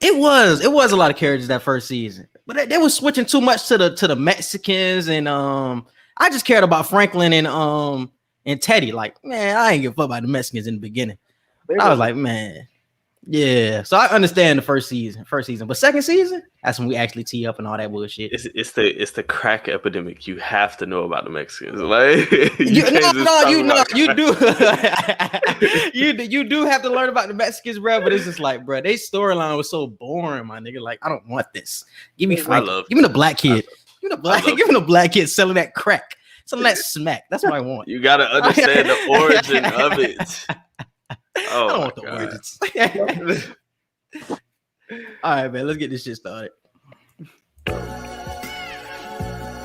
It was a lot of characters that first season, but they were switching too much to the Mexicans, and I just cared about Franklin and Teddy. Like, man, I ain't give a fuck about the Mexicans in the beginning. I was like, man, yeah. So I understand the first season, but second season, that's when we actually tee up and all that bullshit. It's the crack epidemic. You have to know about the Mexicans. Like you do have to learn about the Mexicans, bro. But it's just like, bro, they storyline was so boring, my nigga. Like, I don't want this. Give me Frank. Give me the black kid. Give me the black kid selling that crack, selling that smack. That's what I want. You gotta understand the origin of it. Oh, I don't want the origins. All right, man. Let's get this shit started.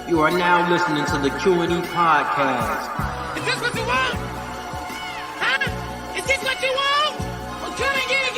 You are now listening to the Q&E podcast. Is this what you want? Huh? Is this what you want? Well, come and get it,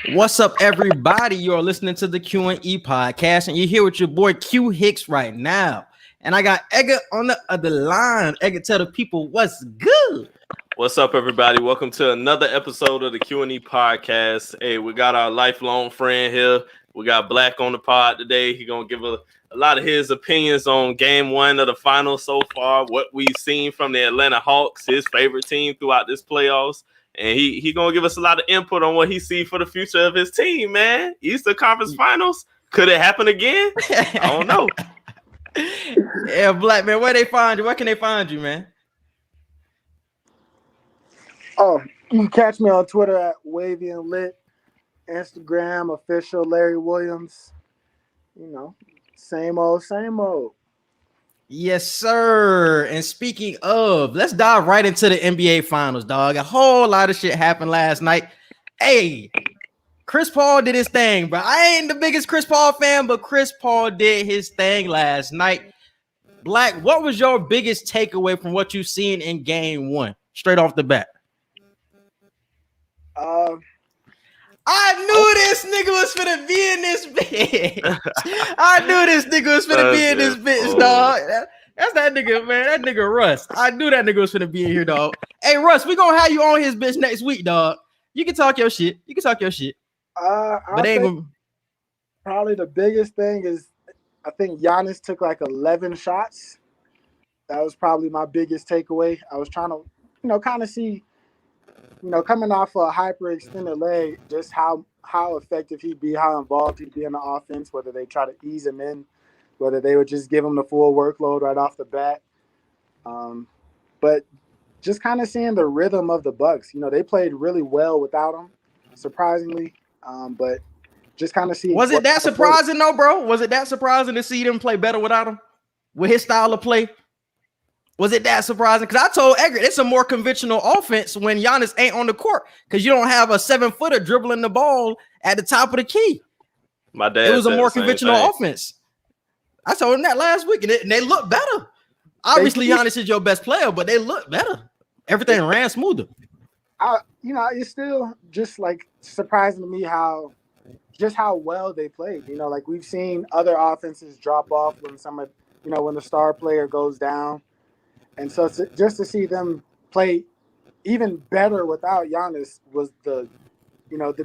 goddammit! What's up, everybody? You're listening to the Q&E podcast, and you're here with your boy Q Hicks right now. And I got Edgar on the other line. Edgar, tell the people what's good. What's up, everybody? Welcome to another episode of the Q&E podcast. Hey, we got our lifelong friend here. We got Black on the pod today. He's going to give a lot of his opinions on game one of the finals so far, what we've seen from the Atlanta Hawks, his favorite team throughout this playoffs. And he going to give us a lot of input on what he sees for the future of his team, man. Eastern Conference Finals. Could it happen again? I don't know. Yeah, Black, man, where they find you? Where can they find you, man? Oh, you can catch me on Twitter at Wavy and Lit. Instagram, official Larry Williams. You know, same old, same old. Yes, sir. And speaking of, let's dive right into the NBA Finals, dog. A whole lot of shit happened last night. Hey, Chris Paul did his thing, bro. I ain't the biggest Chris Paul fan, but Chris Paul did his thing last night. Black, what was your biggest takeaway from what you've seen in game one, straight off the bat? I knew this nigga was finna be in this bitch. I knew this nigga was finna be in this bitch, dog. That's that nigga, man. That nigga Russ. I knew that nigga was finna be in here, dog. Hey, Russ, we gonna have you on his bitch next week, dog. You can talk your shit. But probably the biggest thing is I think Giannis took like 11 shots. That was probably my biggest takeaway. I was trying to, kind of see, coming off a hyperextended leg, just how effective he'd be, how involved he'd be in the offense, whether they try to ease him in, whether they would just give him the full workload right off the bat. But just kind of seeing the rhythm of the Bucks. They played really well without him, surprisingly. But just kind of see. Was it that surprising, though, bro? Was it that surprising to see them play better without him? With his style of play? Was it that surprising? Because I told Edgar it's a more conventional offense when Giannis ain't on the court because you don't have a 7-footer dribbling the ball at the top of the key. My dad. It was a more conventional offense. I told him that last week, and they look better. Obviously, Giannis is your best player, but they look better. Everything ran smoother. It's still just like surprising to me how well they played. Like we've seen other offenses drop off when when the star player goes down. And so just to see them play even better without Giannis was the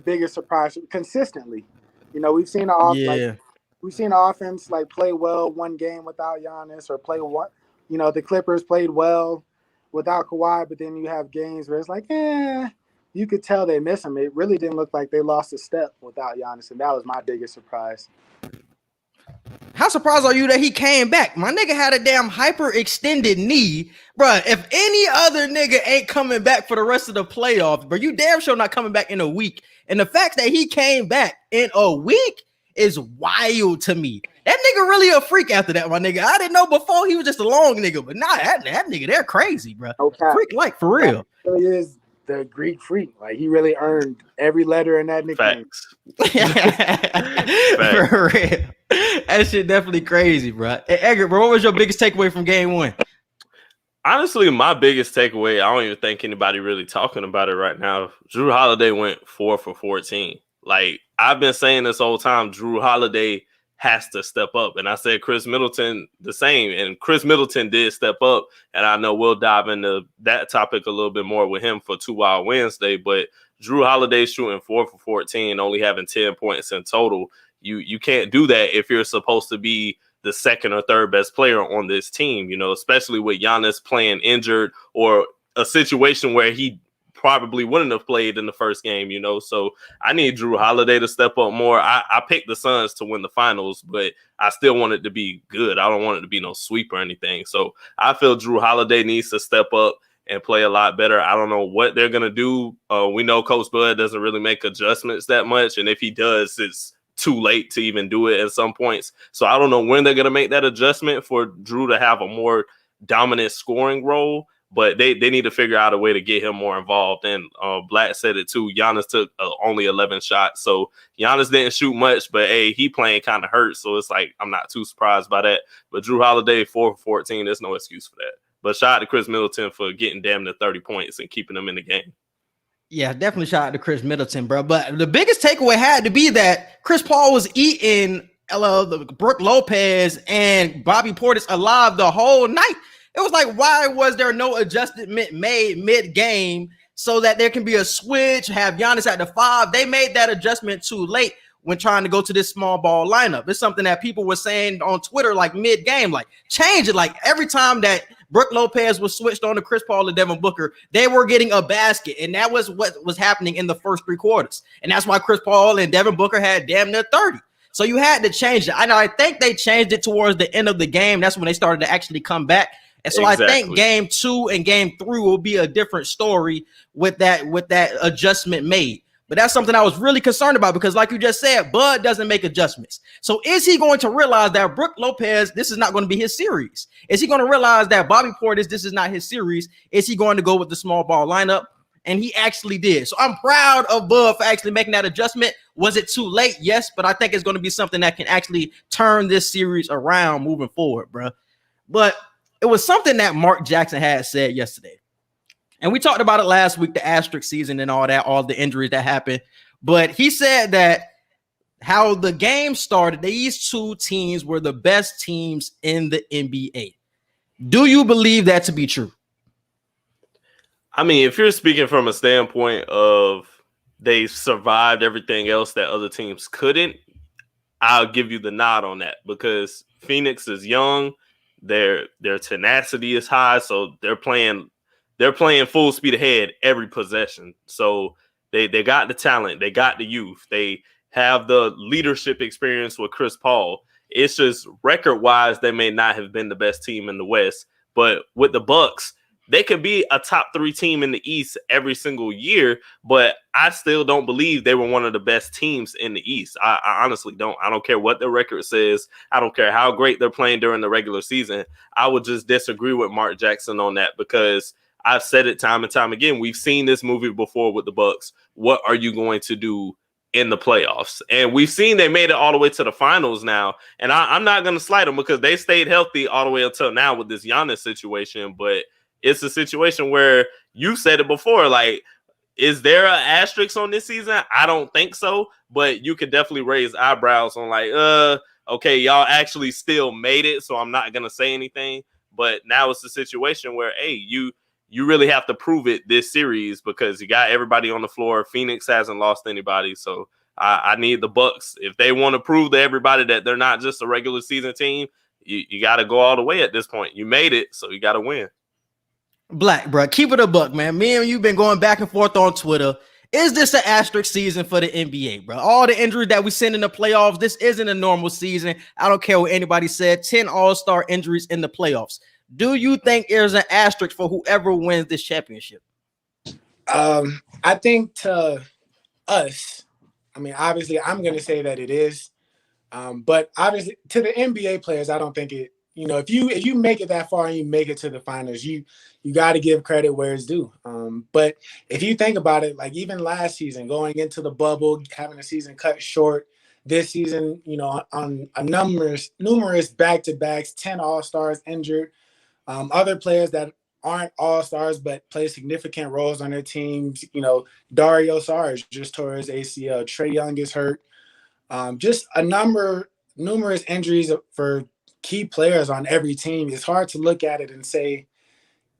biggest surprise consistently. We've seen an offense like play well one game without Giannis or play one. The Clippers played well without Kawhi, but then you have games where it's like, you could tell they miss him. It really didn't look like they lost a step without Giannis, and that was my biggest surprise. How surprised are you that he came back? My nigga had a damn hyperextended knee. Bruh, if any other nigga ain't coming back for the rest of the playoffs, bro, you damn sure not coming back in a week. And the fact that he came back in a week is wild to me. That nigga really a freak after that, my nigga. I didn't know before he was just a long nigga, but nah, that nigga, they're crazy, bro. Okay. Freak like, for real. He really is the Greek freak. Like, he really earned every letter in that nickname. Facts. For real. That shit definitely crazy, bro. Hey, Edgar, bro, what was your biggest takeaway from game one? Honestly, my biggest takeaway, I don't even think anybody really talking about it right now. Drew Holiday went 4 for 14. Like, I've been saying this whole time, Drew Holiday has to step up. And I said Chris Middleton the same. And Chris Middleton did step up. And I know we'll dive into that topic a little bit more with him for 2 Wild Wednesday. But Drew Holiday shooting 4 for 14, only having 10 points in total. You can't do that if you're supposed to be the second or third best player on this team, especially with Giannis playing injured or a situation where he probably wouldn't have played in the first game, So I need Drew Holiday to step up more. I picked the Suns to win the finals, but I still want it to be good. I don't want it to be no sweep or anything. So I feel Drew Holiday needs to step up and play a lot better. I don't know what they're going to do. We know Coach Bud doesn't really make adjustments that much. And if he does, it's too late to even do it at some points. So I don't know when they're going to make that adjustment for Drew to have a more dominant scoring role, but they need to figure out a way to get him more involved. And Black said it too. Giannis took only 11 shots. So Giannis didn't shoot much, but hey, he playing kind of hurt. So it's like, I'm not too surprised by that. But Drew Holiday, 4 for 14, there's no excuse for that. But shout out to Chris Middleton for getting damn near 30 points and keeping them in the game. Yeah, definitely shout out to Chris Middleton, bro. But the biggest takeaway had to be that Chris Paul was eating Brook Lopez and Bobby Portis alive the whole night. It was like, why was there no adjustment made mid-game so that there can be a switch, have Giannis at the 5? They made that adjustment too late when trying to go to this small ball lineup. It's something that people were saying on Twitter, like mid-game, like change it. Like every time that Brook Lopez was switched on to Chris Paul and Devin Booker, they were getting a basket. And that was what was happening in the first 3 quarters. And that's why Chris Paul and Devin Booker had damn near 30. So you had to change it. I think they changed it towards the end of the game. That's when they started to actually come back. And so exactly. I think game 2 and game 3 will be a different story with that adjustment made. But that's something I was really concerned about because like you just said, Bud doesn't make adjustments. So is he going to realize that Brook Lopez, this is not going to be his series? Is he going to realize that Bobby Portis, this is not his series? Is he going to go with the small ball lineup? And he actually did. So I'm proud of Bud for actually making that adjustment. Was it too late? Yes, but I think it's going to be something that can actually turn this series around moving forward, bro. But it was something that Mark Jackson had said yesterday. And we talked about it last week, the asterisk season and all that, all the injuries that happened. But he said that how the game started, these 2 teams were the best teams in the NBA. Do you believe that to be true? I mean, if you're speaking from a standpoint of they survived everything else that other teams couldn't, I'll give you the nod on that because Phoenix is young. Their tenacity is high, so they're playing full speed ahead every possession. So they got the talent, they got the youth, they have the leadership experience with Chris Paul. It's just record-wise, they may not have been the best team in the West, but with the Bucks, they could be a top 3 team in the East every single year, but I still don't believe they were one of the best teams in the East. I honestly don't. I don't care what their record says. I don't care how great they're playing during the regular season. I would just disagree with Mark Jackson on that because I've said it time and time again. We've seen this movie before with the Bucks. What are you going to do in the playoffs? And we've seen they made it all the way to the finals now. And I'm not going to slight them because they stayed healthy all the way until now with this Giannis situation. But it's a situation where you said it before, like, is there an asterisk on this season? I don't think so, but you could definitely raise eyebrows on like, okay, y'all actually still made it, so I'm not going to say anything. But now it's the situation where, hey, you really have to prove it this series because you got everybody on the floor. Phoenix hasn't lost anybody, so I need the Bucks. If they want to prove to everybody that they're not just a regular season team, you got to go all the way at this point. You made it, so you got to win. Black, bro, keep it a buck, man. Me and you been going back and forth on Twitter. Is this an asterisk season for the NBA, bro? All the injuries that we send in the playoffs, this isn't a normal season. I don't care what anybody said. 10 all-star injuries in the playoffs. Do you think there's an asterisk for whoever wins this championship? I think to us, I mean, obviously, I'm going to say that it is. But obviously, to the NBA players, I don't think it. You know, if you make it that far and you make it to the finals, you got to give credit where it's due. But if you think about it, like even last season, going into the bubble, having the season cut short, this season, you know, on a numerous back-to-backs, 10 all-stars injured, other players that aren't all-stars but play significant roles on their teams. You know, Dario Saric just tore his ACL. Trae Young is hurt. Just numerous injuries for key players on every team. It's hard to look at it and say,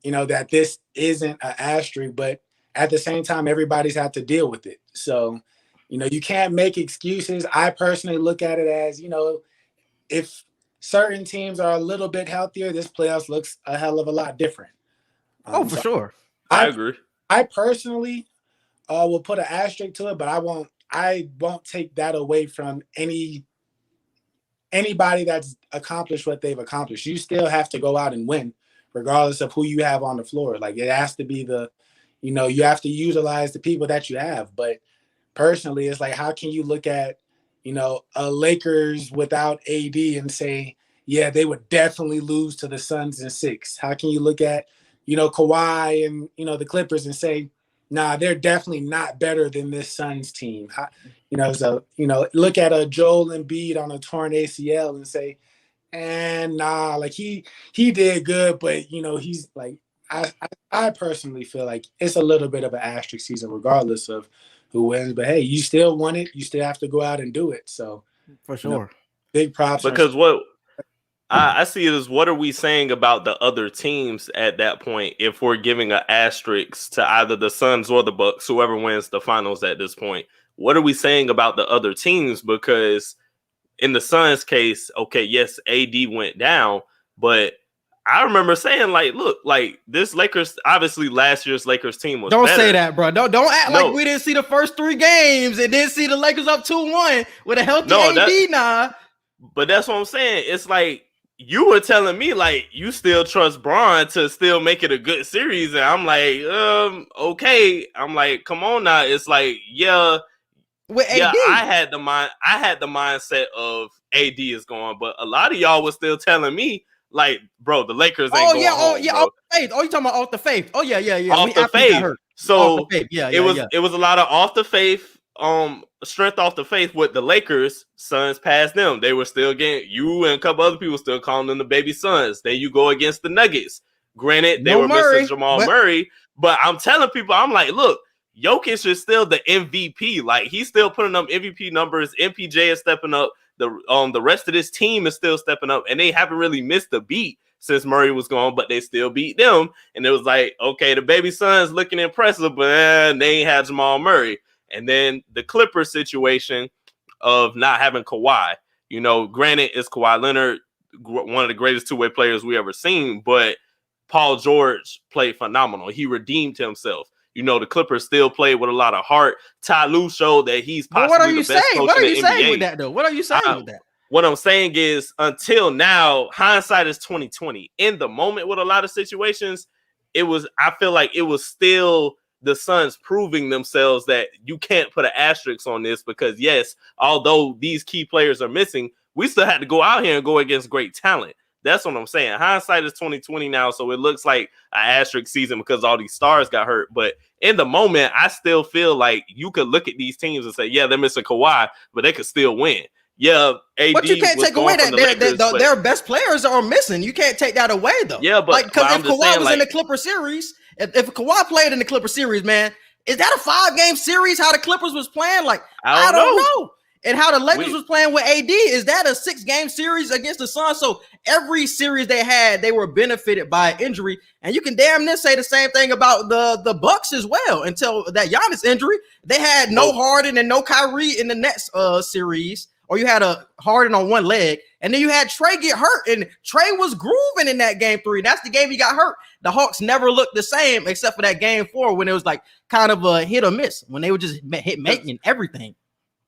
you know, that this isn't an asterisk, but at the same time, everybody's had to deal with it. So, you can't make excuses. I personally look at it as, if certain teams are a little bit healthier, this playoffs looks a hell of a lot different. Oh, for sure. I agree. I personally will put an asterisk to it, but I won't take that away from anybody that's accomplished what they've accomplished. You still have to go out and win, regardless of who you have on the floor. Like, it has to be you have to utilize the people that you have. But personally, it's like, how can you look at, a Lakers without AD and say, yeah, they would definitely lose to the Suns in 6? How can you look at, Kawhi and, the Clippers and say, nah, they're definitely not better than this Suns team? Look at a Joel Embiid on a torn ACL and say, and nah, like he did good, but he's like, I personally feel like it's a little bit of an asterisk season, regardless of who wins. But hey, you still won it. You still have to go out and do it. So For sure. big props. Because what I see it as, what are we saying about the other teams at that point if we're giving an asterisk to either the Suns or the Bucks, whoever wins the finals at this point? What are we saying about the other teams? Because in the Suns case, okay, yes, AD went down, but I remember saying, like, look, like this Lakers, obviously last year's Lakers team was Don't better. say that, bro. Don't act like we didn't see the first 3 games and didn't see the Lakers up 2-1 with a healthy AD now. But that's what I'm saying. It's like, you were telling me, like, you still trust Bron to still make it a good series. And I'm like, okay. I'm like, come on now. It's like, yeah, with AD. Yeah, I had the mindset of AD is going, but a lot of y'all was still telling me, like, bro, the Lakers ain't going home, bro. Off the faith. Oh, you talking about off the faith? Oh yeah. Off the faith. So off the faith. It was a lot of off the faith, strength off the faith with the Lakers. Suns past them. They were still getting, you and a couple other people still calling them the baby Suns. Then you go against the Nuggets. Granted, they were missing Jamal Murray, but I'm telling people, I'm like, look, Jokic is still the MVP. Like, he's still putting up MVP numbers. MPJ is stepping up. The rest of this team is still stepping up, and they haven't really missed a beat since Murray was gone, but they still beat them. And it was like, okay, the baby Suns looking impressive, but they ain't had Jamal Murray. And then the Clippers situation of not having Kawhi. Granted, it's Kawhi Leonard, one of the greatest two-way players we ever seen, but Paul George played phenomenal. He redeemed himself. The Clippers still played with a lot of heart. Ty Lue showed that he's possibly the best coach in the NBA. What are you saying with that, though? What are you saying with that? What I'm saying is, until now, hindsight is 2020. In the moment with a lot of situations, I feel like it was still the Suns proving themselves that you can't put an asterisk on this, because yes, although these key players are missing, we still had to go out here and go against great talent. That's what I'm saying. Hindsight is 2020 now, so it looks like an asterisk season because all these stars got hurt. But in the moment, I still feel like you could look at these teams and say, yeah, they're missing Kawhi, but they could still win. Yeah, AD, but you can't take away that their best players are missing. You can't take that away, though. Yeah, but because if Kawhi was in the Clipper series, if Kawhi played in the Clipper series, man, is that a 5-game series? How the Clippers was playing? Like, I don't know. And how the Lakers was playing with AD, is that a 6-game series against the Suns? So every series they had, they were benefited by injury. And you can damn near say the same thing about the Bucks as well. Until that Giannis injury, they had no Harden and no Kyrie in the next series. Or you had a Harden on one leg, and then you had Trey get hurt, and Trey was grooving in that game 3. That's the game he got hurt. The Hawks never looked the same except for that game 4 when it was like kind of a hit or miss, when they were just making everything.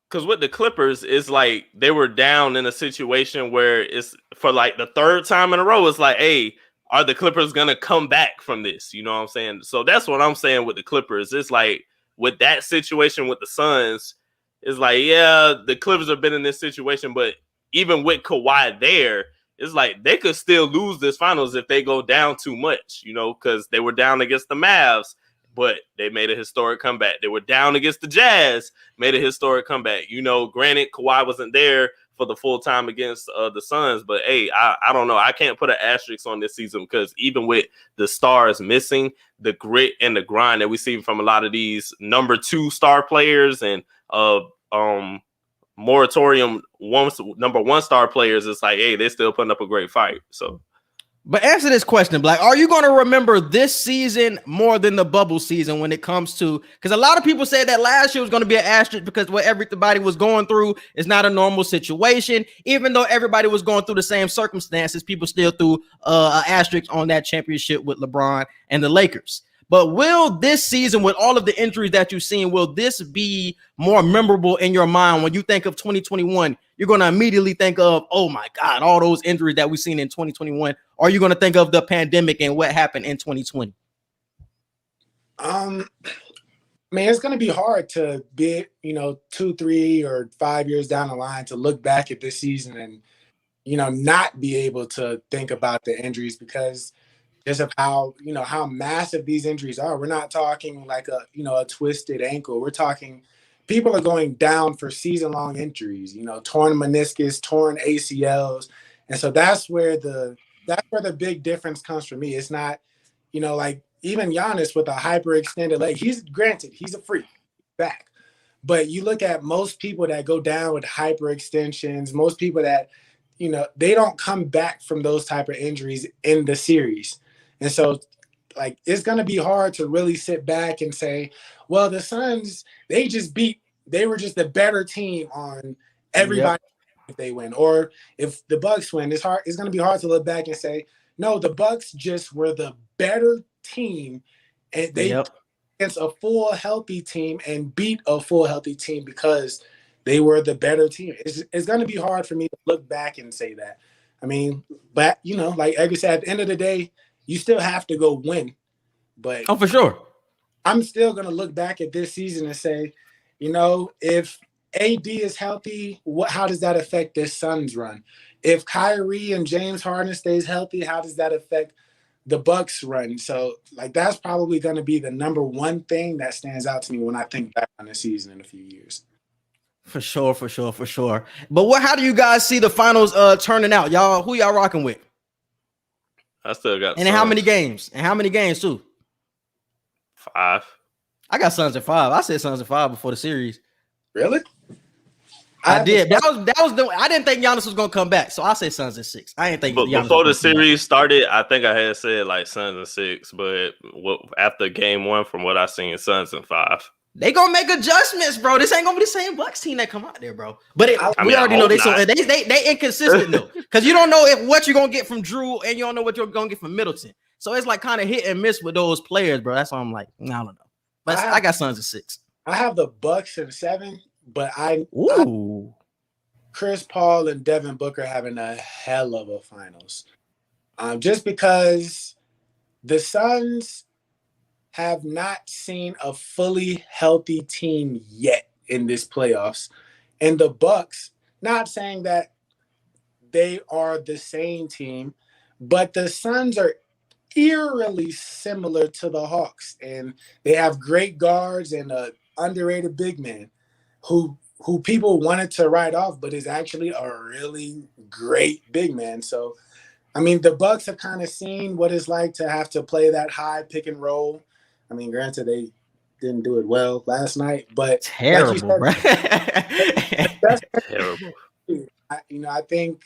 Because with the Clippers, it's like they were down in a situation where it's for like the 3rd time in a row. It's like, hey, are the Clippers going to come back from this? You know what I'm saying? So that's what I'm saying with the Clippers. It's like with that situation with the Suns, it's like, yeah, the Clippers have been in this situation, but even with Kawhi there, it's like they could still lose this finals if they go down too much, because they were down against the Mavs, but they made a historic comeback. They were down against the Jazz, made a historic comeback. Granted, Kawhi wasn't there for the full time against the Suns, but hey, I don't know. I can't put an asterisk on this season because even with the stars missing, the grit and the grind that we see from a lot of these number 2 star players and moratorium number 1 star players, it's like, hey, they're still putting up a great fight. So But answer this question, Black. Are you going to remember this season more than the bubble season when it comes to, because a lot of people said that last year was going to be an asterisk because what everybody was going through is not a normal situation. Even though everybody was going through the same circumstances, people still threw an asterisk on that championship with LeBron and the Lakers. But will this season, with all of the injuries that you've seen, will this be more memorable in your mind when you think of 2021? You're going to immediately think of, oh my God, all those injuries that we've seen in 2021. Or are you going to think of the pandemic and what happened in 2020? Man, it's going to be hard to be, 2, 3, or 5 years down the line to look back at this season and, not be able to think about the injuries because just of how massive these injuries are. We're not talking like a twisted ankle. We're talking people are going down for season-long injuries, torn meniscus, torn ACLs. And so that's where the big difference comes for me. It's not, like even Giannis with a hyperextended leg, he's a freak back. But you look at most people that go down with hyperextensions, most people that, they don't come back from those type of injuries in the series. And so, like, it's going to be hard to really sit back and say, well, the Suns, they were just the better team on everybody if they win. Or if the Bucks win, it's going to be hard to look back and say, no, the Bucks just were the better team. And they against a full healthy team and beat a full healthy team because they were the better team. It's going to be hard for me to look back and say that. I mean, but, like Edgar said, at the end of the day, you still have to go win. But for sure. I'm still going to look back at this season and say, if AD is healthy, how does that affect this Suns run? If Kyrie and James Harden stays healthy, how does that affect the Bucks run? So, like, that's probably going to be the number one thing that stands out to me when I think back on the season in a few years. For sure. But how do you guys see the finals turning out? Y'all, who y'all rocking with? I still got and Suns. How many games? And how many games too? 5. I got Suns at 5. I said Suns at 5 before the series. Really? I did. That was the. I didn't think Giannis was gonna come back, so I say Suns at 6. I didn't think. But before the series started, I think I had said like Suns at 6. But after game 1, from what I seen, Suns at 5. They gonna make adjustments, bro. This ain't gonna be the same Bucks team that come out there, bro. But we already know they inconsistent though, because you don't know what you're gonna get from Drew and you don't know what you're gonna get from Middleton. So it's like kind of hit and miss with those players, bro. That's why I'm like, I don't know. But I got Suns at 6. I have the Bucks at 7, but Chris Paul and Devin Booker having a hell of a finals, just because the Suns have not seen a fully healthy team yet in this playoffs. And the Bucks, not saying that they are the same team, but the Suns are eerily similar to the Hawks. And they have great guards and an underrated big man who people wanted to write off, but is actually a really great big man. So, I mean, the Bucks have kind of seen what it's like to have to play that high pick and roll. I mean, granted, they didn't do it well last night, but terrible, like said, that's terrible. I think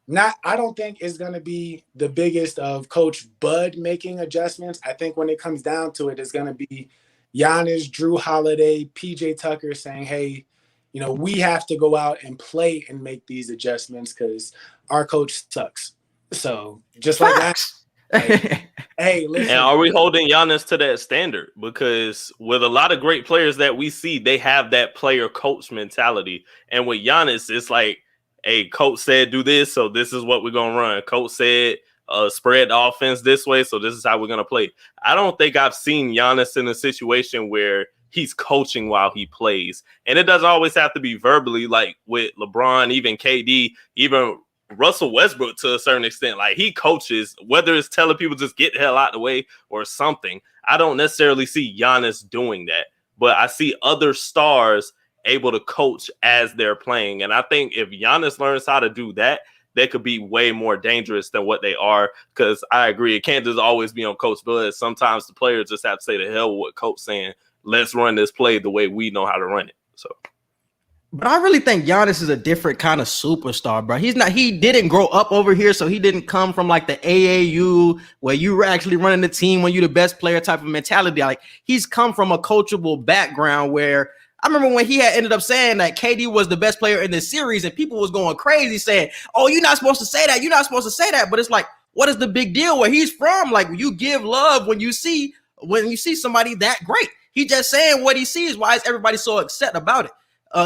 not. I don't think it's going to be the biggest of Coach Bud making adjustments. I think when it comes down to it, it's going to be Giannis, Drew Holiday, PJ Tucker saying, "Hey, we have to go out and play and make these adjustments because our coach sucks." So just like that. Hey, listen. And are we holding Giannis to that standard? Because with a lot of great players that we see, they have that player-coach mentality. And with Giannis, it's like, hey, coach said do this, so this is what we're going to run. Coach said spread the offense this way, so this is how we're going to play. I don't think I've seen Giannis in a situation where he's coaching while he plays. And it doesn't always have to be verbally, like with LeBron, even KD, even Russell Westbrook to a certain extent. Like, he coaches, whether it's telling people just get the hell out of the way or something. I don't necessarily see Giannis doing that, but I see other stars able to coach as they're playing. And I think if Giannis learns how to do that, they could be way more dangerous than what they are. Because I agree, it can't just always be on Coach Bud. Sometimes the players just have to say the hell with what Coach saying. Let's run this play the way we know how to run it. So But I really think Giannis is a different kind of superstar, bro. He didn't grow up over here, so he didn't come from like the AAU where you were actually running the team when you're the best player type of mentality. Like he's come from a coachable background where I remember when he had ended up saying that KD was the best player in this series, and people was going crazy saying, "Oh, you're not supposed to say that. You're not supposed to say that." But it's like, what is the big deal where he's from? Like you give love when you see somebody that great. He just saying what he sees. Why is everybody so upset about it?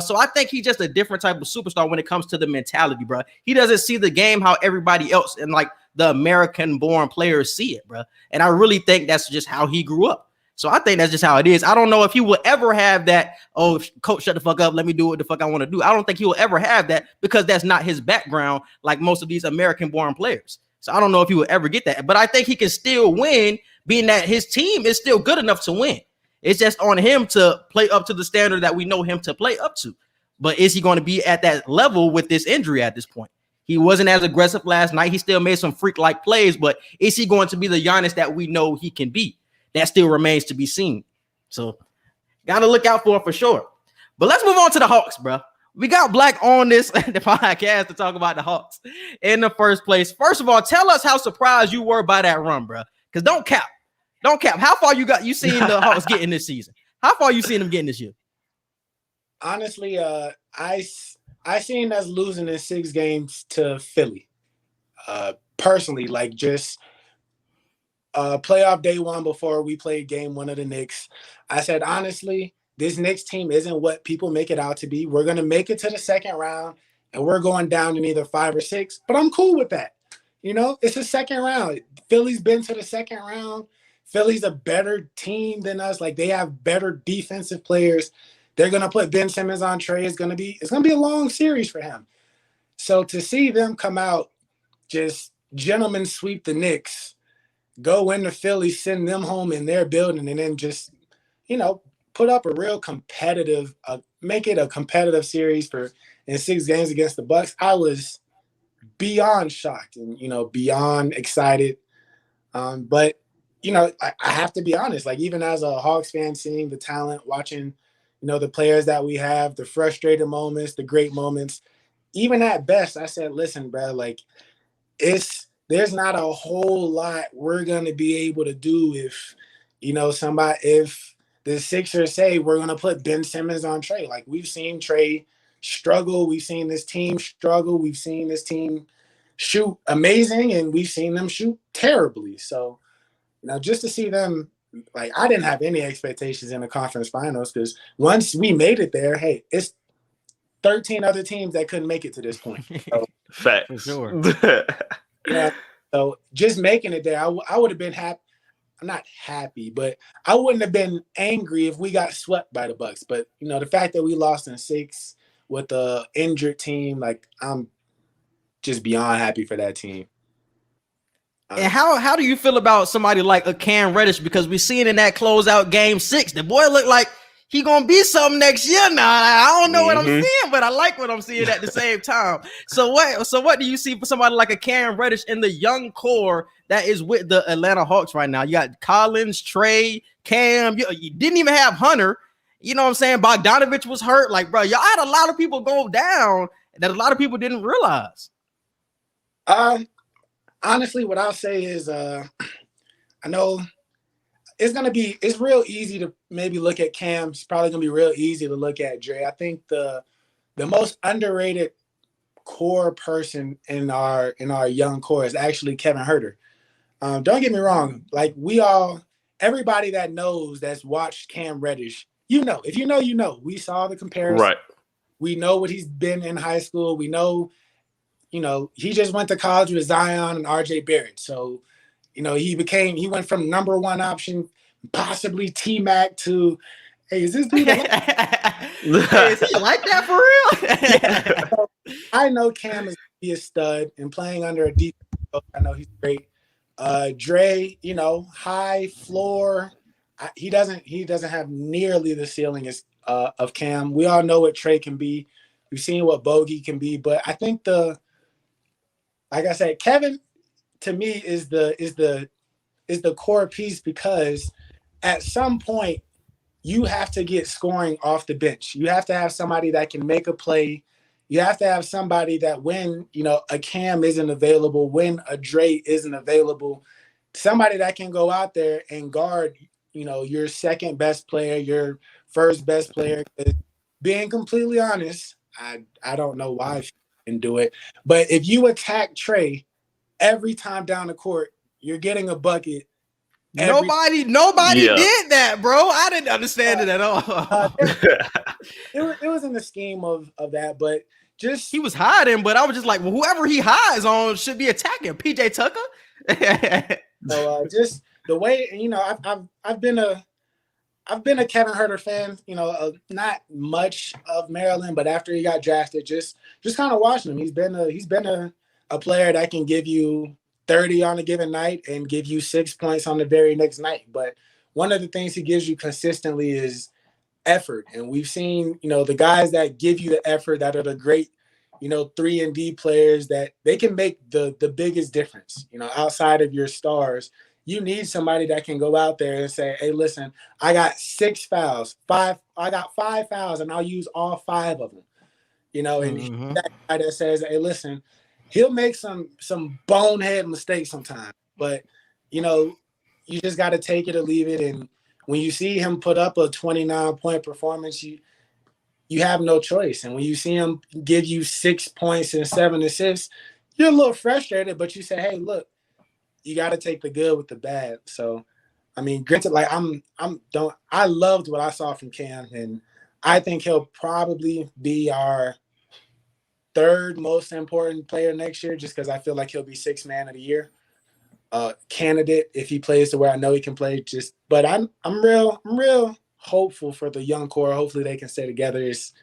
So I think he's just a different type of superstar when it comes to the mentality, bro. He doesn't see the game how everybody else and like the American-born players see it, bro. And I really think that's just how he grew up. So I think that's just how it is. I don't know if he will ever have that, oh, coach, shut the fuck up, let me do what the fuck I want to do. I don't think he will ever have that because that's not his background like most of these American-born players. So I don't know if he will ever get that. But I think he can still win, being that his team is still good enough to win. It's just on him to play up to the standard that we know him to play up to. But is he going to be at that level with this injury at this point? He wasn't as aggressive last night. He still made some freak-like plays, but is he going to be the Giannis that we know he can be? That still remains to be seen. So got to look out for sure. But let's move on to the Hawks, bro. We got Black on this the podcast to talk about the Hawks in the first place. First of all, tell us how surprised you were by that run, bro. Because don't cap. Don't cap. How far you seen the Hawks getting this season? How far you seen them getting this year? Honestly, I seen us losing in 6 games to Philly. Personally, like just playoff day 1 before we played game 1 of the Knicks. I said, honestly, this Knicks team isn't what people make it out to be. We're going to make it to the second round, and we're going down in either 5 or 6, but I'm cool with that. You know, it's a second round. Philly's been to the second round. Philly's a better team than us. Like, they have better defensive players. They're going to put Ben Simmons on Trey. It's going to be a long series for him. So to see them come out, just gentlemen sweep the Knicks, go into Philly, send them home in their building, and then just, you know, put up a real competitive, make it a competitive series in 6 games against the Bucks. I was beyond shocked and, you know, beyond excited. But, you know, I have to be honest, like even as a Hawks fan, seeing the talent, watching, you know, the players that we have, the frustrated moments, the great moments, even at best, I said, listen, bro, like there's not a whole lot we're going to be able to do if, you know, if the Sixers say we're going to put Ben Simmons on Trey. Like we've seen Trey struggle. We've seen this team struggle. We've seen this team shoot amazing, and we've seen them shoot terribly. So, you know, just to see them, like I didn't have any expectations in the conference finals because once we made it there, hey, it's 13 other teams that couldn't make it to this point. So, Facts. For sure. yeah. So just making it there, I would have been happy. I'm not happy, but I wouldn't have been angry if we got swept by the Bucks. But, you know, the fact that we lost in 6 with the injured team, like I'm just beyond happy for that team. And how do you feel about somebody like a Cam Reddish? Because we're seeing in that closeout game 6, the boy looked like he gonna be something next year now. I don't know what I'm seeing, but I like what I'm seeing at the same time. So what do you see for somebody like a Cam Reddish in the young core that is with the Atlanta Hawks right now? You got Collins, Trey, Cam. You didn't even have Hunter. You know what I'm saying? Bogdanovich was hurt. Like, bro, y'all had a lot of people go down that a lot of people didn't realize. Honestly, what I'll say is I know it's real easy to maybe look at Cam. It's probably gonna be real easy to look at Dre. I think the most underrated core person in our young core is actually Kevin Huerter. Don't get me wrong, like everybody that knows that's watched Cam Reddish, you know, if you know, you know, we saw the comparison. Right. We know what he's been in high school. We know, you know, he just went to college with Zion and RJ Barrett. So, you know, he went from number 1 option, possibly T-Mac to, hey, is this dude? Hey, is he like that for real? Yeah. So, I know Cam is be a stud and playing under a deep coach. I know he's great. Dre, you know, high floor. He doesn't have nearly the ceiling as of Cam. We all know what Trey can be. We've seen what Bogey can be, but I think like I said, Kevin to me is the core piece because at some point you have to get scoring off the bench. You have to have somebody that can make a play. You have to have somebody that when, a Cam isn't available, when a Dre isn't available, somebody that can go out there and guard, your second best player, your first best player. Being completely honest, I don't know why she can do it. But if you attack Trey every time down the court, you're getting a bucket. Nobody did that, bro. I didn't understand it at all. It was in the scheme of that, but just he was hiding, but I was just like, well, whoever he hides on should be attacking. PJ Tucker. So just the way, I've been a Kevin Huerter fan, not much of Maryland, but after he got drafted, just kind of watching him. He's been a player that can give you 30 on a given night and give you 6 points on the very next night. But one of the things he gives you consistently is effort. And we've seen, the guys that give you the effort, that are the great, 3-and-D players, that they can make the biggest difference, outside of your stars. You need somebody that can go out there and say, hey, listen, I got 6 fouls, I got 5 fouls, and I'll use all 5 of them. And that guy that says, hey, listen, he'll make some bonehead mistakes sometimes, but you just got to take it or leave it. And when you see him put up a 29-point performance, you have no choice. And when you see him give you 6 points and 7 assists, you're a little frustrated, but you say, hey, look, you got to take the good with the bad. So, I mean, granted, like I loved what I saw from Cam, and I think he'll probably be our third most important player next year, just because I feel like he'll be 6th man of the year candidate if he plays to where I know he can play. But I'm real hopeful for the young core. Hopefully they can stay together. It's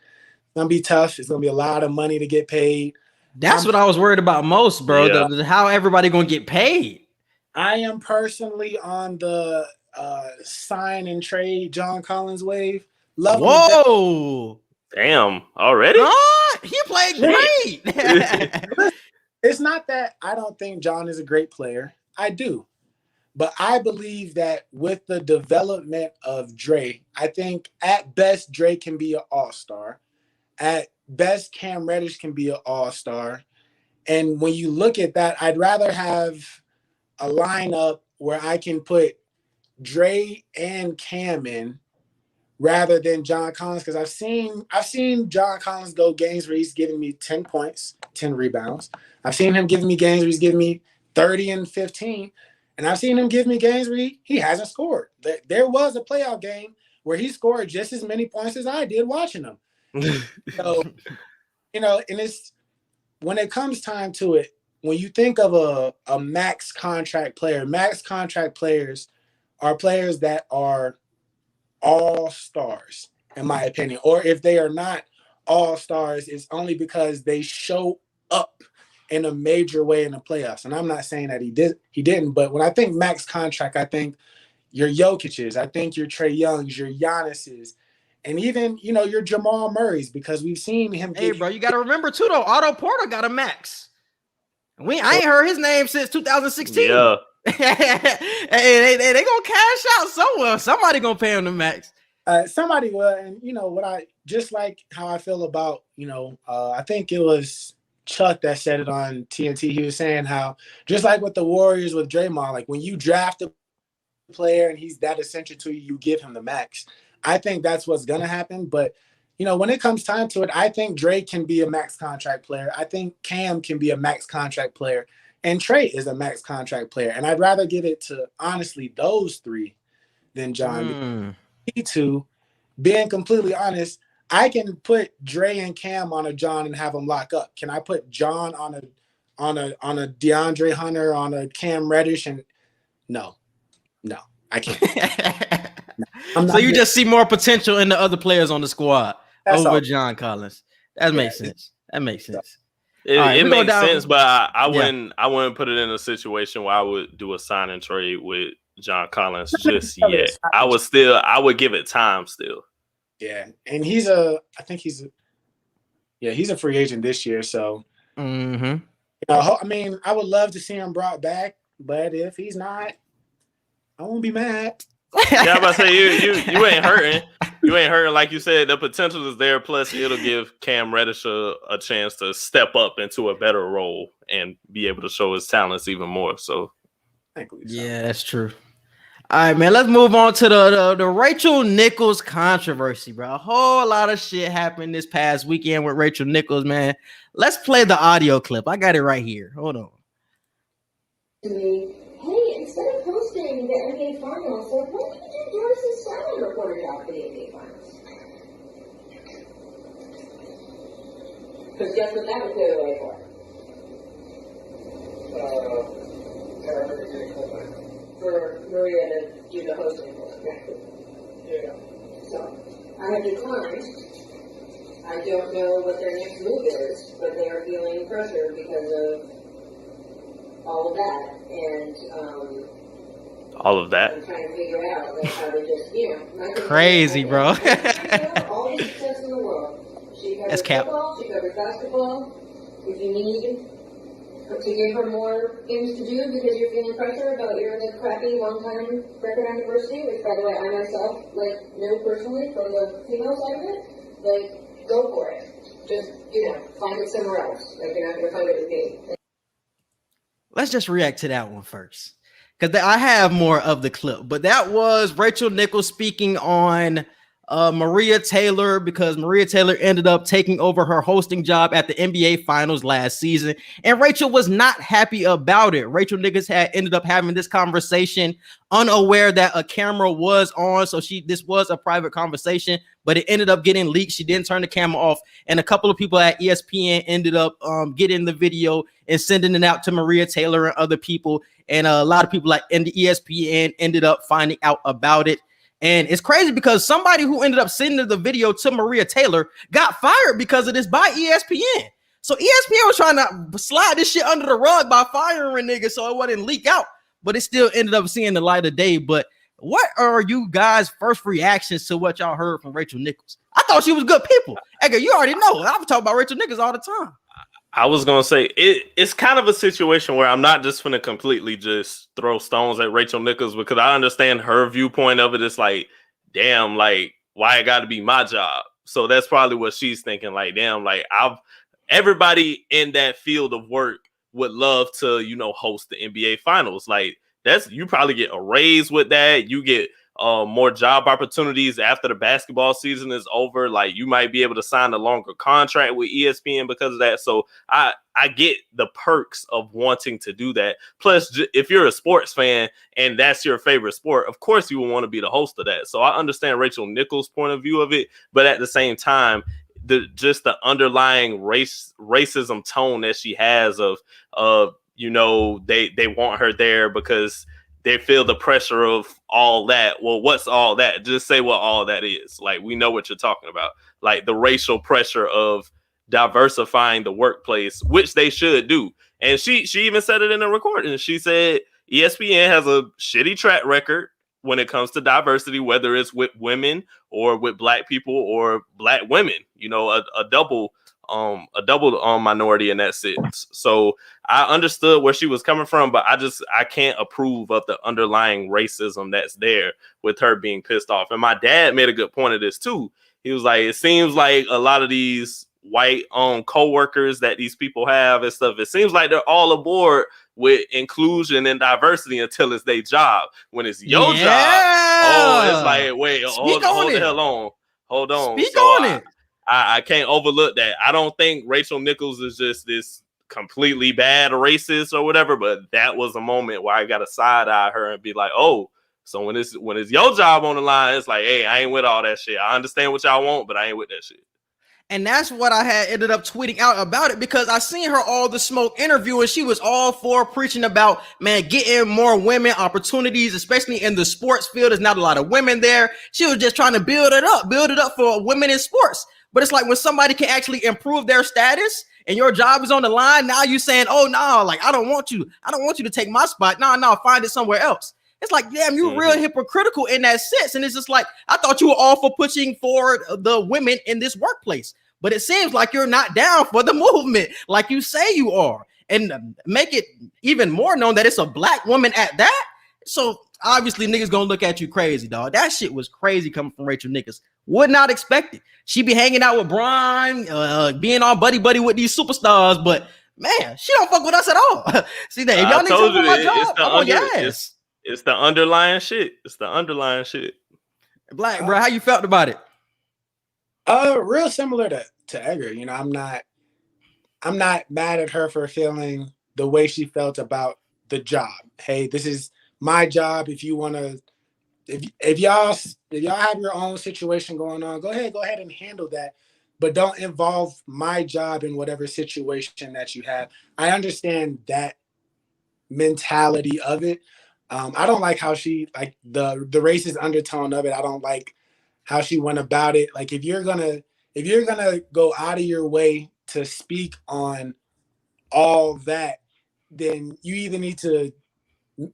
gonna be tough. It's gonna be a lot of money to get paid. That's what I was worried about most, bro. Yeah. How everybody gonna get paid? I am personally on the sign and trade John Collins wave. Whoa. Damn, already? He played great. It's not that I don't think John is a great player. I do. But I believe that with the development of Dre, I think at best Dre can be an all-star. At best, Cam Reddish can be an all-star. And when you look at that, I'd rather have a lineup where I can put Dre and Cam in rather than John Collins, because I've seen John Collins go games where he's giving me 10 points, 10 rebounds. I've seen him giving me games where he's giving me 30 and 15. And I've seen him give me games where he hasn't scored. There was a playoff game where he scored just as many points as I did watching him. So, and it's when it comes time to it, when you think of a max contract player, max contract players are players that are all stars, in my opinion. Or if they are not all stars, it's only because they show up in a major way in the playoffs. And I'm not saying that he didn't, but when I think max contract, I think your Jokic's, I think your Trae Young's, your Giannis's, and even, your Jamal Murray's, because we've seen him. Hey, bro, you got to remember too, though, Otto Porter got a max. I ain't heard his name since 2016. Yeah. Hey, they gonna cash out somewhere. Somebody gonna pay him the max. Somebody will, and what I just like how I feel about I think it was Chuck that said it on TNT. He was saying how just like with the Warriors with Draymond, like when you draft a player and he's that essential to you, you give him the max. I think that's what's gonna happen, but. When it comes time to it, I think Drake can be a max contract player. I think Cam can be a max contract player. And Trey is a max contract player. And I'd rather give it to, honestly, those 3 than John. Me too. Being completely honest, I can put Dre and Cam on a John and have them lock up. Can I put John on a DeAndre Hunter, on a Cam Reddish? And no, I can't. No, so you just see more potential in the other players on the squad. That's over all. John Collins. That makes sense. It makes sense, but I wouldn't put it in a situation where I would do a sign and trade with John Collins just yet. I would give it time still. Yeah, and he's a free agent this year. So, I would love to see him brought back, but if he's not, I won't be mad. Yeah, I'm about to say you ain't hurting. You ain't hurting, like you said. The potential is there. Plus, it'll give Cam Reddish a chance to step up into a better role and be able to show his talents even more. So, yeah, that's true. All right, man. Let's move on to the Rachel Nichols controversy, bro. A whole lot of shit happened this past weekend with Rachel Nichols, man. Let's play the audio clip. I got it right here. Hold on. Hey, instead of hosting the NBA Finals, why don't you do Doris' salary reporter job for the NBA Finals? Because guess what that would clear the way for? For Maria to do the hosting for it. Yeah. So, I have declined. I don't know what their next move is, but they are feeling pressure because of all of that. And, all of that. I'm trying to figure out like, how to just, Crazy, bro. all the success in the world. She covers That's cap. football, she covers basketball. If you need to give her more things to do because you're feeling pressure about your crappy one-time record on diversity, which, by the way, I myself, know personally from the female side of it, go for it. Just, find it somewhere else. You're not going to find it with me. Let's just react to that one first, because I have more of the clip. But that was Rachel Nichols speaking on Maria Taylor, because Maria Taylor ended up taking over her hosting job at the NBA Finals last season, and Rachel was not happy about it. Rachel Nichols had ended up having this conversation unaware that a camera was on, so this was a private conversation, but it ended up getting leaked. She didn't turn the camera off, and a couple of people at ESPN ended up getting the video and sending it out to Maria Taylor and other people, and a lot of people in the ESPN ended up finding out about it. And it's crazy because somebody who ended up sending the video to Maria Taylor got fired because of this by ESPN. So ESPN was trying to slide this shit under the rug by firing niggas so it wouldn't leak out, but it still ended up seeing the light of day. But what are you guys' first reactions to what y'all heard from Rachel Nichols? I thought she was good people. Edgar, you already know. I'm talking about Rachel Nichols all the time. I was gonna say it's kind of a situation where I'm not just gonna completely just throw stones at Rachel Nichols, because I understand her viewpoint of it. It's like, damn, why it got to be my job? So that's probably what she's thinking. Damn, everybody in that field of work would love to, host the NBA Finals. You probably get a raise with that. You get more job opportunities after the basketball season is over. You might be able to sign a longer contract with ESPN because of that. So I get the perks of wanting to do that. Plus, if you're a sports fan and that's your favorite sport, of course you will want to be the host of that. So I understand Rachel Nichols' point of view of it, but at the same time, the underlying racism tone that she has of they want her there because they feel the pressure of all that. Well, what's all that? Just say what all that is. We know what you're talking about. The racial pressure of diversifying the workplace, which they should do. And she even said it in a recording. She said ESPN has a shitty track record when it comes to diversity, whether it's with women or with black people or black women, a double minority in that sense. So I understood where she was coming from, but I can't approve of the underlying racism that's there with her being pissed off. And my dad made a good point of this too. He was like, it seems like a lot of these white co-workers that these people have and stuff, it seems like they're all aboard with inclusion and diversity until it's their job. When it's your job, it's like, wait, hold the hell on. Hold on. Speak on it. I can't overlook that. I don't think Rachel Nichols is just this completely bad racist or whatever, but that was a moment where I got to side eye her and be like, oh, so when it's your job on the line, it's like, hey, I ain't with all that shit. I understand what y'all want, but I ain't with that shit. And that's what I had ended up tweeting out about it, because I seen her all the smoke interview and she was all for preaching about, man, getting more women opportunities, especially in the sports field. There's not a lot of women there. She was just trying to build it up for women in sports. But it's like when somebody can actually improve their status and your job is on the line, now you saying, oh, no, I don't want you to take my spot. No, find it somewhere else. It's like, damn, you're real hypocritical in that sense. And it's just like, I thought you were all for pushing forward the women in this workplace, but it seems like you're not down for the movement like you say you are. And make it even more known that it's a black woman at that. So obviously niggas gonna look at you crazy, dog. That shit was crazy coming from Rachel Nichols. Would not expect it. She be hanging out with Brian, being all buddy with these superstars, but man, she don't fuck with us at all. See that? If y'all niggas don't want my job, I'm on your ass. It's the underlying shit. It's the underlying shit. Black, bro, how you felt about it? Real similar to Edgar. You know, I'm not mad at her for feeling the way she felt about the job. Hey, this is my job. If you want to, if y'all have your own situation going on, go ahead and handle that. But don't involve my job in whatever situation that you have. I understand that mentality of it. I don't like how she, like, the racist undertone of it. I don't like how she went about it. Like, if you're gonna go out of your way to speak on all that, then you either need to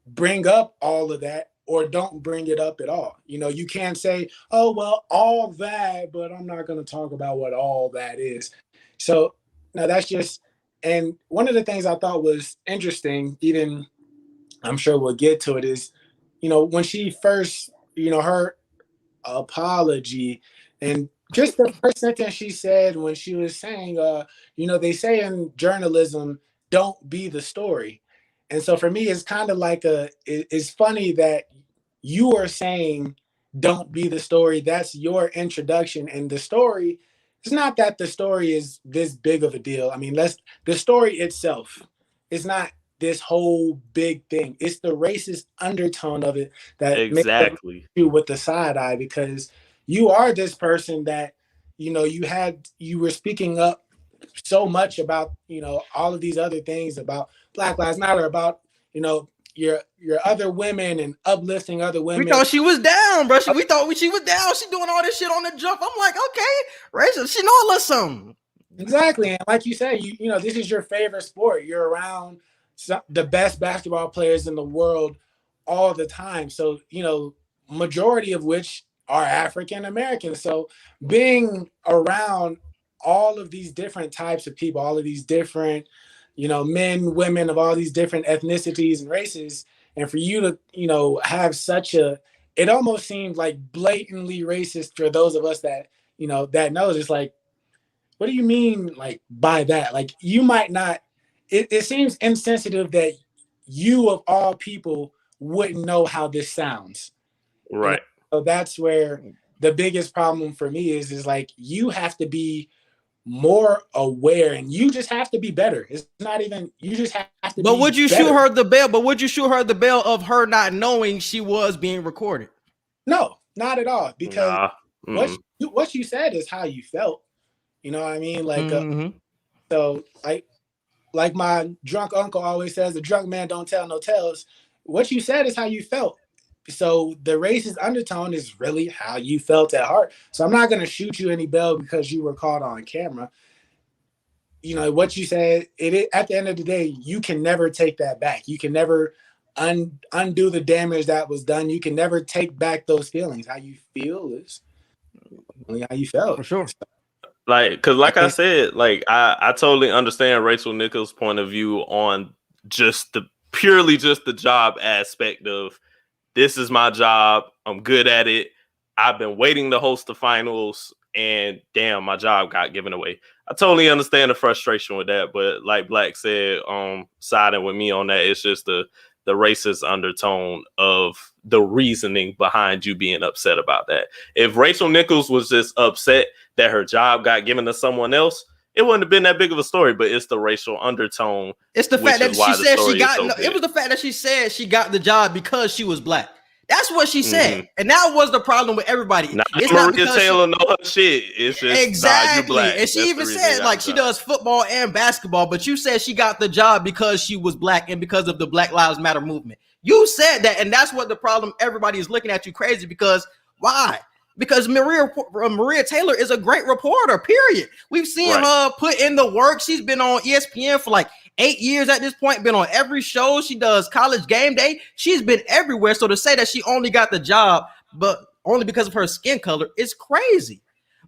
bring up all of that or don't bring it up at all. You know, you can't say, oh, well, all that, but I'm not going to talk about what all that is. So now that's just, and one of the things I thought was interesting, even I'm sure we'll get to it, is, you know, when she first, you know, her apology and just the first sentence she said when she was saying, you know, they say in journalism, don't be the story. And so for me, it's kind of like it's funny that you are saying, don't be the story. That's your introduction. And the story, it's not that the story is this big of a deal. I mean, the story itself is not this whole big thing. It's the racist undertone of it that exactly makes you with the side eye, because you are this person that, you know, you were speaking up so much about, you know, all of these other things about Black Lives Matter, about, you know, your other women and uplifting other women. We thought she was down, bro. We thought she was down. She doing all this shit on the jump. I'm like, okay, Rachel, she know a little something. Exactly. And like you said, you know, this is your favorite sport. You're around the best basketball players in the world all the time. So, you know, majority of which are African Americans. So being around all of these different types of people, all of these different, you know, men, women of all these different ethnicities and races, and for you to, you know, have it almost seemed like blatantly racist for those of us that, you know, that knows. It's like, what do you mean, like, by that? Like, you might not, it seems insensitive that you of all people wouldn't know how this sounds. Right. So that's where the biggest problem for me is like, you have to be more aware, and you just have to be better. It's not even, you just have to but be would you better. shoot her the bell? But would you shoot her the bell of her not knowing she was being recorded? No, not at all. Because what you said is how you felt. You know what I mean? Like, so like my drunk uncle always says, the drunk man don't tell no tales. What you said is how you felt. So the racist undertone is really how you felt at heart. So I'm not going to shoot you any bell because you were caught on camera. You know, what you said, at the end of the day, you can never take that back. You can never undo the damage that was done. You can never take back those feelings. How you feel is only how you felt. For sure. Like, because like I said, like, I totally understand Rachel Nichols' point of view on just purely the job aspect of, this is my job. I'm good at it. I've been waiting to host the finals, and damn, my job got given away. I totally understand the frustration with that, but like Black said, siding with me on that, it's just the racist undertone of the reasoning behind you being upset about that. If Rachel Nichols was just upset that her job got given to someone else, it wouldn't have been that big of a story, but it's the racial undertone. It's the fact that she said she got, it was the fact that she said she got the job because she was Black. That's what she said. And that was the problem with everybody. It's not Maria Taylor know her shit. It's just, exactly. You Black. And she even said, like, she does football and basketball, but you said she got the job because she was Black and because of the Black Lives Matter movement. You said that, and that's what the problem. Everybody is looking at you crazy because why? Because Maria Taylor is a great reporter, period. We've seen her put in the work. She's been on ESPN for like 8 years at this point, been on every show. She does College Game Day. She's been everywhere. So to say that she only got the job, but only because of her skin color, is crazy.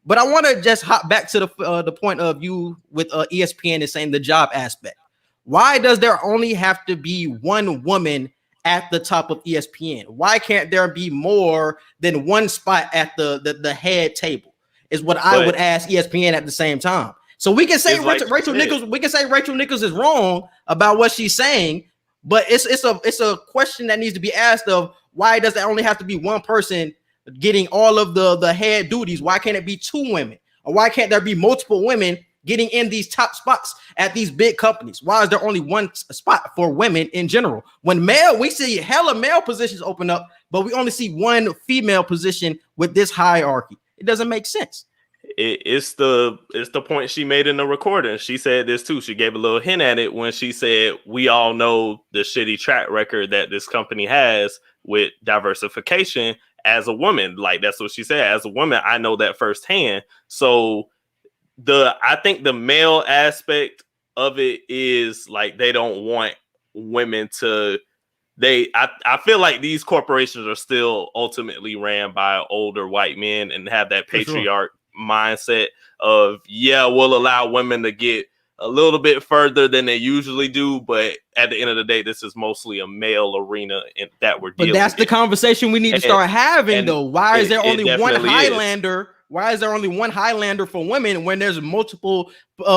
But I want to just hop back to the point of you with ESPN and saying the job aspect. Why does there only have to be one woman at the top of ESPN? Why can't there be more than one spot at the head table? Is what I would ask ESPN at the same time. So we can say Rachel Nichols. We can say Rachel Nichols is wrong about what she's saying, but it's a question that needs to be asked of why does it only have to be one person getting all of the head duties? Why can't it be two women? Or why can't there be multiple women getting in these top spots at these big companies? Why is there only one spot for women in general? When we see hella male positions open up, but we only see one female position with this hierarchy. It doesn't make sense. It's the point she made in the recording. She said this too. She gave a little hint at it when she said, we all know the shitty track record that this company has with diversification as a woman. Like, that's what she said. As a woman, I know that firsthand. So I think the male aspect of it is like, they don't want women to, I feel like these corporations are still ultimately ran by older white men and have that patriarch mindset of, we'll allow women to get a little bit further than they usually do, but at the end of the day, this is mostly a male arena that we're dealing with. But that's the conversation we need to start having, though. Why is there only one Highlander? Why is there only one Highlander for women when there's multiple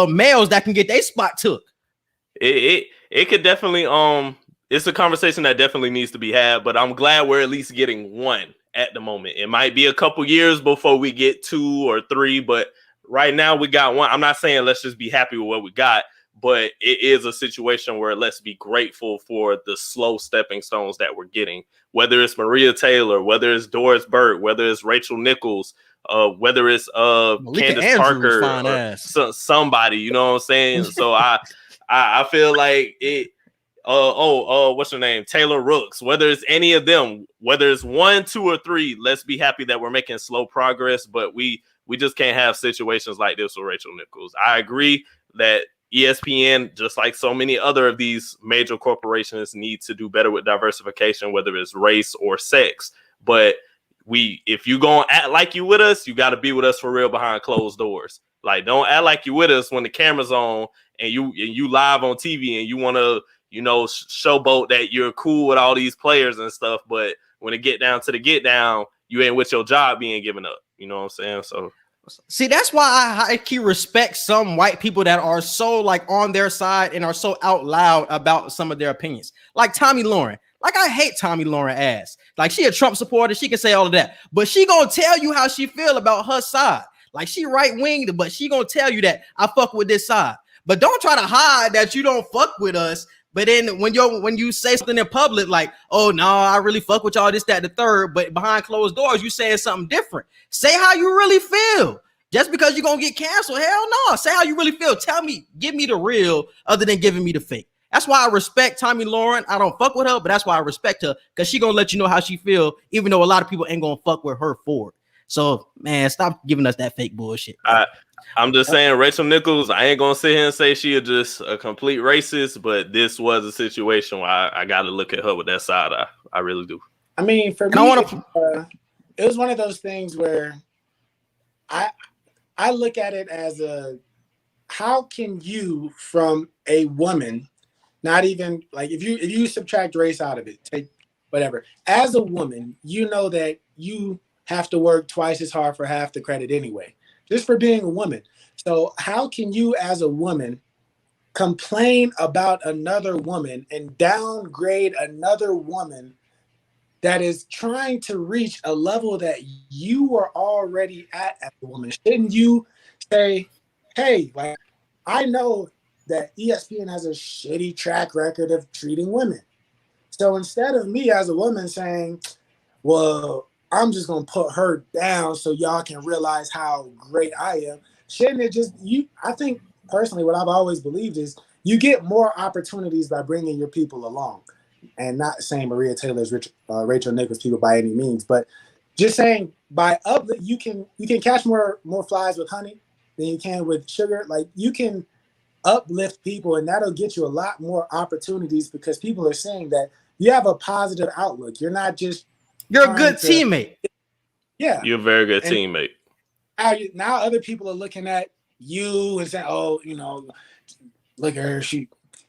males that can get their spot took? It could definitely it's a conversation that definitely needs to be had, but I'm glad we're at least getting one at the moment. It might be a couple years before we get 2 or 3, but right now we got one. I'm not saying let's just be happy with what we got, but it is a situation where let's be grateful for the slow stepping stones that we're getting, whether it's Maria Taylor, whether it's Doris Burke, whether it's Rachel Nichols, whether it's Candace Parker, or somebody, you know what I'm saying? So I feel like it. What's her name? Taylor Rooks. Whether it's any of them, whether it's 1, 2, or 3, let's be happy that we're making slow progress. But we just can't have situations like this with Rachel Nichols. I agree that ESPN, just like so many other of these major corporations, need to do better with diversification, whether it's race or sex. But if you gonna act like you with us, you got to be with us for real behind closed doors. Like, don't act like you with us when the camera's on and you live on TV and you want to, showboat that you're cool with all these players and stuff. But when it get down to the get down, you ain't with your job being given up. You know what I'm saying? So, see, that's why I high-key respect some white people that are so like on their side and are so out loud about some of their opinions. Like Tommy Lauren. Like, I hate Tommy Lauren ass. Like, she a Trump supporter. She can say all of that, but she gonna tell you how she feel about her side. Like, she right-winged, but she gonna tell you that I fuck with this side. But don't try to hide that you don't fuck with us. But then when you say something in public, like, oh no, I really fuck with y'all, this, that, the third, but behind closed doors, you saying something different. Say how you really feel. Just because you're gonna get canceled, hell no. Say how you really feel. Tell me, give me the real other than giving me the fake. That's why I respect Tommy Lauren. I don't fuck with her, but that's why I respect her, because she gonna let you know how she feel, even though a lot of people ain't gonna fuck with her for it. So, man, stop giving us that fake bullshit. I'm just saying, Rachel Nichols, I ain't going to sit here and say she is just a complete racist, but this was a situation where I got to look at her with that side. I really do. I mean, for me, it was one of those things where I look at it as how can you, from a woman, not even, like, if you subtract race out of it, take whatever, as a woman, you know that you have to work twice as hard for half the credit anyway, just for being a woman. So how can you as a woman complain about another woman and downgrade another woman that is trying to reach a level that you were already at as a woman? Shouldn't you say, hey, like, I know that ESPN has a shitty track record of treating women. So instead of me as a woman saying, well, I'm just going to put her down so y'all can realize how great I am, shouldn't it just, I think personally what I've always believed is you get more opportunities by bringing your people along. And not saying Maria Taylor's Rachel Nichols people by any means, but just saying by you can catch more flies with honey than you can with sugar. Like, you can uplift people, and that'll get you a lot more opportunities because people are saying that you have a positive outlook. You're not just you're a good teammate. Yeah, you're a very good teammate. Now other people are looking at you and saying, "Oh, look at her.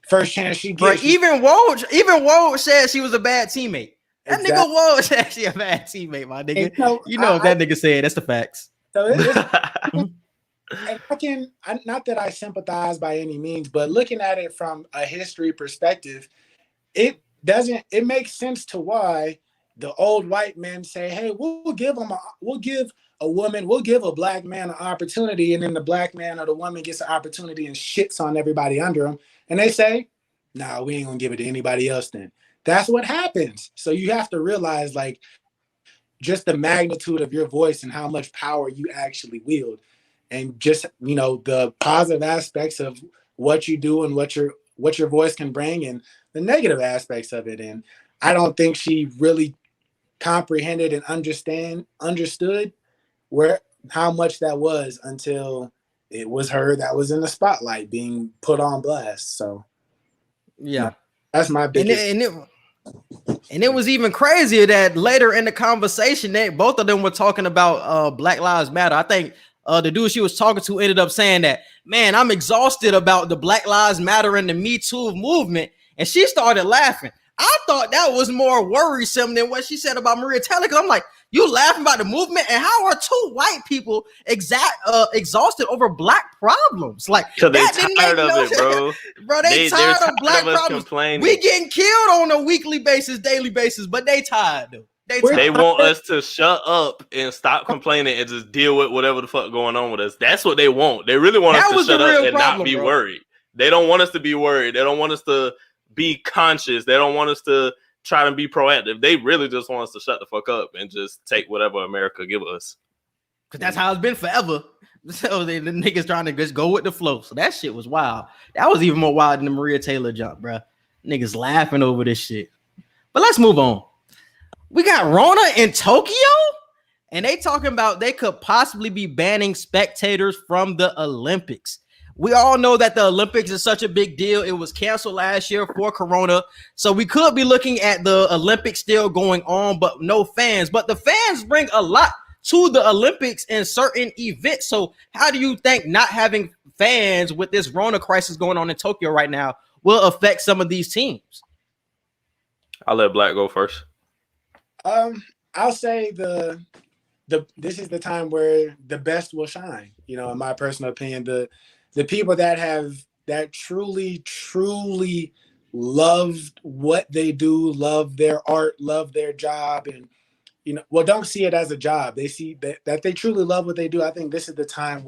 first chance she But gets. even Woj said she was a bad teammate. That Exactly. nigga Woj said she a bad teammate, my nigga. And, You know what that nigga said. That's the facts. So and not that I sympathize by any means, but looking at it from a history perspective, it makes sense to why the old white men say, hey, we'll give a black man an opportunity, and then the black man or the woman gets an opportunity and shits on everybody under them. And they say, nah, we ain't gonna give it to anybody else then. That's what happens. So you have to realize, like, just the magnitude of your voice and how much power you actually wield. And just, the positive aspects of what you do and what your voice can bring, and the negative aspects of it. And I don't think she really comprehended and understood how much that was until it was her that was in the spotlight being put on blast. So yeah, that's my biggest. And it was even crazier that later in the conversation that both of them were talking about Black Lives Matter. I think the dude she was talking to ended up saying that, man, I'm exhausted about the Black Lives Matter and the Me Too movement. And she started laughing. I thought that was more worrisome than what she said about Maria Taylor. Cause I'm like, you laughing about the movement, and how are two white people exhausted over black problems? Like, because they tired of it, bro. Bro, they tired of black problems. We getting killed on a weekly basis, daily basis, but they tired though. They want us to shut up and stop complaining and just deal with whatever the fuck going on with us. That's what they want. They really want us to shut up and not be worried. They don't want us to be worried. They don't want us to be conscious. They don't want us to try to be proactive. They really just want us to shut the fuck up and just take whatever America give us. Cause that's how it's been forever. So the niggas trying to just go with the flow. So that shit was wild. That was even more wild than the Maria Taylor jump, bro. Niggas laughing over this shit. But let's move on. We got Rona in Tokyo, and they talking about they could possibly be banning spectators from the Olympics. We all know that the Olympics is such a big deal. It was canceled last year for Corona. So we could be looking at the Olympics still going on, but no fans. But the fans bring a lot to the Olympics in certain events. So how do you think not having fans with this Rona crisis going on in Tokyo right now will affect some of these teams? I'll let Black go first. I'll say this is the time where the best will shine. In my personal opinion, the people that truly loved what they do, love their art, love their job, and don't see it as a job. They see that they truly love what they do. I think this is the time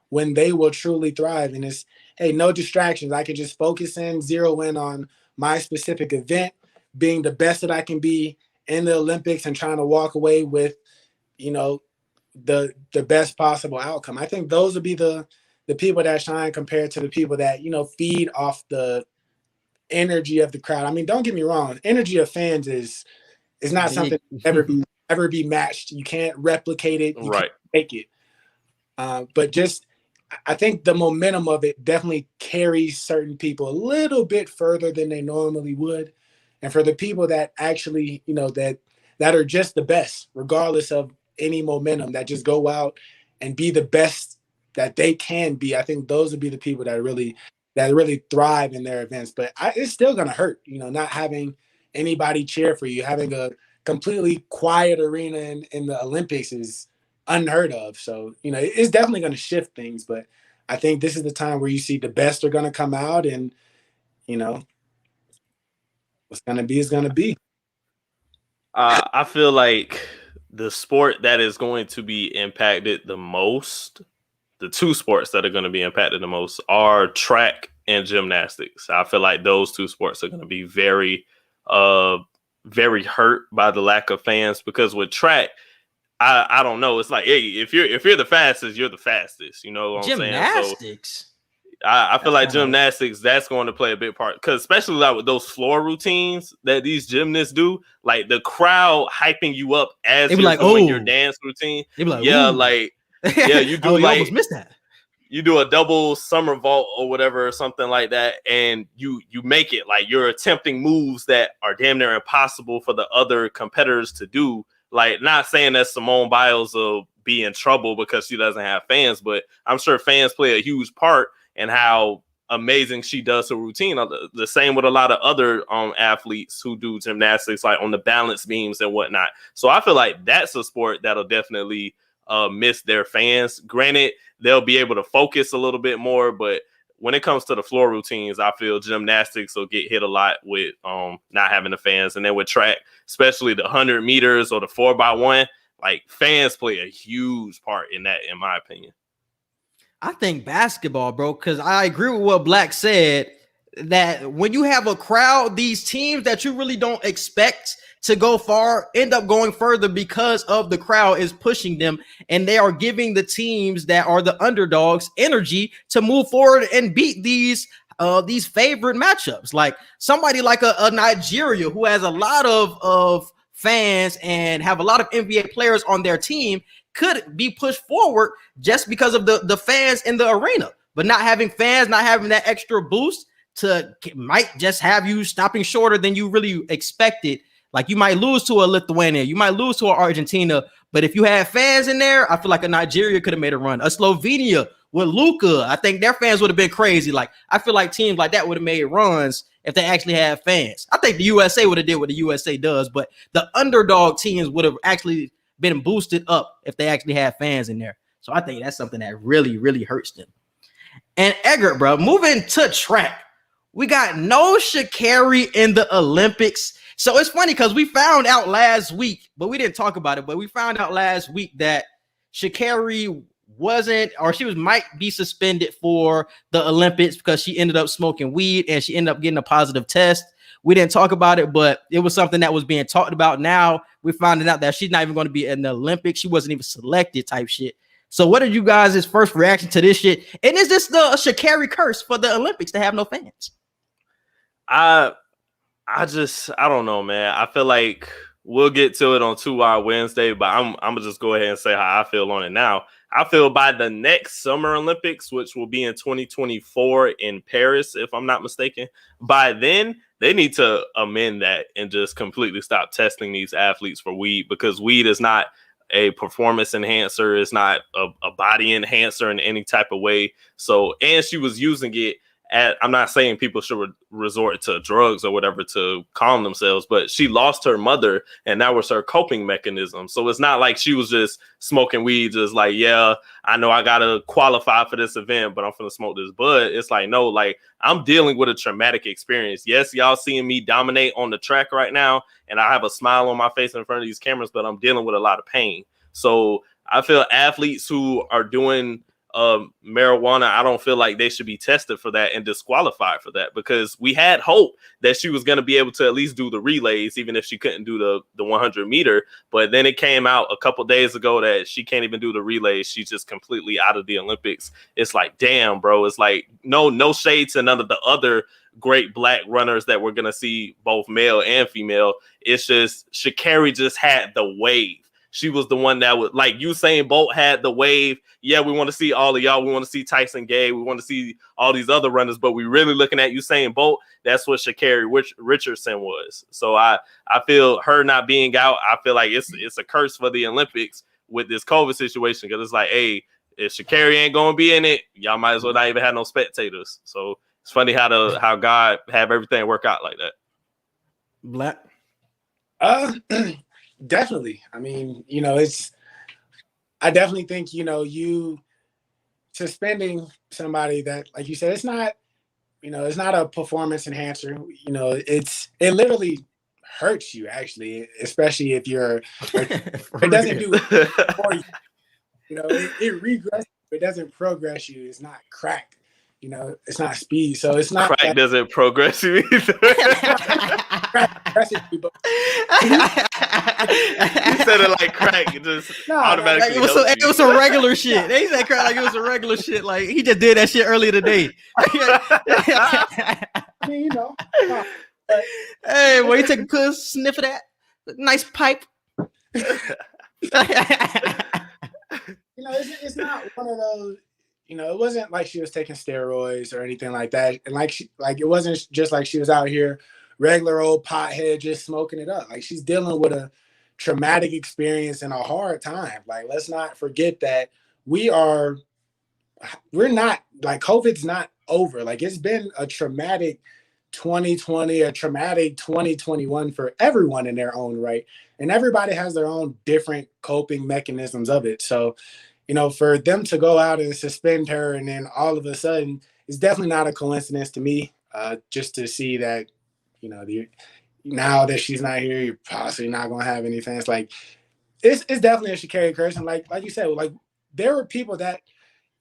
when they will truly thrive. And it's, hey, no distractions. I can just focus in, zero in on my specific event, being the best that I can be in the Olympics, and trying to walk away with, the best possible outcome. I think those would be the people that shine compared to the people that, feed off the energy of the crowd. I mean, don't get me wrong. Energy of fans is not something ever be matched. You can't replicate it. You can't make it. But just, I think the momentum of it definitely carries certain people a little bit further than they normally would. And for the people that actually, that are just the best, regardless of any momentum, that just go out and be the best that they can be, I think those would be the people that really thrive in their events. But it's still going to hurt, not having anybody cheer for you. Having a completely quiet arena in the Olympics is unheard of. So, it's definitely going to shift things. But I think this is the time where you see the best are going to come out, and, what's going to be is going to be. I feel like the sport that is going to be impacted the most, the two sports that are going to be impacted the most are track and gymnastics. I feel like those two sports are going to be very, very hurt by the lack of fans, because with track, I don't know. It's like, hey, if you're the fastest, you're the fastest. You know what I'm saying? Gymnastics. I feel like gymnastics, that's going to play a big part, because especially like with those floor routines that these gymnasts do, like the crowd hyping you up as you're doing your dance routine. They be like, yeah, like, yeah, you do you almost missed that. You do a double somersault or whatever, or something like that, and you make it. Like, you're attempting moves that are damn near impossible for the other competitors to do. Like, not saying that Simone Biles will be in trouble because she doesn't have fans, but I'm sure fans play a huge part in how amazing she does her routine. The same with a lot of other athletes who do gymnastics, like on the balance beams and whatnot. So I feel like that's a sport that'll definitely miss their fans. Granted, they'll be able to focus a little bit more, but when it comes to the floor routines, I feel gymnastics will get hit a lot with not having the fans. And then with track, especially the 100 meters or the 4x1, like fans play a huge part in that, in my opinion. I think basketball, bro, because I agree with what Black said, that when you have a crowd, these teams that you really don't expect to go far end up going further because of the crowd is pushing them, and they are giving the teams that are the underdogs energy to move forward and beat these favorite matchups. Like somebody like a Nigeria who has a lot of fans and have a lot of NBA players on their team could be pushed forward just because of the fans in the arena. But not having fans, not having that extra boost might just have you stopping shorter than you really expected. Like you might lose to a Lithuania, you might lose to an Argentina, but if you had fans in there, I feel like a Nigeria could have made a run. A Slovenia with Luka, I think their fans would have been crazy. Like I feel like teams like that would have made runs if they actually had fans. I think the USA would have did what the USA does, but the underdog teams would have actually been boosted up if they actually had fans in there. So I think that's something that really, really hurts them. And Eggert, bro, moving to track, we got no Shakira in the Olympics. So it's funny because we found out last week, but we didn't talk about it, but we found out last week that Shakira might be suspended for the Olympics because she ended up smoking weed and she ended up getting a positive test. We didn't talk about it, but it was something that was being talked about. Now we're finding out that she's not even going to be in the Olympics. She wasn't even selected type shit. So what are you guys' first reaction to this shit? And is this the Shakira curse for the Olympics to have no fans? I don't know, man. I feel like we'll get to it on 2 Hour Wednesday, but I'm gonna just go ahead and say how I feel on it now. I feel by the next Summer Olympics, which will be in 2024 in Paris, if I'm not mistaken, by then they need to amend that and just completely stop testing these athletes for weed, because weed is not a performance enhancer. It's not a body enhancer in any type of way. So, and she was using it I'm not saying people should resort to drugs or whatever to calm themselves, but she lost her mother and that was her coping mechanism. So it's not like she was just smoking weed, just like, yeah, I know I got to qualify for this event, but I'm going to smoke this bud. It's like, no, like I'm dealing with a traumatic experience. Yes, y'all seeing me dominate on the track right now, and I have a smile on my face in front of these cameras, but I'm dealing with a lot of pain. So I feel athletes who are doing marijuana, I don't feel like they should be tested for that and disqualified for that, because we had hope that she was going to be able to at least do the relays, even if she couldn't do the 100 meter. But then it came out a couple days ago that she can't even do the relays. She's just completely out of the Olympics. It's like, damn, bro. It's like no shade to none of the other great black runners that we're going to see, both male and female. It's just Shakira just had the wave. She was the one that was like Usain Bolt had the wave. Yeah, we want to see all of y'all. We want to see Tyson Gay. We want to see all these other runners, but we really looking at Usain Bolt. That's what Shakira Richardson was. So I feel her not being out, I feel like it's a curse for the Olympics with this COVID situation, because it's like, hey, if Shakira ain't going to be in it, y'all might as well not even have no spectators. So it's funny how God have everything work out like that. Black. Definitely. I mean, I definitely think, you suspending somebody that, like you said, it's not a performance enhancer. It literally hurts you, actually, especially if it doesn't do it for you. It regresses, it doesn't progress you. It's not crack. It's not speed. So it's not crack doesn't progress you either. Crack progresses you, but you said it like crack, it just automatically. Like it was some regular shit. They said crack like it was a regular shit. Like he just did that shit earlier today. I mean, but, hey, well, you take a good sniff of that nice pipe. It's not one of those. It wasn't like she was taking steroids or anything like that, and it wasn't just like she was out here regular old pothead just smoking it up. Like, she's dealing with a traumatic experience and a hard time. Like, let's not forget that we're not, like, COVID's not over. Like, it's been a traumatic 2020, a traumatic 2021 for everyone in their own right. And everybody has their own different coping mechanisms of it. So, for them to go out and suspend her and then all of a sudden, it's definitely not a coincidence to me, just to see that, now that she's not here, you're possibly not going to have any fans. Like, it's definitely a Shakira curse. And like you said, like, there were people that,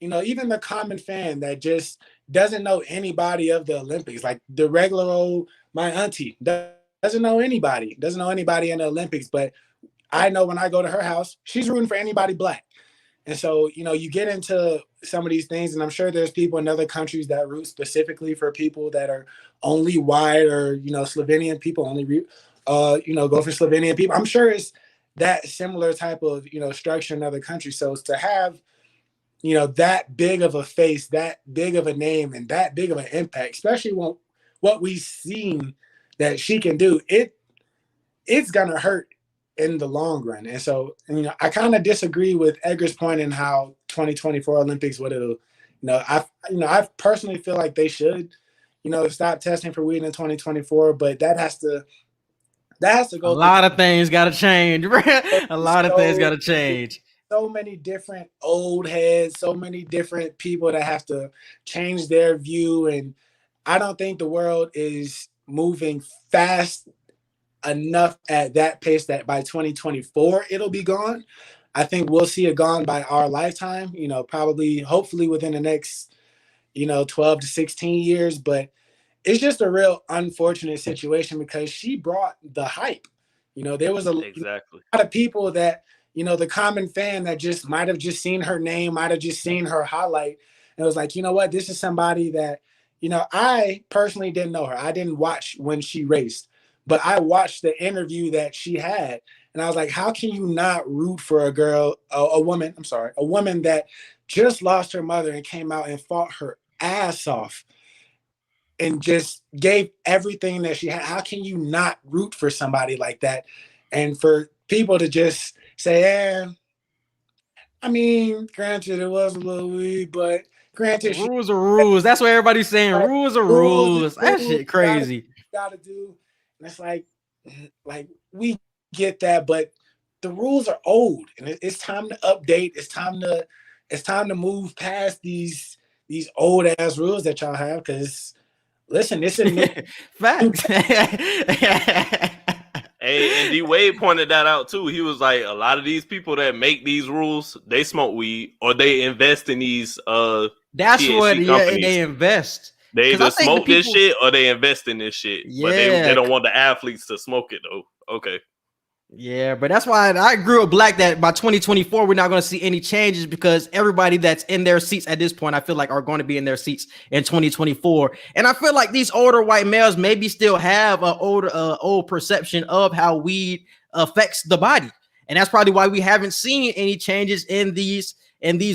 even the common fan that just doesn't know anybody of the Olympics, like the regular old, my auntie doesn't know anybody in the Olympics. But I know when I go to her house, she's rooting for anybody Black. And so, you get into some of these things, and I'm sure there's people in other countries that root specifically for people that are only white, or, Slovenian people only, go for Slovenian people. I'm sure it's that similar type of, structure in other countries. So to have, that big of a face, that big of a name, and that big of an impact, especially what we've seen that she can do, it's going to hurt in the long run. And so, I kind of disagree with Edgar's point in how 2024 Olympics I personally feel like they should, stop testing for weed in 2024, but that has to go. A lot of things got to change. A lot of things got to change. So many different old heads, so many different people that have to change their view. And I don't think the world is moving fast enough at that pace that by 2024 it'll be gone. I think we'll see it gone by our lifetime, probably, hopefully within the next, 12 to 16 years. But it's just a real unfortunate situation because she brought the hype. There was a lot of people that, the common fan that just might have just seen her name, might have just seen her highlight. And it was like, what, this is somebody that, I personally didn't know her. I didn't watch when she raced, but I watched the interview that she had. And I was like, how can you not root for a woman that just lost her mother and came out and fought her ass off and just gave everything that she had? How can you not root for somebody like that? And for people to just say, granted, it was a little weird, but granted, rules are rules. That's what everybody's saying. Rules are rules. That shit crazy. Gotta do. And it's like we get that, but the rules are old, and it's time to update. It's time to move past these old ass rules that y'all have. Because listen, this is facts. Hey, and D Wade pointed that out too. He was like, a lot of these people that make these rules, they smoke weed or they invest in these that's THC what companies. they invest. They either smoke this shit or they invest in this shit. Yeah. But they don't want the athletes to smoke it though. Okay. Yeah, but that's why I agree with Black that by 2024 we're not going to see any changes, because everybody that's in their seats at this point, I feel like, are going to be in their seats in 2024. And I feel like these older white males maybe still have an old perception of how weed affects the body, and that's probably why we haven't seen any changes in these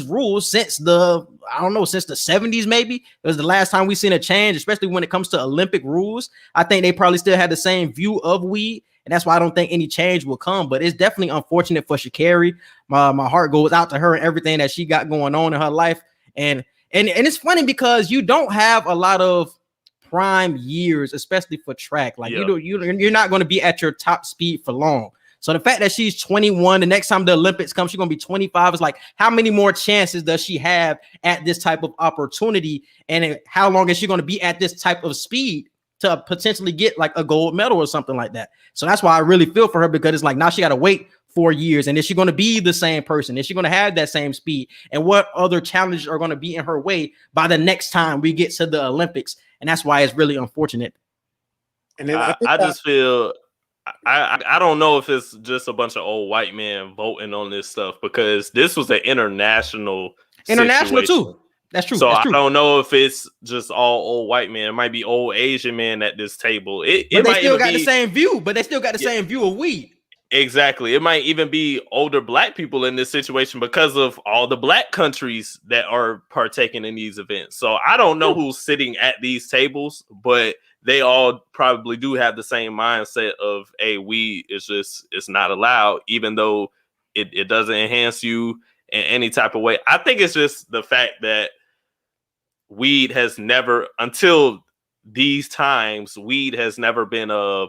rules since the 70s. Maybe it was the last time we seen a change, especially when it comes to Olympic rules. I think they probably still had the same view of weed. And that's why I don't think any change will come. But it's definitely unfortunate for Shakira. My heart goes out to her and everything that she got going on in her life. And it's funny because you don't have a lot of prime years, especially for track. Like, you're not going to be at your top speed for long. So the fact that she's 21, the next time the Olympics come, she's going to be 25. It's like, how many more chances does she have at this type of opportunity? And how long is she going to be at this type of speed to potentially get like a gold medal or something like that? So that's why I really feel for her, because it's like, now she got to wait 4 years. And is she going to be the same person? Is she going to have that same speed? And what other challenges are going to be in her way by the next time we get to the Olympics? And that's why it's really unfortunate. And then I just feel, I don't know if it's just a bunch of old white men voting on this stuff, because this was an international situation. Too. That's true. So that's true. I don't know if it's just all old white men. It might be old Asian men at this table. But they still got the same view. But they still got the same view of weed. Exactly. It might even be older Black people in this situation because of all the Black countries that are partaking in these events. So I don't know who's sitting at these tables, but they all probably do have the same mindset of, hey, weed is just, it's not allowed, even though it doesn't enhance you in any type of way. I think it's just the fact that weed has never, until these times, weed has never been a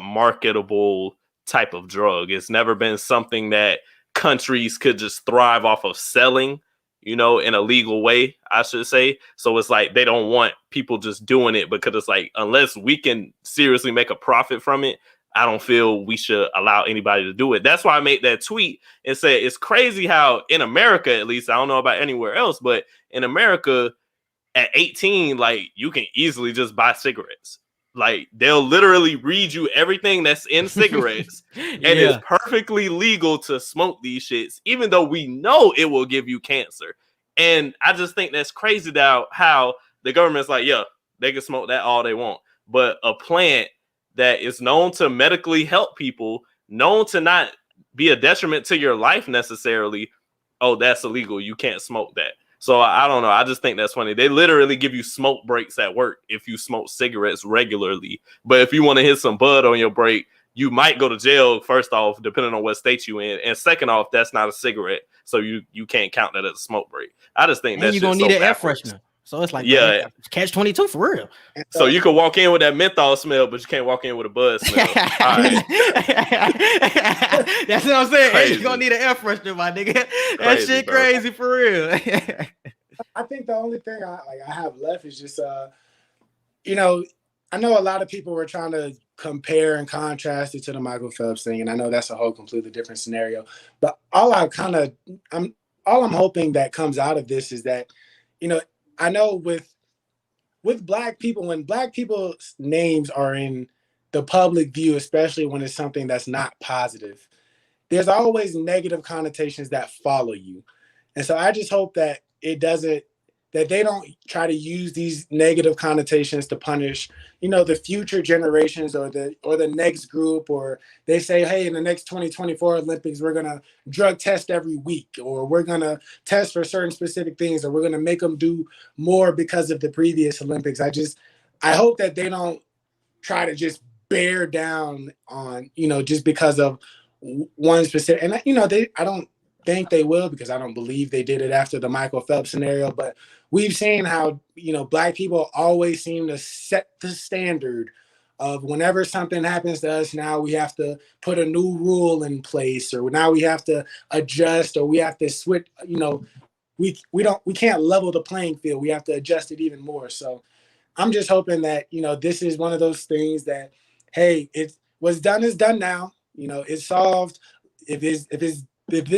marketable type of drug. It's never been something that countries could just thrive off of selling, you know, in a legal way, I should say. So it's like they don't want people just doing it, because it's like, unless we can seriously make a profit from it, I don't feel we should allow anybody to do it. That's why I made that tweet and said it's crazy how in America, at least, I don't know about anywhere else, but in America at 18, like, you can easily just buy cigarettes. Like, they'll literally read you everything that's in cigarettes, and it's perfectly legal to smoke these shits, even though we know it will give you cancer. And I just think that's crazy now how the government's like, yeah, they can smoke that all they want. But a plant that is known to medically help people, known to not be a detriment to your life necessarily, oh, that's illegal. You can't smoke that. So I don't know. I just think that's funny. They literally give you smoke breaks at work if you smoke cigarettes regularly. But if you want to hit some bud on your break, you might go to jail, first off, depending on what state you in. And second off, that's not a cigarette. So you can't count that as a smoke break. I just think that's you're going to need an air freshener. So it's like, yeah, catch 22 for real. So you can walk in with that menthol smell, but you can't walk in with a bud smell. All right. That's what I'm saying. Hey, you're going to need an air freshener, my nigga. That shit crazy for real. I think the only thing I have left is just, you know, I know a lot of people were trying to compare and contrast it to the Michael Phelps thing, and I know that's a whole completely different scenario. But all I'm hoping that comes out of this is that, you know, I know with Black people, when Black people's names are in the public view, especially when it's something that's not positive, there's always negative connotations that follow you. And so I just hope that that they don't try to use these negative connotations to punish, you know, the future generations or the next group, or they say, hey, in the next 2024 Olympics, we're going to drug test every week, or we're going to test for certain specific things, or we're going to make them do more because of the previous Olympics. I hope that they don't try to just bear down on, you know, just because of one specific, and, you know, I don't think they will, because I don't believe they did it after the Michael Phelps scenario, but we've seen how, you know, Black people always seem to set the standard of whenever something happens to us, now we have to put a new rule in place, or now we have to adjust, or we have to switch, you know, we can't level the playing field. We have to adjust it even more. So I'm just hoping that, you know, this is one of those things that, hey, what's done is done now. You know, it's solved. If this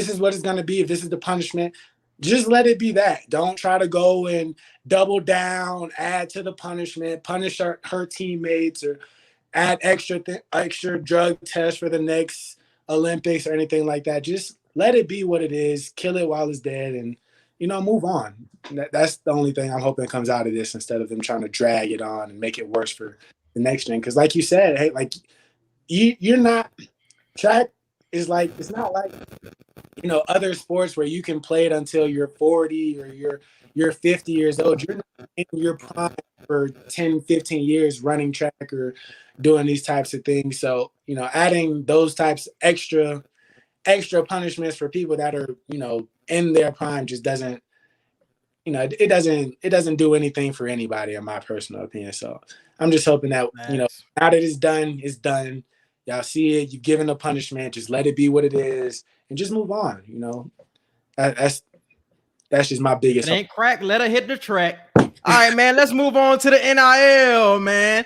is what it's going to be, if this is the punishment, just let it be that. Don't try to go and double down, add to the punishment, punish her teammates, or add extra drug tests for the next Olympics or anything like that. Just let it be what it is, kill it while it's dead, and, you know, move on. That's the only thing I'm hoping comes out of this, instead of them trying to drag it on and make it worse for the next gen. Because like you said, hey, like you're not – track is like – it's not like – you know, other sports where you can play it until you're 40 or you're 50 years old. You're not in your prime for 10, 15 years running track or doing these types of things. So, you know, adding those types extra punishments for people that are, you know, in their prime just doesn't, you know, it doesn't do anything for anybody, in my personal opinion. So I'm just hoping that, you know, now that it's done, it's done. Y'all see it, you've given a punishment, just let it be what it is and just move on. You know, that's just my biggest. It ain't crack, let her hit the track. All right, man, let's move on to the NIL, man.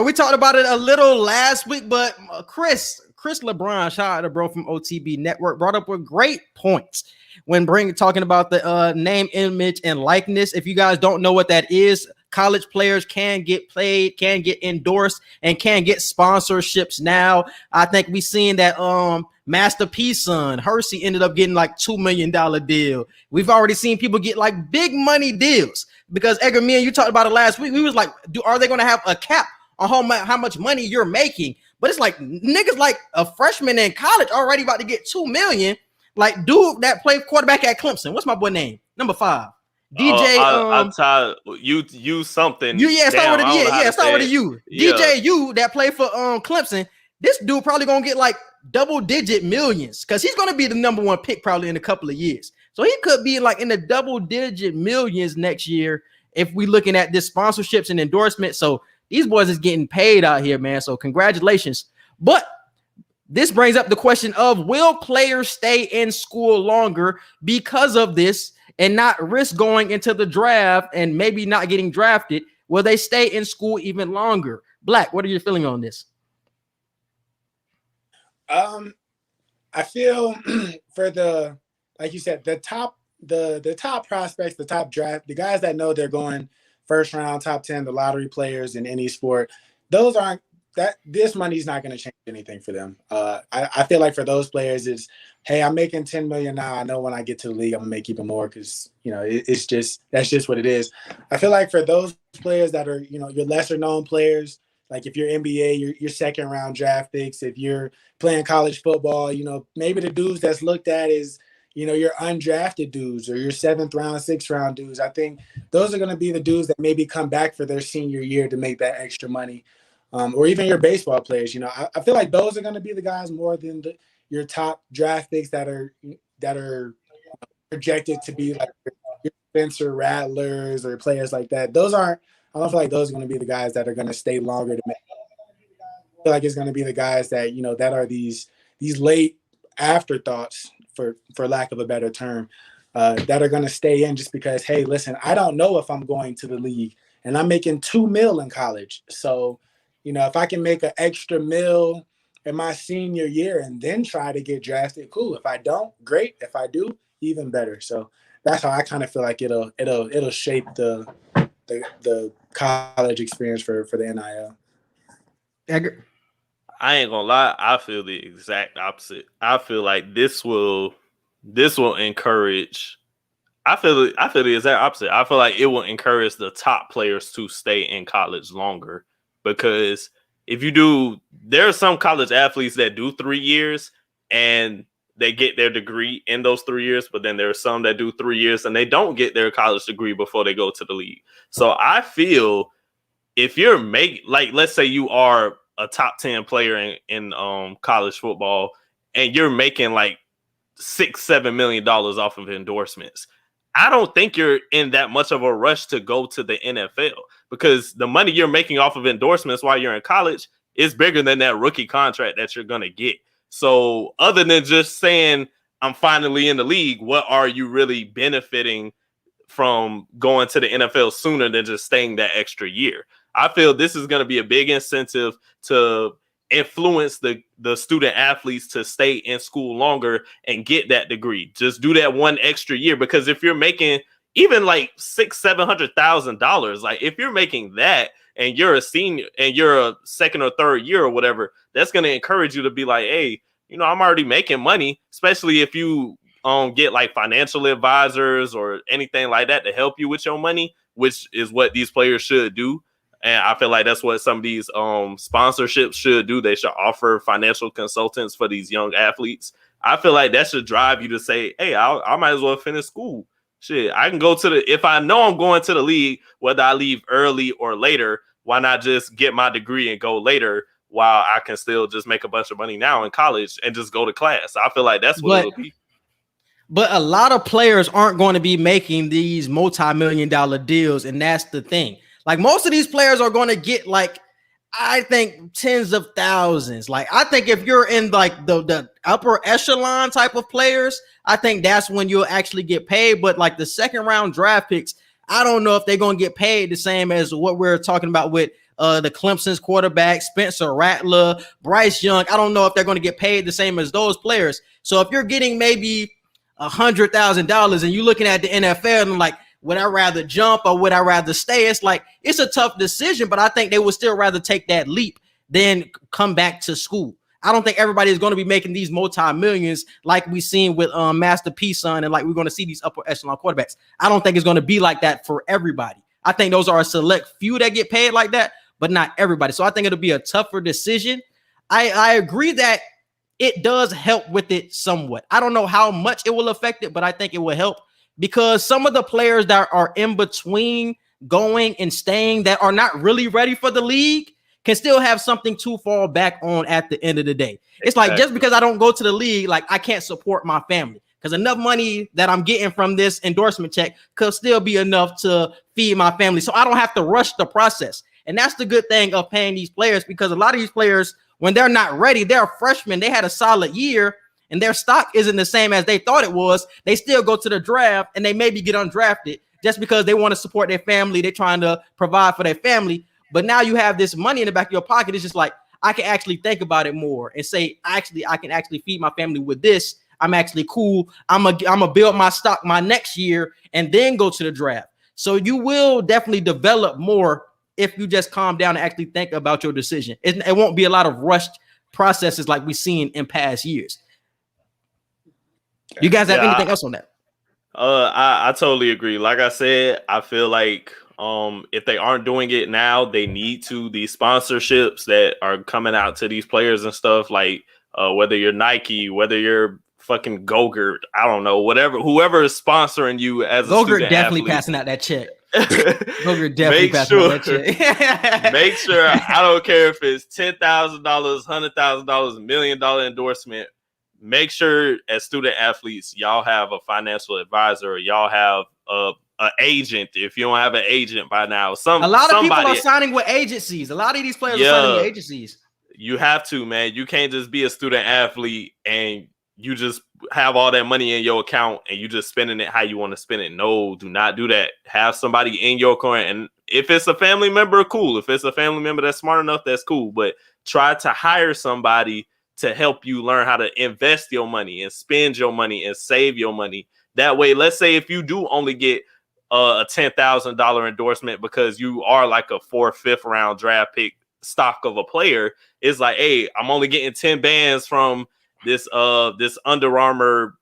We talked about it a little last week, but Chris LeBron, shout out to bro from OTB Network, brought up with great points when talking about the name, image, and likeness. If you guys don't know what that is, college players can get played, can get endorsed, and can get sponsorships now. I think we seen that Master P's son, Hersey, ended up getting like $2 million deal. We've already seen people get like big money deals, because Edgar, me and you talked about it last week. We was like, are they going to have a cap on how much money you're making? But it's like niggas like a freshman in college already about to get $2 million. Like dude that played quarterback at Clemson. What's my boy name? Number 5. DJ, you something. Start with a U. Yeah. DJ U that played for Clemson. This dude probably gonna get like double-digit millions, because he's gonna be the number 1 pick probably in a couple of years. So he could be like in the double-digit millions next year if we looking at this sponsorships and endorsements. So these boys is getting paid out here, man. So congratulations. But this brings up the question of, will players stay in school longer because of this and not risk going into the draft and maybe not getting drafted? Will they stay in school even longer? Black, what are your feelings on this? I feel for like you said, the top prospects, the top draft, the guys that know they're going first round, top 10, the lottery players in any sport, those aren't this money's not going to change anything for them. I feel like for those players is, hey, I'm making $10 million now. I know when I get to the league, I'm gonna make even more because, that's just what it is. I feel like for those players that are, your lesser known players, like if you're NBA, your second round draft picks, if you're playing college football, maybe the dudes that's looked at is, your undrafted dudes or your 7th round, 6th round dudes. I think those are going to be the dudes that maybe come back for their senior year to make that extra money. Or even your baseball players, I feel like those are going to be the guys more than your top draft picks that are projected to be like your Spencer Rattlers or players like that. I don't feel like those are going to be the guys that are going to stay longer to make. I feel like it's going to be the guys that, that are these late afterthoughts, for lack of a better term, that are going to stay in just because, hey, listen, I don't know if I'm going to the league and I'm making $2 million in college. So, if I can make an extra $1 million in my senior year and then try to get drafted, cool. If I don't, great. If I do, even better. So that's how I kind of feel like it'll shape the college experience for the NIL. I ain't gonna lie, I feel the exact opposite. I feel like this will encourage. I feel the exact opposite. I feel like it will encourage the top players to stay in college longer, because if you do, there are some college athletes that do 3 years and they get their degree in those 3 years, but then there are some that do 3 years and they don't get their college degree before they go to the league. So I feel if you're let's say you are a top 10 player in college football and you're making like $6-7 million off of endorsements, I don't think you're in that much of a rush to go to the NFL, because the money you're making off of endorsements while you're in college is bigger than that rookie contract that you're going to get. So other than just saying, I'm finally in the league, what are you really benefiting from going to the NFL sooner than just staying that extra year? I feel this is going to be a big incentive to influence the student athletes to stay in school longer and get that degree. Just do that one extra year, because if you're making even like $600,000-$700,000, like if you're making that and you're a senior and you're a second or third year or whatever, that's going to encourage you to be like, hey, I'm already making money, especially if you get like financial advisors or anything like that to help you with your money, which is what these players should do. And I feel like that's what some of these sponsorships should do. They should offer financial consultants for these young athletes. I feel like that should drive you to say, hey, I might as well finish school. Shit, I can go if I know I'm going to the league, whether I leave early or later, why not just get my degree and go later while I can still just make a bunch of money now in college and just go to class? I feel like that's what it'll be. But a lot of players aren't going to be making these multi-million-dollar deals, and that's the thing. Like, most of these players are going to get, like, I think tens of thousands. Like, I think if you're in like the upper echelon type of players, I think that's when you'll actually get paid. But like the second round draft picks, I don't know if they're going to get paid the same as what we're talking about with the Clemson's quarterback, Spencer Rattler, Bryce Young. I don't know if they're going to get paid the same as those players. So if you're getting maybe $100,000 and you're looking at the NFL and like, would I rather jump or would I rather stay? It's like, it's a tough decision, but I think they would still rather take that leap than come back to school. I don't think everybody is going to be making these multi-millions like we've seen with Master P son, and like we're going to see these upper echelon quarterbacks. I don't think it's going to be like that for everybody. I think those are a select few that get paid like that, but not everybody. So I think it'll be a tougher decision. I agree that it does help with it somewhat. I don't know how much it will affect it, but I think it will help, because some of the players that are in between going and staying that are not really ready for the league can still have something to fall back on at the end of the day. It's like, just because I don't go to the league, like I can't support my family. because enough money that I'm getting from this endorsement check could still be enough to feed my family. So I don't have to rush the process. And that's the good thing of paying these players, because a lot of these players, when they're not ready, they're freshmen, they had a solid year and their stock isn't the same as they thought it was. They still go to the draft and they maybe get undrafted just because they want to support their family. They're trying to provide for their family. But now you have this money in the back of your pocket. It's just like, I can actually think about it more and say, actually, I can actually feed my family with this. I'm actually cool. I'm gonna build my stock my next year and then go to the draft. So you will definitely develop more if you just calm down and actually think about your decision. It won't be a lot of rushed processes like we've seen in past years. You guys have anything else on that? I totally agree. Like I said, I feel like if they aren't doing it now, they need to. These sponsorships that are coming out to these players and stuff, like whether you're Nike, whether you're fucking Go-Gurt, I don't know, whoever is sponsoring you as a Go-Gurt student definitely athlete, passing out that check. Go-Gurt definitely passing out that check. Make sure, I don't care if it's $10,000, $100,000, $1 million endorsement. Make sure as student athletes, y'all have a financial advisor, or y'all have an agent. If you don't have an agent by now, a lot of people are signing with agencies. A lot of these players are signing with agencies. You have to, man. You can't just be a student athlete and you just have all that money in your account and you just spending it how you want to spend it. No, do not do that. Have somebody in your corner. And if it's a family member, cool. If it's a family member that's smart enough, that's cool. But try to hire somebody to help you learn how to invest your money and spend your money and save your money. That way, let's say if you do only get a $10,000 endorsement because you are like a 4th, 5th round draft pick stock of a player, it's like, hey, I'm only getting 10 bands from this Under Armour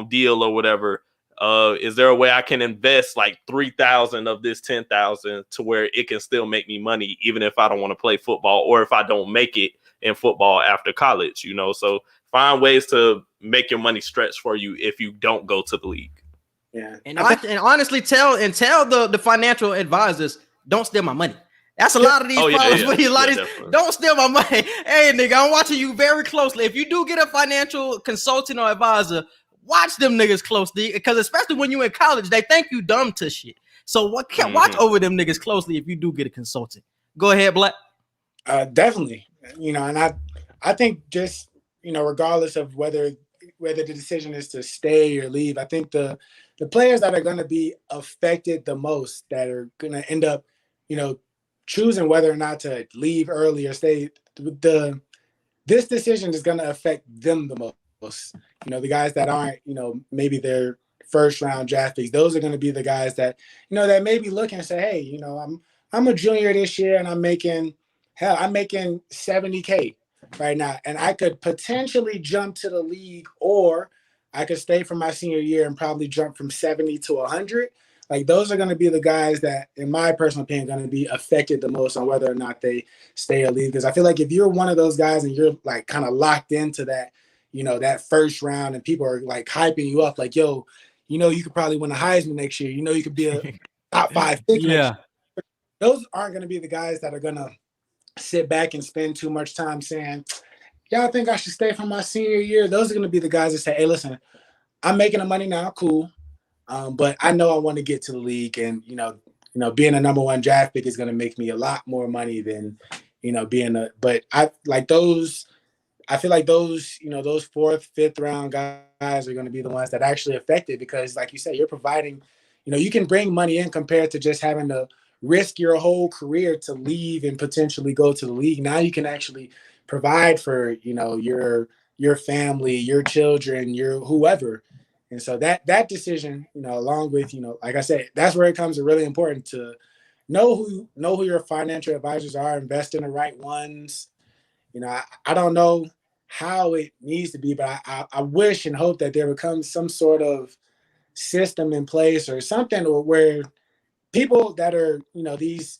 deal or whatever. Is there a way I can invest like 3,000 of this 10,000 to where it can still make me money, even if I don't want to play football or if I don't make it in football after college, you know? So find ways to make your money stretch for you if you don't go to the league. Yeah. And honestly tell the financial advisors, don't steal my money. That's a lot of these problems. Don't steal my money. Hey, nigga, I'm watching you very closely. If you do get a financial consultant or advisor, watch them niggas closely, because especially when you're in college, they think you dumb to shit. So watch over them niggas closely if you do get a consultant. Go ahead, Black. Definitely. You know, and I think just, you know, regardless of whether the decision is to stay or leave, I think the players that are going to be affected the most, that are going to end up, you know, choosing whether or not to leave early or stay, this decision is going to affect them the most. You know, the guys that aren't, you know, maybe their first round draft picks, those are going to be the guys that, you know, that may be looking and say, hey, you know, I'm a junior this year and I'm making $70K right now, and I could potentially jump to the league, or I could stay for my senior year and probably jump from 70 to 100. Like, those are going to be the guys that, in my personal opinion, going to be affected the most on whether or not they stay or leave. Because I feel like if you're one of those guys and you're like kind of locked into that, you know, that first round, and people are like hyping you up, like, yo, you know, you could probably win a Heisman next year. You know, you could be a top 5 pick. Yeah. Those aren't going to be the guys that are going to sit back and spend too much time saying, y'all think I should stay for my senior year. Those are going to be the guys that say, hey, listen, I'm making the money now, cool. But I know I want to get to the league, and, you know, being a number 1 draft pick is going to make me a lot more money than, you know, but I feel like those, you know, those 4th, 5th round guys are going to be the ones that actually affected, because like you said, you're providing, you know, you can bring money in compared to just having to risk your whole career to leave and potentially go to the league. Now you can actually provide for, you know, your family, your children, your whoever. And so that decision, you know, along with, you know, like I said, that's where it comes to really important to know who your financial advisors are, invest in the right ones. You know, I don't know how it needs to be, but I wish and hope that there becomes some sort of system in place or something where people that are, you know, these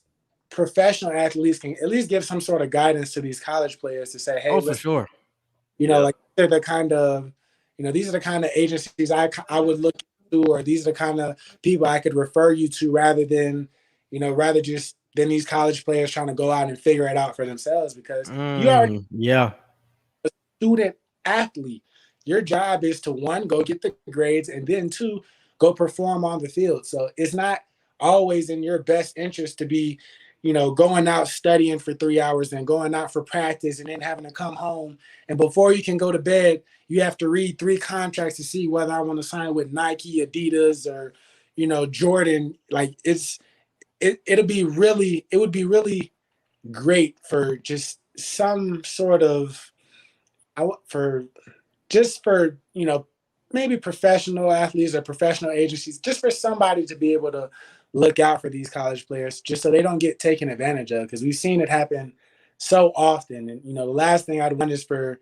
professional athletes can at least give some sort of guidance to these college players to say, hey, for sure. You know, like, they're the kind of, you know, these are the kind of agencies I would look to, or these are the kind of people I could refer you to, rather than just than these college players trying to go out and figure it out for themselves, because you are a student athlete. your job is to, one, go get the grades, and then two, go perform on the field. So it's not always in your best interest to be, going out studying for 3 hours and going out for practice and then having to come home. And before you can go to bed, you have to read 3 contracts to see whether I want to sign with Nike, Adidas, or, Jordan. Like it would be really great for just some sort of, for maybe professional athletes or professional agencies, just for somebody to be able to look out for these college players, just so they don't get taken advantage of, because we've seen it happen so often. And the last thing I'd want is for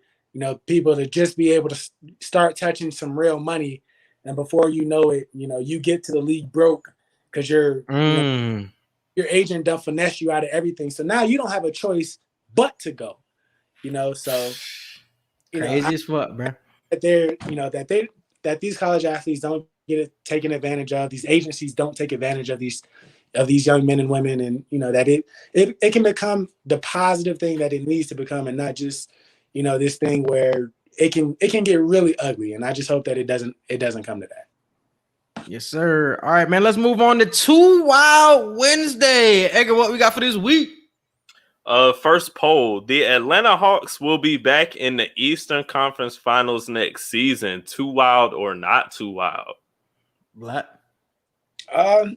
people to just be able to start touching some real money, and before you know it, you get to the league broke because your agent done finesse you out of everything. So now you don't have a choice but to go. So crazy as fuck, bro. That these college athletes don't get it taken advantage of. These agencies don't take advantage of these young men and women, and that it can become the positive thing that it needs to become, and not just this thing where it can get really ugly. And I just hope that it doesn't come to that. Yes, sir. All right, man. Let's move on to Too Wild Wednesday. Edgar, what we got for this week? First poll: the Atlanta Hawks will be back in the Eastern Conference Finals next season. Too wild or not too wild? Black.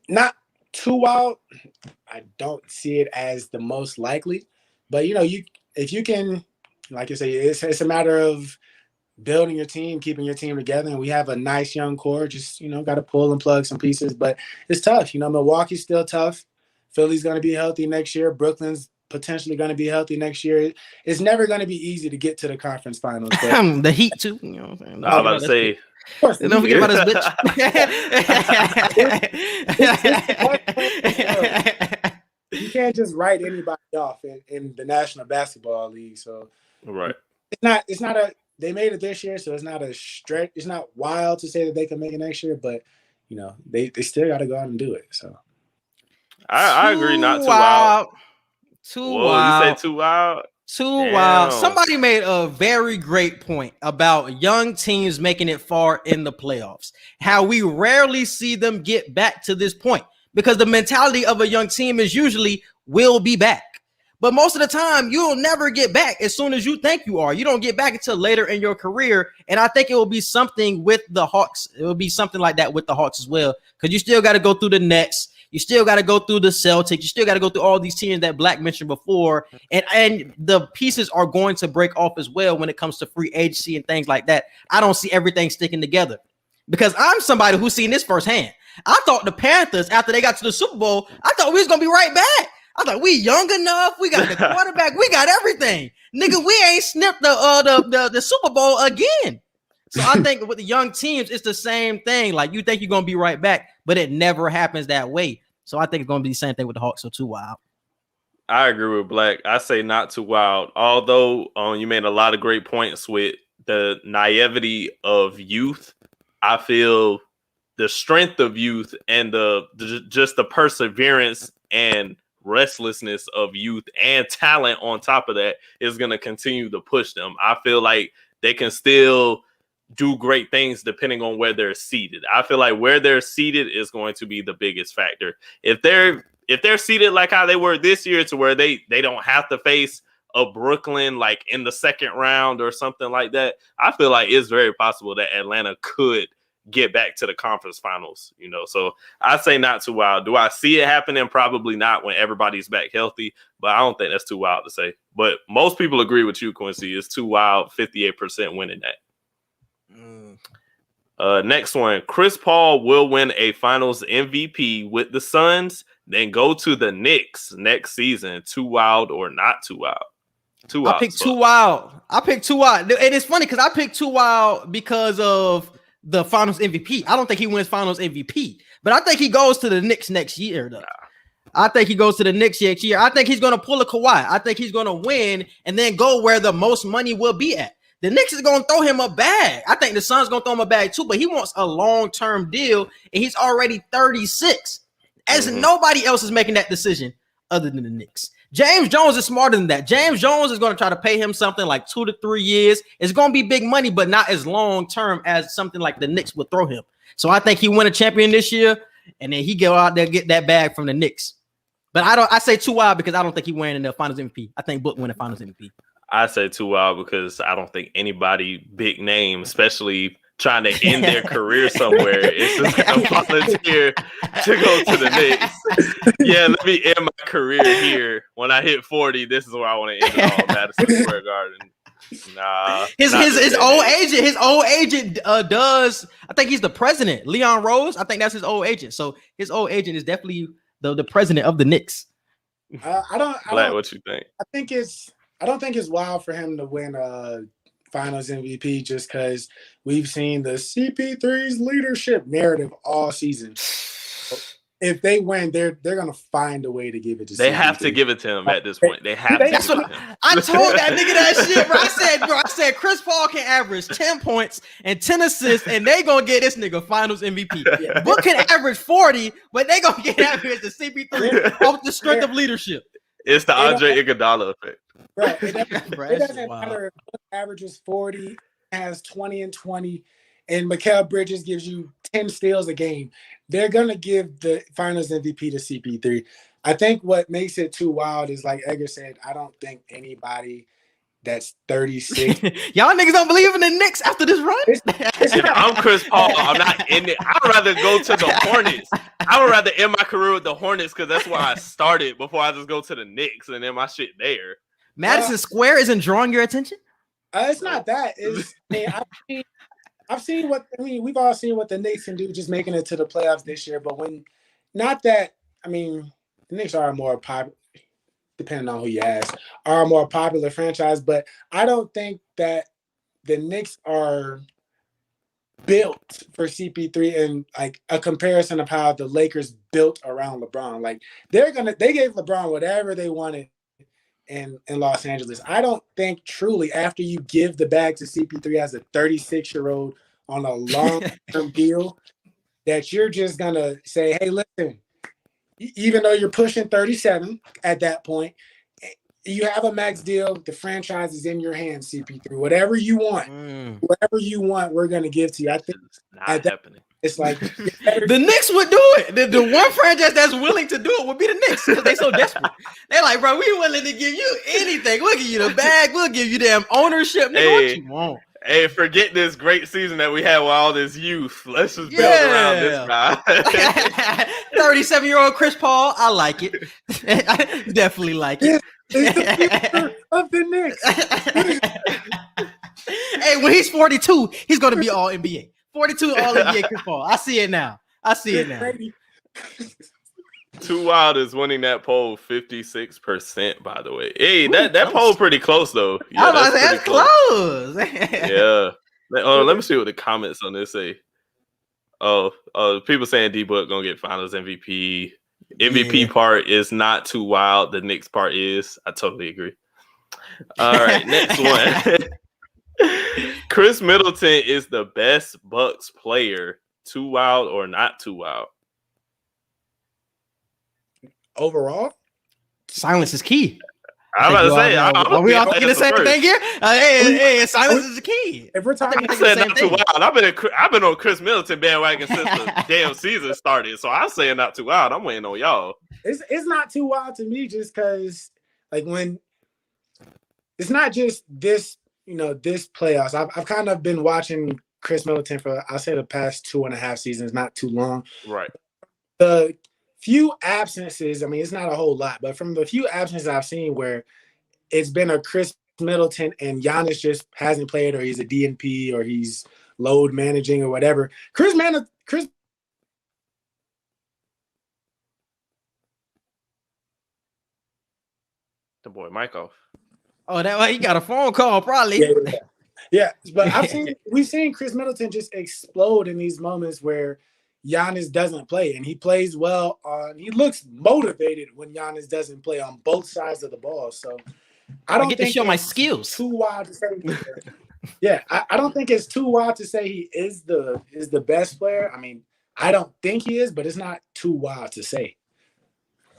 Not too wild. I don't see it as the most likely, but if you can, like I say, it's a matter of building your team, keeping your team together, and we have a nice young core. Just got to pull and plug some pieces, but it's tough. Milwaukee's still tough. Philly's going to be healthy next year. Brooklyn's potentially going to be healthy next year. It's never going to be easy to get to the conference finals. The Heat too. I was about to say. Of course, don't forget about this bitch. You can't just write anybody off in the National Basketball League. So right, it's not they made it this year, so it's not a stretch. It's not wild to say that they can make it next year, but they still got to go out and do it. So I agree, not too wild. Too wild. You say too wild? Too wild. Somebody made a very great point about young teams making it far in the playoffs. How we rarely see them get back to this point, because the mentality of a young team is usually we'll be back. But most of the time, you'll never get back as soon as you think you are. You don't get back until later in your career. And I think it will be something with the Hawks. It will be something like that with the Hawks as well, because you still got to go through the Nets. You still got to go through the Celtics. You still got to go through all these teams that Black mentioned before. And the pieces are going to break off as well when it comes to free agency and things like that. I don't see everything sticking together, because I'm somebody who's seen this firsthand. I thought the Panthers, after they got to the Super Bowl, I thought we was going to be right back. I thought we young enough. We got the quarterback. We got everything. Nigga, we ain't snipped the Super Bowl again. So I think with the young teams, it's the same thing. Like, you think you're going to be right back, but it never happens that way. So I think it's going to be the same thing with the Hawks. So too wild. I agree with Black. I say not too wild. Although you made a lot of great points with the naivety of youth. I feel the strength of youth and just the perseverance and restlessness of youth and talent on top of that is going to continue to push them. I feel like they can still do great things depending on where they're seated. I feel like where they're seated is going to be the biggest factor. If they're seated like how they were this year, to where they don't have to face a Brooklyn like in the second round or something like that, I feel like it's very possible that Atlanta could get back to the conference finals, So I say not too wild. Do I see it happening? Probably not when everybody's back healthy, but I don't think that's too wild to say. But most people agree with you, Quincy. It's too wild. 58% winning that. Next one. Chris Paul will win a finals MVP with the Suns, then go to the Knicks next season. Too wild or not too wild? Too wild. I picked too wild. And it's funny because I picked too wild because of the finals MVP. I don't think he wins finals MVP, but I think he goes to the Knicks next year, though. I think he goes to the Knicks next year. I think he's going to pull a Kawhi. I think he's going to win and then go where the most money will be at. The Knicks is going to throw him a bag. I think the Suns going to throw him a bag too, but he wants a long-term deal, and he's already 36. As nobody else is making that decision other than the Knicks. James Jones is smarter than that. James Jones is going to try to pay him something like 2 to 3 years. It's going to be big money, but not as long term as something like the Knicks would throw him. So I think he win a champion this year, and then he go out there and get that bag from the Knicks. But I say too wild because I don't think he winning the Finals MVP. I think Book win the Finals MVP. I say too wild because I don't think anybody big name, especially trying to end their career somewhere, is just going to volunteer to go to the Knicks. Yeah, let me end my career here. When I hit 40, this is where I want to end it all. Madison Square Garden. Nah. His old agent does. I think he's the president, Leon Rose. I think that's his old agent. So his old agent is definitely the president of the Knicks. What you think? I don't think it's wild for him to win Finals MVP just because we've seen the CP3's leadership narrative all season. If they win, they're gonna find a way to give it to. They CP3. have to give it to him at this point. They have to. That's what I told that nigga that shit, bro. I said Chris Paul can average 10 points and 10 assists, and they gonna get this nigga Finals MVP. Yeah. Book can average 40, but they gonna get average the CP3 off the strength of leadership. It's the Andre Iguodala effect. Right. It doesn't matter if Book averages 40, has 20 and 20, and Mikal Bridges gives you 10 steals a game. They're going to give the Finals MVP to CP3. I think what makes it too wild is, like Edgar said, I don't think anybody that's 36. Y'all niggas don't believe in the Knicks after this run? If I'm Chris Paul, I'm not in it. I'd rather go to the Hornets. I would rather end my career with the Hornets because that's where I started before I just go to the Knicks and then my shit there. Madison Square isn't drawing your attention? It's not that. I've seen we've all seen what the Knicks can do just making it to the playoffs this year. But the Knicks are a more popular, depending on who you ask, are a more popular franchise. But I don't think that the Knicks are built for CP3 and like a comparison of how the Lakers built around LeBron. Like they gave LeBron whatever they wanted in Los Angeles. I don't think truly after you give the bag to CP3 as a 36-year-old on a long-term deal that you're just going to say, hey, listen, even though you're pushing 37 at that point, you have a max deal. The franchise is in your hands, CP3. Whatever you want, we're going to give to you. I think it's not happening. It's like the Knicks would do it. The one franchise that's willing to do it would be the Knicks because they so desperate. They're like, bro, we willing to give you anything. We'll give you the bag. We'll give you damn ownership. Nigga, what you want? Hey, forget this great season that we had with all this youth. Let's just build around this guy. 37-year-old Chris Paul. I like it. I definitely like it. It's the future of the Knicks. Hey, when he's 42, he's going to be all NBA. 42 all NBA Chris Paul. I see it now. Too Wild is winning that poll 56%, by the way. Hey, that poll pretty close though. Yeah, that's close. Yeah. Let me see what the comments on this say. People saying D-Book gonna get Finals MVP. MVP part is not too wild. The Knicks part is. I totally agree. All right, next one. Chris Middleton is the best Bucks player. Too wild or not too wild? Overall, silence is key. I'm about to say, are we all thinking the same thing here? Hey, silence is the key. If we're talking, I said not too wild. I've been on Chris Middleton bandwagon since the damn season started. So I'm saying not too wild. I'm waiting on y'all. It's not too wild to me just because, like, when it's not just this. This playoffs, I've kind of been watching Chris Middleton for, I'll say, the past 2.5 seasons, not too long. Right. The few absences, it's not a whole lot, but from the few absences I've seen where it's been a Chris Middleton and Giannis just hasn't played, or he's a DNP, or he's load managing or whatever. Chris. The boy Mike off. Oh, that way he got a phone call, probably. Yeah. But we've seen Chris Middleton just explode in these moments where Giannis doesn't play, and he plays well he looks motivated when Giannis doesn't play on both sides of the ball. So I don't get think to show my skills. Too wild to say. Yeah, I don't think it's too wild to say he is the best player. I don't think he is, but it's not too wild to say.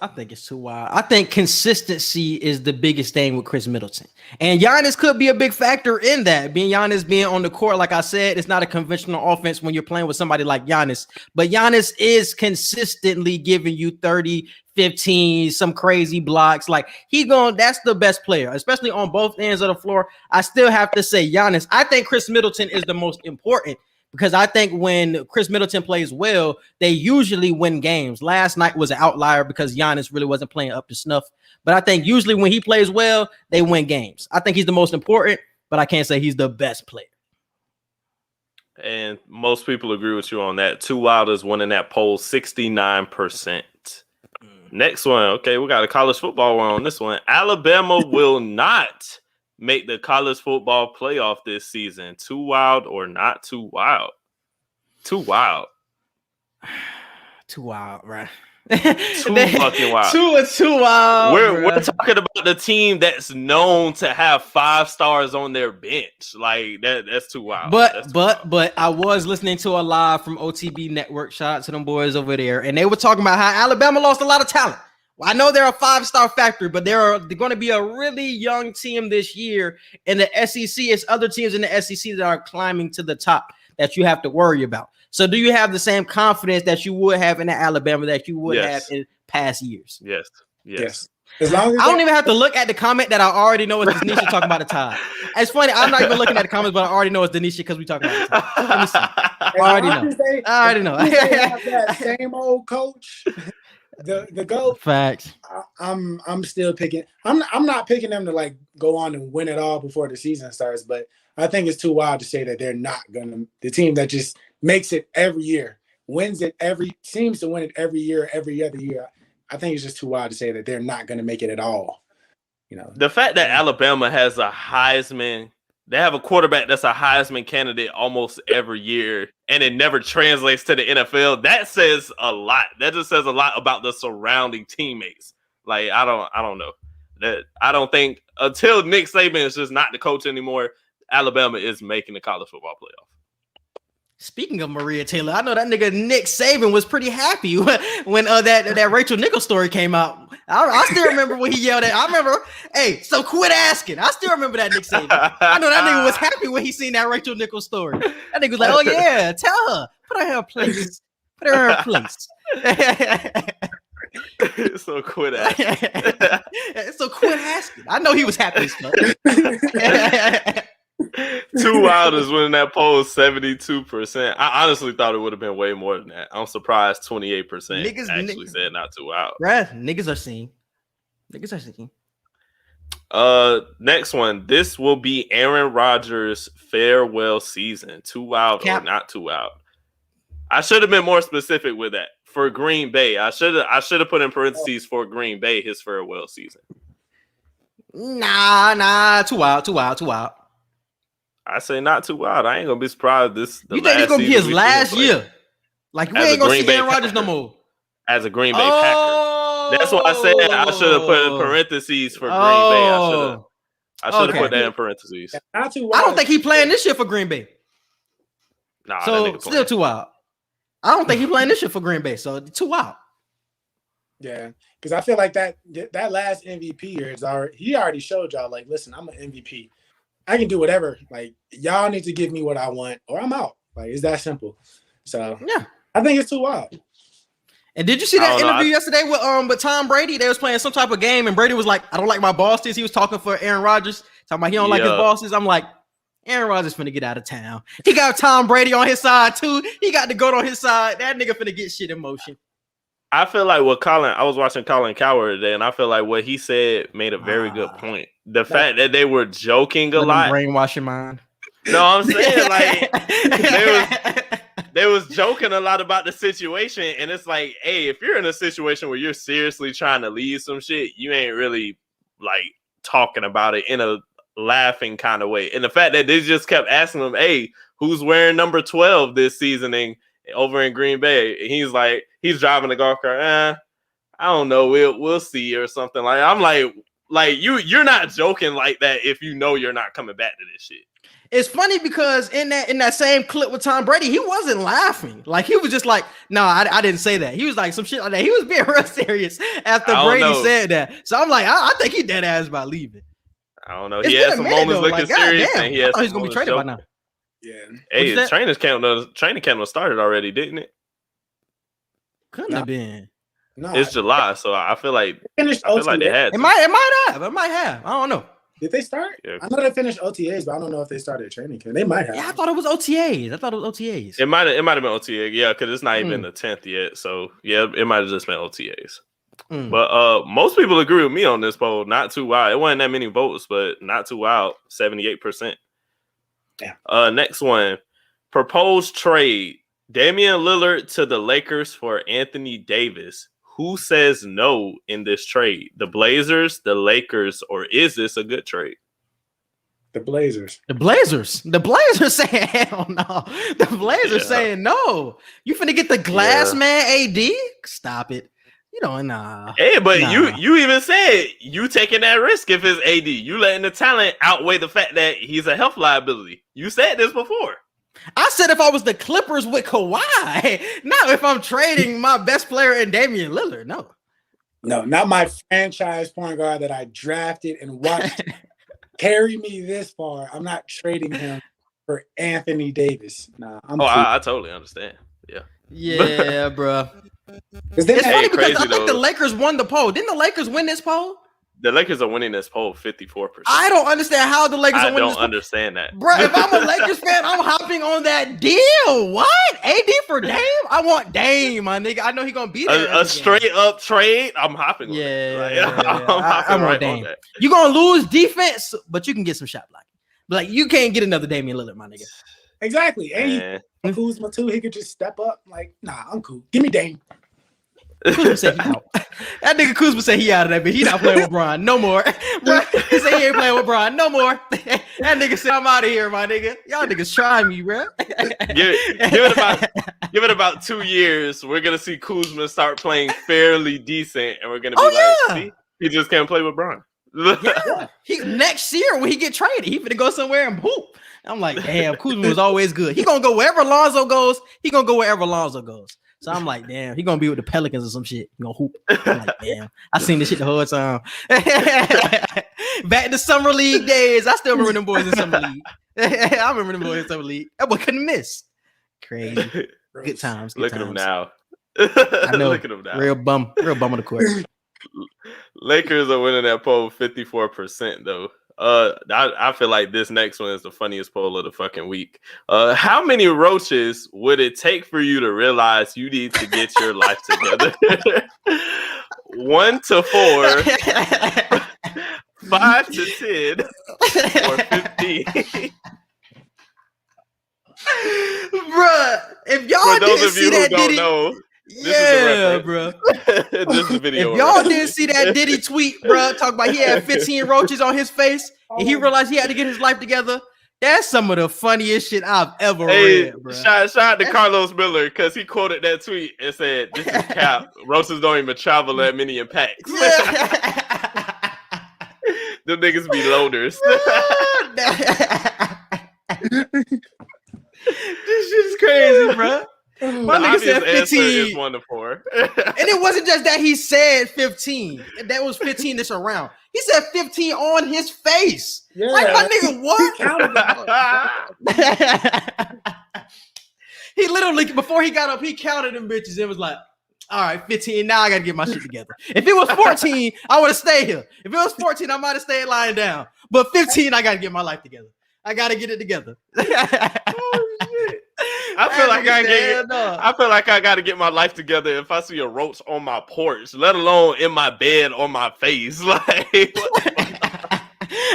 I think it's too wild. I think consistency is the biggest thing with Chris Middleton. And Giannis could be a big factor in that. Giannis being on the court, like I said, it's not a conventional offense when you're playing with somebody like Giannis. But Giannis is consistently giving you 30, 15, some crazy blocks. Like that's the best player, especially on both ends of the floor. I still have to say Giannis. I think Chris Middleton is the most important. Because I think when Chris Middleton plays well, they usually win games. Last night was an outlier because Giannis really wasn't playing up to snuff. But I think usually when he plays well, they win games. I think he's the most important, but I can't say he's the best player. And most people agree with you on that. Two Wilders winning that poll 69%. Next one. Okay, we got a college football one on this one. Alabama will not make the college football playoff this season. Too wild or not too wild? Too wild. Too wild, right? Too fucking wild. Too wild. We're talking about the team that's known to have 5 stars on their bench. Like that's too wild. But I was listening to a live from OTB Network. Shout out to them boys over there, and they were talking about how Alabama lost a lot of talent. Well, I know they're a 5-star factory, but they're going to be a really young team this year in the SEC. It's other teams in the SEC that are climbing to the top that you have to worry about. So do you have the same confidence that you would have in Alabama that you would have in past years? Yes. As long as I don't even have to look at the comment that I already know it's Denisha talking about the Tide. It's funny. I'm not even looking at the comments, but I already know it's Denisha because we talking about the Tide. Let me see. I already know. They have that same old coach. The GOAT. Facts. I'm still picking. I'm not picking them to like go on and win it all before the season starts, but I think it's too wild to say that they're not gonna. The team that just makes it every year, seems to win it every year, every other year. I think it's just too wild to say that they're not gonna make it at all. You know, the fact that Alabama has a Heisman. They have a quarterback that's a Heisman candidate almost every year, and it never translates to the NFL. That says a lot. That just says a lot about the surrounding teammates. Like I don't know. That I don't think until Nick Saban is just not the coach anymore, Alabama is making the college football playoff. Speaking of Maria Taylor, I know that nigga Nick Saban was pretty happy when that Rachel Nichols story came out. I still remember when he yelled at. I remember, hey, so quit asking. I still remember that Nick Saban. I know that nigga was happy when he seen that Rachel Nichols story. That nigga was like, oh yeah, tell her, put her in her place, put her in her place. So quit asking. So quit asking. I know he was happy as fuck. Two Wilders winning that poll 72%. I honestly thought it would have been way more than that. I'm surprised 28% actually said not too wild. Bruh, niggas are seeing. Next one. This will be Aaron Rodgers' farewell season. Too wild or not too wild? I should have been more specific with that. For Green Bay, I should have put in parentheses for Green Bay his farewell season. Nah, too wild. I say not too wild. I ain't gonna be surprised. You think it's gonna be his last year? Like we ain't gonna see Aaron Rodgers no more. As a Green Bay Packer. That's what I said. I should have put in parentheses for Green Bay. I should have put that in parentheses. Not too wild. I don't think he playing this year for Green Bay. Nah, so still too wild. I don't think he playing this shit for Green Bay, so too wild. Yeah, because I feel like that last MVP year he already showed y'all, like, listen, I'm an MVP. I can do whatever. Like, y'all need to give me what I want, or I'm out. Like, it's that simple. So yeah, I think it's too wild. And did you see that interview yesterday with Tom Brady? They was playing some type of game, and Brady was like, "I don't like my bosses." He was talking for Aaron Rodgers, talking about he don't like his bosses. I'm like, Aaron Rodgers finna get out of town. He got Tom Brady on his side too. He got the GOAT on his side. That nigga finna get shit in motion. I feel like I was watching Colin Cowherd today, and I feel like what he said made a very good point. The fact that they were joking a lot. Brainwash your mind. No, I'm saying like they was joking a lot about the situation, and it's like, hey, if you're in a situation where you're seriously trying to leave some shit, you ain't really like talking about it in a laughing kind of way. And the fact that they just kept asking him, hey, who's wearing number 12 this seasoning over in Green Bay? And he's like, he's driving the golf cart. I don't know. We'll see or something. Like, I'm like, Like you're not joking like that if you know you're not coming back to this shit. It's funny because in that same clip with Tom Brady, he wasn't laughing. Like he was just like, no, I didn't say that. He was like some shit like that. He was being real serious after Brady said that. So I'm like, I think he dead ass about leaving. I don't know. He had some moments looking serious, and he had some he's gonna be traded by now. Yeah. Hey, the training camp started already, didn't it? Couldn't have been. No, It's July, so I feel like they they had to. It might have. I don't know. Did they start? Yeah. I know they finished OTAs, but I don't know if they started training camp. They might have. Yeah, I thought it was OTAs. It might have been OTA, yeah, because it's not even the 10th yet. So yeah, it might have just been OTAs. But most people agree with me on this poll. Not too wild. It wasn't that many votes, but not too wild. 78%. Yeah. Next one. Proposed trade. Damian Lillard to the Lakers for Anthony Davis. Who says no in this trade? The Blazers, the Lakers, or is this a good trade? The Blazers. The Blazers saying hell no. The Blazers saying no. You finna get the glass man AD? Stop it. You don't Hey, but you even said you taking that risk if it's AD. You letting the talent outweigh the fact that he's a health liability. You said this before. I said if I was the Clippers with Kawhi, not if I'm trading my best player in Damian Lillard. No, not my franchise point guard that I drafted and watched carry me this far. I'm not trading him for Anthony Davis. Nah, I totally understand. Yeah, bro. It's funny because I think the Lakers won the poll. Didn't the Lakers win this poll? The Lakers are winning this poll 54%. I don't understand how the Lakers are winning this poll. I don't understand that. Bro, if I'm a Lakers fan, I'm hopping on that deal. What? AD for Dame? I want Dame, my nigga. I know he's going to be there. A straight up trade? I'm hopping on I'm right Dame. You're going to lose defense, but you can get some shot blocking. Like, you can't get another Damian Lillard, my nigga. Exactly. And Kuzma, too, he could just step up. Like, nah, I'm cool. Give me Dame. Kuzma said he out. That nigga Kuzma said he out of that, but he not playing with Bron no more. He said he ain't playing with Bron no more. That nigga said I'm out of here, my nigga. Y'all niggas try me, bro. Give it about 2 years. We're gonna see Kuzma start playing fairly decent, and we're gonna be see, he just can't play with Bron. He next year when he get traded, he finna go somewhere and hoop. I'm like, damn, Kuzma was always good. He gonna go wherever Lonzo goes. He gonna go wherever Lonzo goes. So I'm like, damn, he gonna be with the Pelicans or some shit. He gonna hoop. I'm like, damn, I seen this shit the whole time. Back to summer league days. I still remember them boys in summer league. I remember them boys in summer league. That boy couldn't miss. Crazy. Good times. Look at him now. I know. Look at him now. Real bum on the court. Lakers are winning that poll 54% though. I feel like this next one is the funniest poll of the fucking week. How many roaches would it take for you to realize you need to get your life together? 1 to 4, 5 to 10, or 15. Bruh, if y'all didn't see that Diddy, bro. This is video. If y'all didn't see that Diddy tweet, bro, talk about he had 15 roaches on his face and he realized he had to get his life together. That's some of the funniest shit I've ever read, bro. Shout out to Carlos Miller because he quoted that tweet and said, "This is cap. Roaches don't even travel that many in packs." Them niggas be loaders. This shit's crazy, bro. My nigga said 15. 1 to 4. And it wasn't just that he said 15. That was 15 that's around. He said 15 on his face. Yeah. Like, my nigga, what? He literally, before he got up, he counted them bitches and was like, all right, 15. Now I got to get my shit together. If it was 14, I would have stayed here. If it was 14, I might have stayed lying down. But 15, I got to get my life together. I got to get it together. Oh, shit. I feel like I got to get my life together if I see a roach on my porch, let alone in my bed on my face. Like, if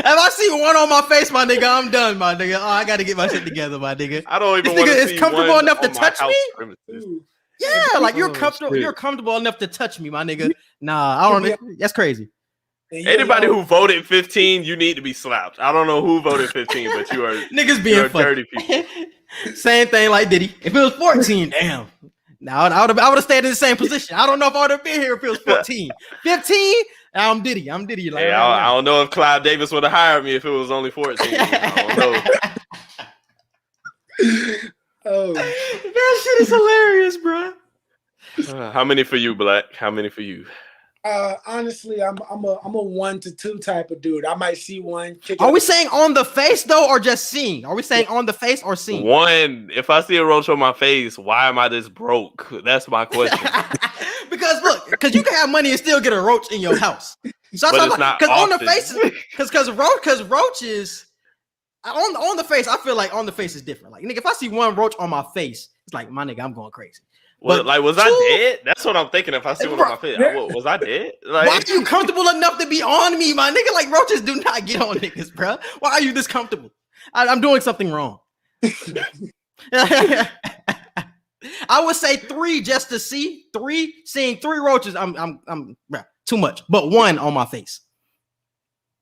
I see one on my face, my nigga, I'm done, my nigga. Oh, I got to get my shit together, my nigga. I don't even want to see comfortable one enough to on touch me. Premises. Yeah, like you're comfortable. You're comfortable enough to touch me, my nigga. Nah, I don't. That's crazy. Anybody who voted 15, you need to be slapped. I don't know who voted 15, but you are niggas being dirty people. Same thing like Diddy. If it was 14, damn. Now I would have stayed in the same position. I don't know if I would have been here if it was 14. 15, I'm Diddy. Like, Hey, I don't know if Clive Davis would have hired me if it was only 14. I don't know. Oh, that shit is hilarious, bro. How many for you, Black? How many for you? honestly, I'm a 1 to 2 type of dude. I might see one. Are we saying on the face though, or just seeing? Are we saying on the face or seeing? One. If I see a roach on my face, why am I this broke? That's my question. Because look, because you can have money and still get a roach in your house. So But it's not because on the often. face, because roaches on the face, I feel like on the face is different. Like nigga, if I see one roach on my face, it's like my nigga, I'm going crazy. Well, But like, was I dead? That's what I'm thinking. If I see one on my face, was I dead? Why Like, are you comfortable enough to be on me, my nigga? Like roaches do not get on niggas, bro. Why are you this comfortable? I'm doing something wrong. I would say 3 just to see 3. Seeing 3 roaches, I'm bro, too much. But 1 on my face.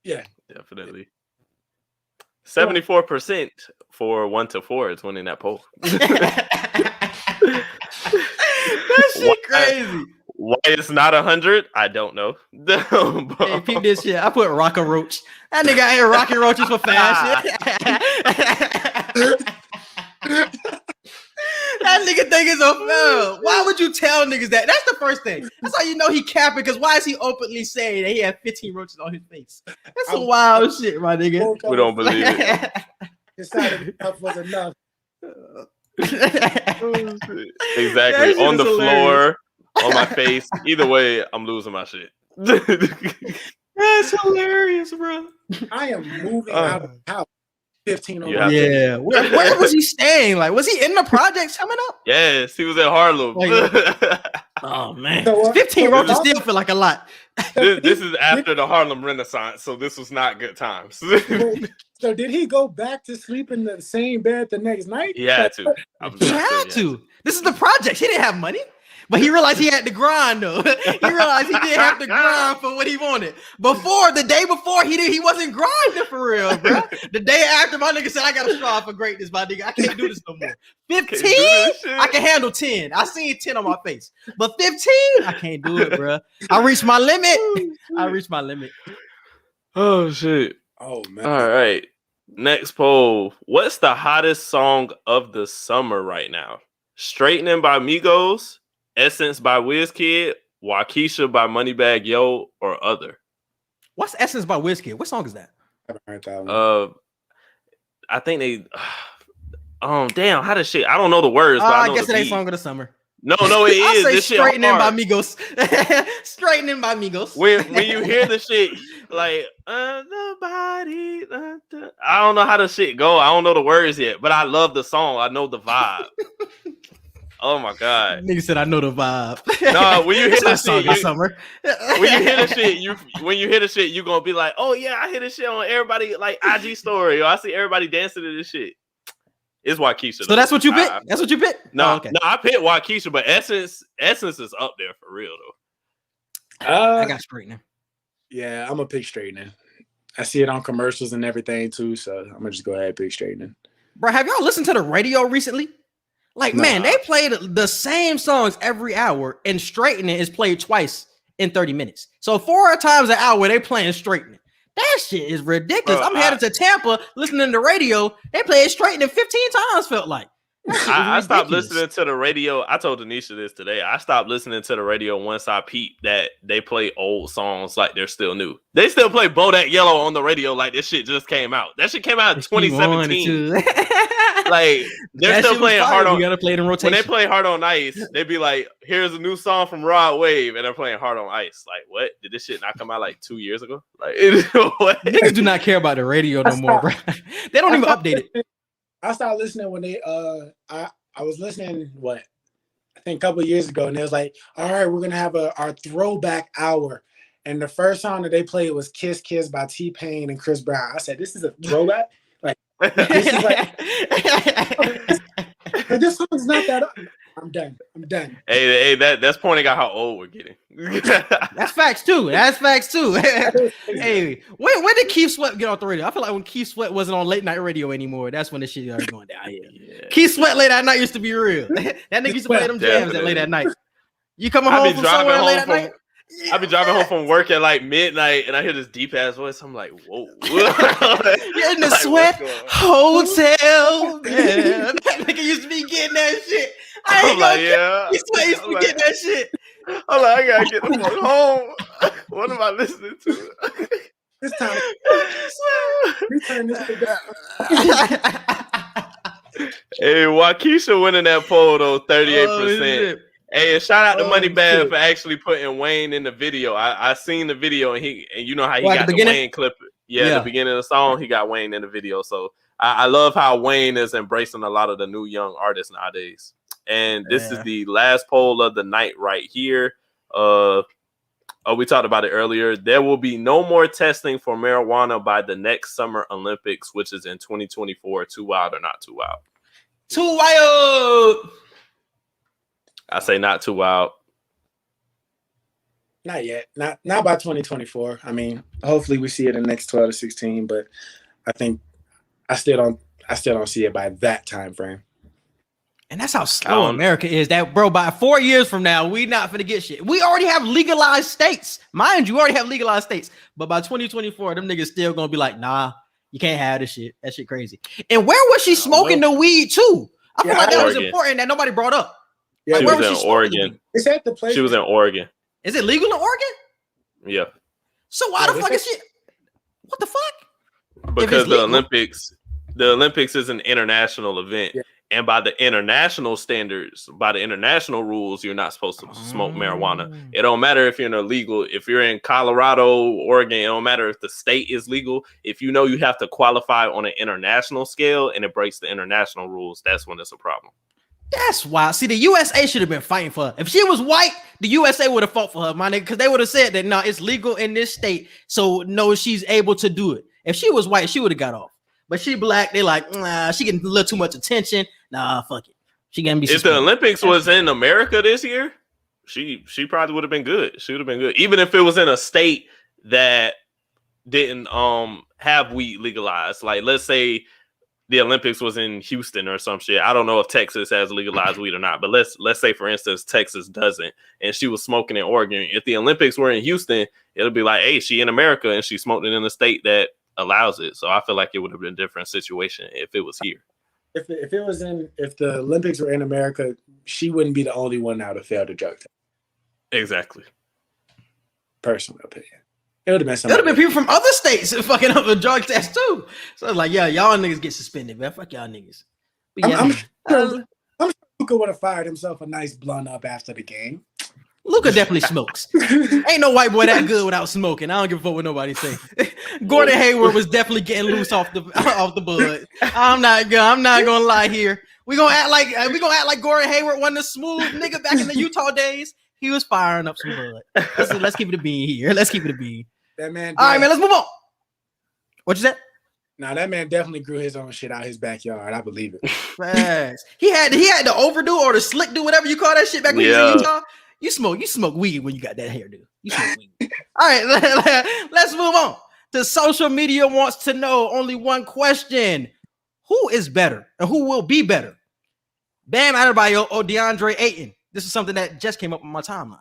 Yeah, definitely. 74% for 1 to 4 is winning that poll. That shit crazy. Why it's not 100? I don't know. Hey, peep this shit. I put rock a roach. That nigga out here rocking roaches for fashion. That nigga think it's a why would you tell niggas that? That's the first thing. That's how you know he capping, because why is he openly saying that he had 15 roaches on his face? That's some wild shit, my nigga. We don't believe it. Decided enough was enough. Exactly. That On shit the is floor, on my face. Either way, I'm losing my shit. That's hilarious, bro. I am moving out of the house. 15 on You my have face. Yeah. Where was he staying? Like, was he in the projects coming up? Yes, he was at Harlem. Oh man. So, 15 roaches still feel like a lot. This is after the Harlem Renaissance, so this was not good times. So did he go back to sleep in the same bed the next night? He had to. He had to. This is the project. He didn't have money, but he realized he had to grind though. He realized he didn't have to grind for what he wanted. The day before, he wasn't grinding for real, bro. The day after, my nigga said, I gotta strive for greatness, my nigga. I can't do this no more. 15, I can handle 10. I seen 10 on my face, but 15, I can't do it, bro. I reached my limit. Oh shit. Oh man. All right. Next poll. What's the hottest song of the summer right now? Straightening by Migos, Essence by Wizkid, Waukesha by Moneybagg Yo, or other? What's Essence by Wizkid? What song is that? I haven't heard that one. I think they damn, how does shit? I don't know the words, but I know guess the it ain't beat. song of the summer. No, it I is. say This shit Straightening by hard. Migos. Straightening by Migos. When you hear the shit like the body, I don't know how the shit go. I don't know the words yet, but I love the song. I know the vibe. Oh my god. Nigga said I know the vibe. No, when you hear the song shit, of summer. when you hear the shit, you gonna be like, oh yeah, I hear this shit on everybody like IG story, or I see everybody dancing to this shit. It's Waukesha. So that's what you picked? That's what you picked? No, okay. No, I picked Waukesha, but Essence is up there for real though. I got straightening. Yeah, I'm gonna pick straightening. I see it on commercials and everything too, so I'm gonna just go ahead and pick straightening. Bro, have y'all listened to the radio recently? Like, man, they played the same songs every hour, and straightening is played twice in 30 minutes. So 4 times an hour, they playing straightening. That shit is ridiculous. Bro, I'm headed to Tampa listening to radio. They played straightening 15 times, felt like. I stopped listening to the radio. I told Denisha this today. I stopped listening to the radio once I peeped that they play old songs like they're still new. They still play Bodak Yellow on the radio like this shit just came out. That shit came out in 2017. Like they're still playing Hard on. You gotta play it in rotation. When they play Hard on Ice, they be like, "Here's a new song from Rod Wave," and they're playing Hard on Ice. Like, what? Did this shit not come out like 2 years ago? Like, what? Niggas do not care about the radio no more, bro. They don't even update it. I started listening when they I was listening I think a couple of years ago, and it was like, all right, we're gonna have our throwback hour. And the first song that they played was Kiss Kiss by T-Pain and Chris Brown. I said, this is a throwback? Like this is like this song's not that up. I'm done. Hey, that's pointing out how old we're getting. That's facts too. Hey, when did Keith Sweat get off the radio? I feel like when Keith Sweat wasn't on late night radio anymore, that's when the shit started going down. Yeah. Keith Sweat late at night used to be real. That nigga used to play them jams at late at night. You coming home from somewhere late at night? I be driving home from work at like midnight, and I hear this deep ass voice. I'm like, whoa. You're in the sweat hotel, man. That nigga used to be getting that shit. I ain't gonna yeah. You swear used to be getting that shit. I'm like, I gotta get the fuck home. What am I listening to? This time, we turn this shit down. Hey, Waukesha winning that poll though, 38%. Hey, and shout out to Moneybag for actually putting Wayne in the video. I seen the video, and you know how he got the Wayne clip. Yeah, the beginning of the song, he got Wayne in the video. So I love how Wayne is embracing a lot of the new young artists nowadays. And this is the last poll of the night right here. We talked about it earlier. There will be no more testing for marijuana by the next Summer Olympics, which is in 2024. Too wild or not too wild? Too wild. I say not too wild. Not yet. Not by 2024. I mean, hopefully we see it in the next 12 to 16, but I think I still don't see it by that time frame. And that's how slow America is. That, bro, by 4 years from now, we not finna get shit. We already have legalized states. Mind you, we already have legalized states. But by 2024, them niggas still gonna be like, nah, you can't have this shit. That shit crazy. And where was she smoking the weed too? I feel like that was important that nobody brought up. Yeah, like, she was in Oregon. It's at the place. She was in Oregon. Is it legal in Oregon? Yeah. So why the fuck is she? What the fuck? Because the Olympics is an international event. Yeah. And by the international standards, by the international rules, you're not supposed to smoke marijuana. It don't matter if you're if you're in Colorado, Oregon, it don't matter if the state is legal. If you know you have to qualify on an international scale and it breaks the international rules, that's when it's a problem. That's why. See, the USA should have been fighting for her. If she was white, the USA would have fought for her, my nigga, because they would have said that, no, it's legal in this state, so no, she's able to do it. If she was white, she would have got off. But she black, they like, nah, she getting a little too much attention. Nah, fuck it. She gonna be. If the Olympics was in America this year, she probably would have been good. She would have been good, even if it was in a state that didn't have weed legalized. Like, let's say the Olympics was in Houston or some shit. I don't know if Texas has legalized weed or not, but let's say, for instance, Texas doesn't, and she was smoking in Oregon. If the Olympics were in Houston, it'll be like, hey, she in America and she smoked it in a state that allows it. So I feel like it would have been a different situation if it was here. If the Olympics were in America, she wouldn't be the only one that would have failed the drug test. Exactly. Personal opinion. It would have been somebody. It would have been people from other states fucking up the drug test too. So it's like, yeah, y'all niggas get suspended, man. Fuck y'all niggas. But yeah, I'm sure Luka would have fired himself a nice blunt up after the game. Luka definitely smokes. Ain't no white boy that good without smoking. I don't give a fuck what nobody say. Gordon Hayward was definitely getting loose off the bud. I'm not gonna lie here. We gonna act like Gordon Hayward wasn't a smooth nigga back in the Utah days. He was firing up some bud. Let's keep it a bean here. Let's keep it a bean. That man. All right, man. Let's move on. What you said? Nah, that man definitely grew his own shit out his backyard. I believe it. Facts. He had the overdo or the slick do, whatever you call that shit back when he was in Utah. You smoke weed when you got that hairdo. You smoke weed. All right, let's move on. The social media wants to know only one question: who is better and who will be better? Bam Adebayo or DeAndre Ayton? This is something that just came up on my timeline.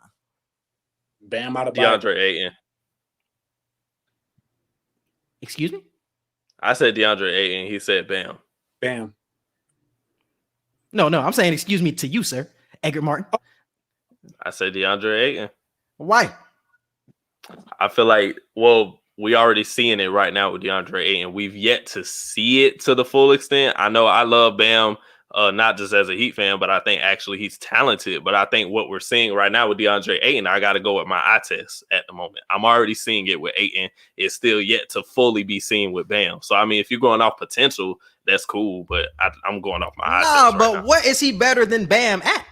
Bam Adebayo. DeAndre Ayton. Excuse me? I said DeAndre Ayton. He said Bam. Bam. No, I'm saying excuse me to you, sir. Edgar Martin. I said DeAndre Ayton. Why? I feel like, well, we already seeing it right now with DeAndre Ayton. We've yet to see it to the full extent. I know I love Bam, not just as a Heat fan, but I think actually he's talented. But I think what we're seeing right now with DeAndre Ayton, I got to go with my eye test at the moment. I'm already seeing it with Ayton. It's still yet to fully be seen with Bam. So, I mean, if you're going off potential, that's cool. But I'm going off my eye test. But what is he better than Bam at?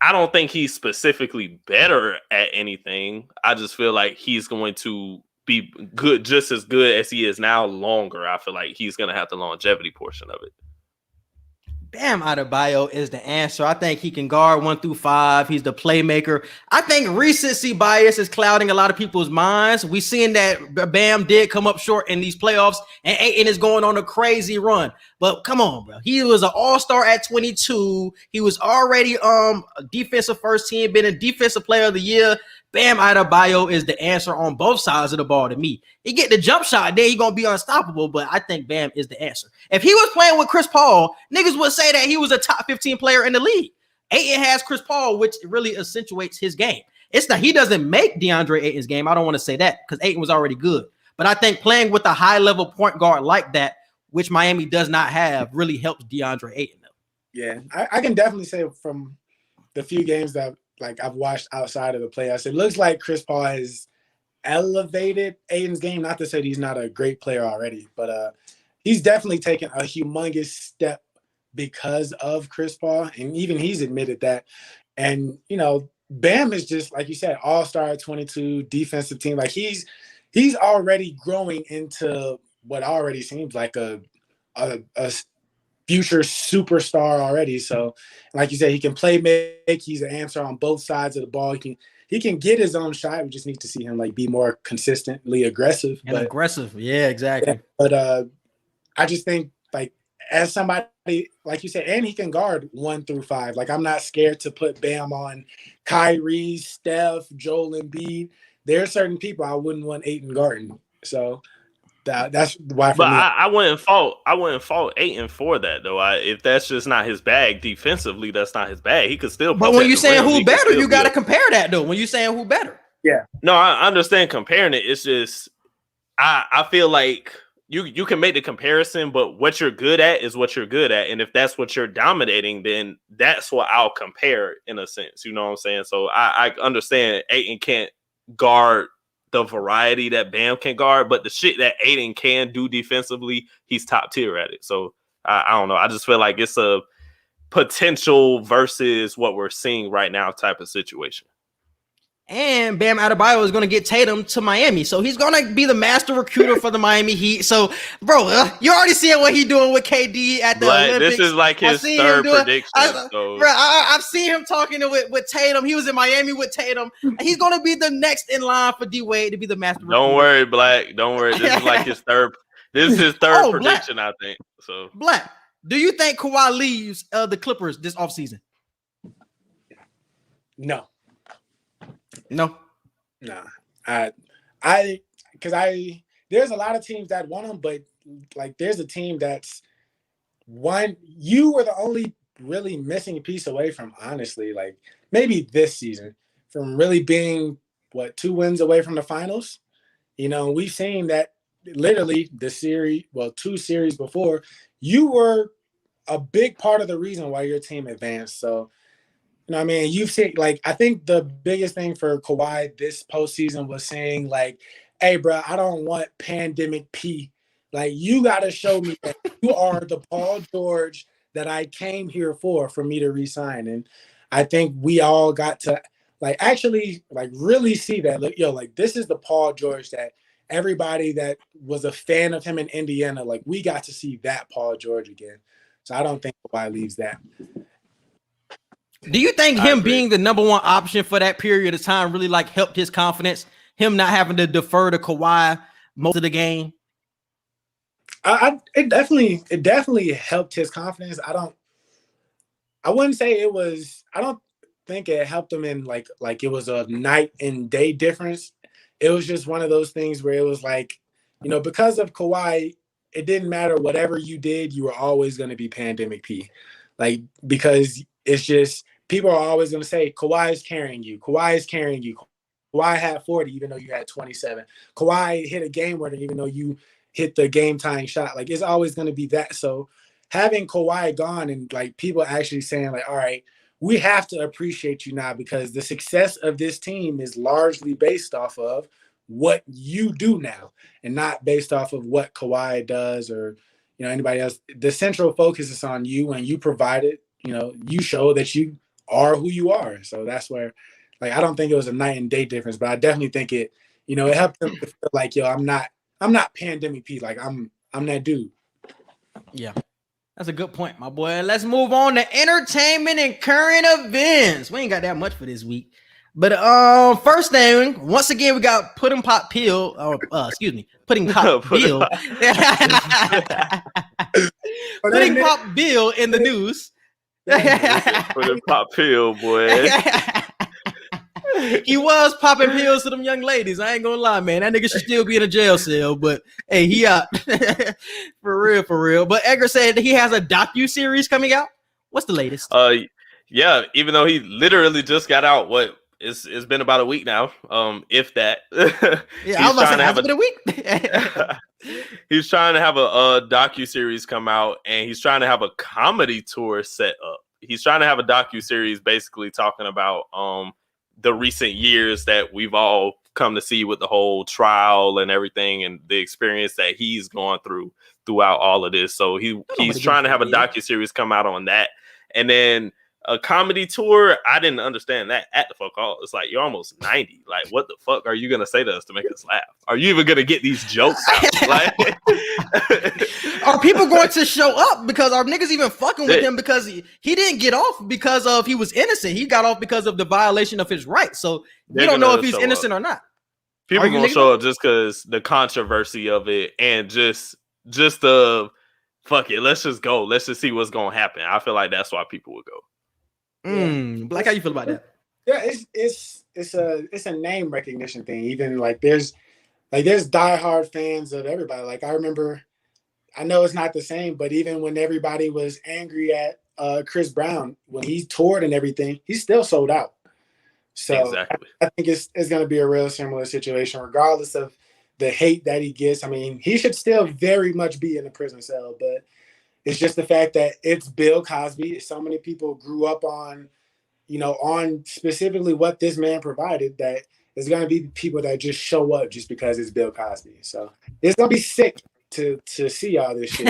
I don't think he's specifically better at anything. I just feel like he's going to be good, just as good as he is now, longer. I feel like he's going to have the longevity portion of it. Bam Adebayo is the answer. I think he can guard 1 through 5. He's the playmaker. I think recency bias is clouding a lot of people's minds. We seen that Bam did come up short in these playoffs, and Ayton is going on a crazy run. But come on, bro. He was an all-star at 22. He was already a defensive first team, been a defensive player of the year. Bam Adebayo is the answer on both sides of the ball to me. He get the jump shot, then he gonna be unstoppable, but I think Bam is the answer. If he was playing with Chris Paul, niggas would say that he was a top 15 player in the league. Ayton has Chris Paul, which really accentuates his game. It's not, he doesn't make DeAndre Ayton's game. I don't want to say that because Ayton was already good. But I think playing with a high-level point guard like that, which Miami does not have, really helps DeAndre Ayton. Yeah, I can definitely say from the few games that I've watched outside of the playoffs, it looks like Chris Paul has elevated Ayton's game. Not to say he's not a great player already, but he's definitely taken a humongous step because of Chris Paul, and even he's admitted that. And Bam is just like you said, all-star 22 defensive team. Like he's already growing into what already seems like a future superstar already. So, like you said, he can play make. He's an answer on both sides of the ball. He can get his own shot. We just need to see him be more consistently aggressive. Aggressive, yeah, exactly. Yeah, but I just think as somebody like you said, and he can guard 1 through 5. I'm not scared to put Bam on Kyrie, Steph, Joel Embiid. There are certain people I wouldn't want Ayton guarding. So. That's why. But I wouldn't fault Ayton for that though. If that's just not his bag defensively, that's not his bag. He could still. But when you're saying who better, you got to compare that though. When you're saying who better, yeah. No, I understand comparing it. It's just I feel like you can make the comparison, but what you're good at is what you're good at, and if that's what you're dominating, then that's what I'll compare in a sense. You know what I'm saying? So I understand Ayton can't guard the variety that Bam can guard, but the shit that Ayton can do defensively, he's top tier at it. So I don't know. I just feel like it's a potential versus what we're seeing right now type of situation. And Bam Adebayo is going to get Tatum to Miami. So he's going to be the master recruiter for the Miami Heat. So, bro, you're already seeing what he's doing with KD at the Olympics. This is like his third prediction. I've seen him talking with Tatum. He was in Miami with Tatum. He's going to be the next in line for D-Wade to be the master recruiter. Don't worry, Black. Don't worry. This is like his third. This is his third prediction, Black. I think. So, Black, do you think Kawhi leaves the Clippers this offseason? No. No. Nah. There's a lot of teams that want him, but there's a team that's one. You were the only really missing piece away from, honestly, maybe this season, from really being 2 wins away from the finals. We've seen that literally the series, 2 series before, you were a big part of the reason why your team advanced. So. I mean, you've seen, I think the biggest thing for Kawhi this postseason was saying, hey, bro, I don't want pandemic P. You got to show me that you are the Paul George that I came here for me to resign. And I think we all got to, actually, really see that, this is the Paul George that everybody that was a fan of him in Indiana, we got to see that Paul George again. So I don't think Kawhi leaves that. Do you think him being the number 1 option for that period of time really helped his confidence? Him not having to defer to Kawhi most of the game? It definitely helped his confidence. I wouldn't say it was. I don't think it helped him in like it was a night and day difference. It was just one of those things where it was because of Kawhi, it didn't matter whatever you did, you were always going to be pandemic P, because it's just. People are always going to say, Kawhi is carrying you. Kawhi is carrying you. Kawhi had 40, even though you had 27. Kawhi hit a game winner, even though you hit the game-tying shot. It's always going to be that. So having Kawhi gone and, people actually saying, all right, we have to appreciate you now because the success of this team is largely based off of what you do now and not based off of what Kawhi does or, anybody else. The central focus is on you, and you provide it. You show that you are who you are. So that's where, I don't think it was a night and day difference, but I definitely think it helped them to feel I'm not pandemic P. I'm that dude. Yeah. That's a good point, my boy. Let's move on to entertainment and current events. We ain't got that much for this week. But first thing, once again, we got Pudding Pop Pill, Pudding Pop Bill. Pudding Pop Bill in the news. Pudding Pop Pill, boy. He was popping pills to them young ladies. I ain't gonna lie, man. That nigga should still be in a jail cell, but hey, he out. For real. But Edgar said he has a docu-series coming out. What's the latest? Yeah, even though he literally just got out, it's been about a week now. If that. Yeah, I was about to say, has it been a week? He's trying to have a docu-series come out, and he's trying to have a comedy tour set up. He's trying to have a docu-series basically talking about the recent years that we've all come to see with the whole trial and everything, and the experience that he's gone throughout all of this. So he's trying to have a docu-series come out on that. And then a comedy tour, I didn't understand that at the fuck all. It's like, you're almost 90. Like, what the fuck are you gonna say to us to make us laugh? Are you even gonna get these jokes out? Like, are people going to show up because our niggas even fucking with him because he didn't get off because of he was innocent. He got off because of the violation of his rights. So we don't know if he's innocent or not. People gonna show up just because the controversy of it and just the fuck it. Let's just go. Let's just see what's gonna happen. I feel like that's why people would go. Black, how you feel about that? Yeah, it's a name recognition thing. Even there's diehard fans of everybody. Like I remember, I know it's not the same, but even when everybody was angry at Chris Brown when he toured and everything, he still sold out. So exactly. I think it's going to be a real similar situation, regardless of the hate that he gets. I mean, he should still very much be in a prison cell, but it's just the fact that it's Bill Cosby. So many people grew up on specifically what this man provided, that there's going to be people that just show up just because it's Bill Cosby. So it's going to be sick to see all this shit.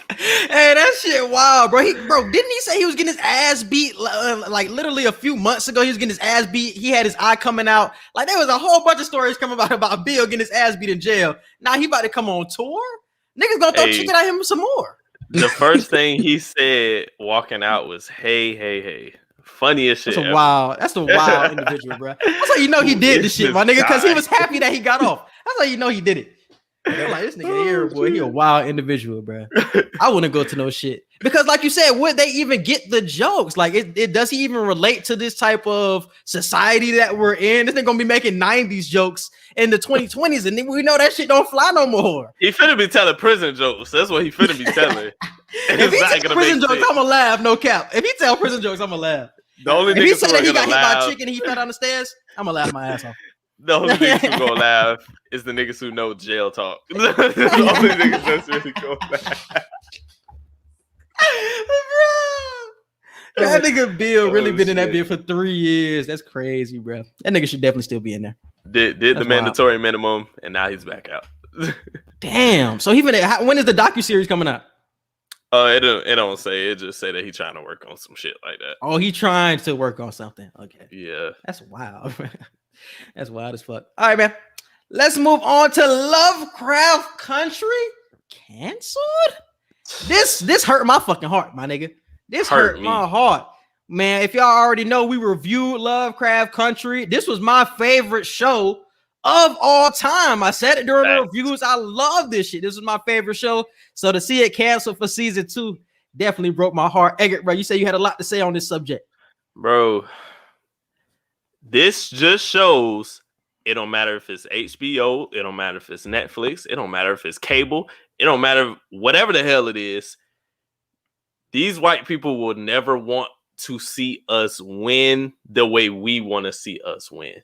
Hey, that shit wild, bro. Didn't he say he was getting his ass beat like literally a few months ago? He was getting his ass beat. He had his eye coming out. Like there was a whole bunch of stories coming about Bill getting his ass beat in jail. Now he about to come on tour. Niggas gonna throw chicken at him some more. The first thing he said walking out was, hey. Funniest shit. That's a wild individual, bro. That's how you know he did the shit, my nigga, because he was happy that he got off. That's how you know he did it. I'm like, this nigga here, boy, he a wild individual, bro. I wouldn't go to no shit. Because like you said, would they even get the jokes? Like, does he even relate to this type of society that we're in? This nigga gonna be making 90s jokes in the 2020s, and we know that shit don't fly no more. He finna be telling prison jokes. That's what he finna be telling. If he tell prison jokes, I'ma laugh, no cap. If he tell prison jokes, I'ma laugh. The only if he said that he got laugh, hit by a chicken and he fell down the stairs, I'ma laugh my ass off. The only niggas who gonna laugh is the niggas who know jail talk. The only niggas that's really gonna laugh. Bro, that nigga Bill really been in that bit for 3 years. That's crazy, bro. That nigga should definitely still be in there. Did the mandatory minimum, and now he's back out. Damn. So when is the docu-series coming out? It don't say. It just say that he's trying to work on some shit like that. Oh, he trying to work on something. Okay. Yeah. That's wild. That's wild as fuck. All right, man. Let's move on to Lovecraft Country. Canceled? This hurt my fucking heart, my nigga. This hurt my heart. Man, if y'all already know, we reviewed Lovecraft Country. This was my favorite show of all time. I said it during the reviews. I love this shit. This is my favorite show. So to see it canceled for season 2 definitely broke my heart. Egert, bro, you say you had a lot to say on this subject. Bro, this just shows it don't matter if it's HBO, it don't matter if it's Netflix, it don't matter if it's cable, it don't matter whatever the hell it is. These white people will never want to see us win the way we want to see us win.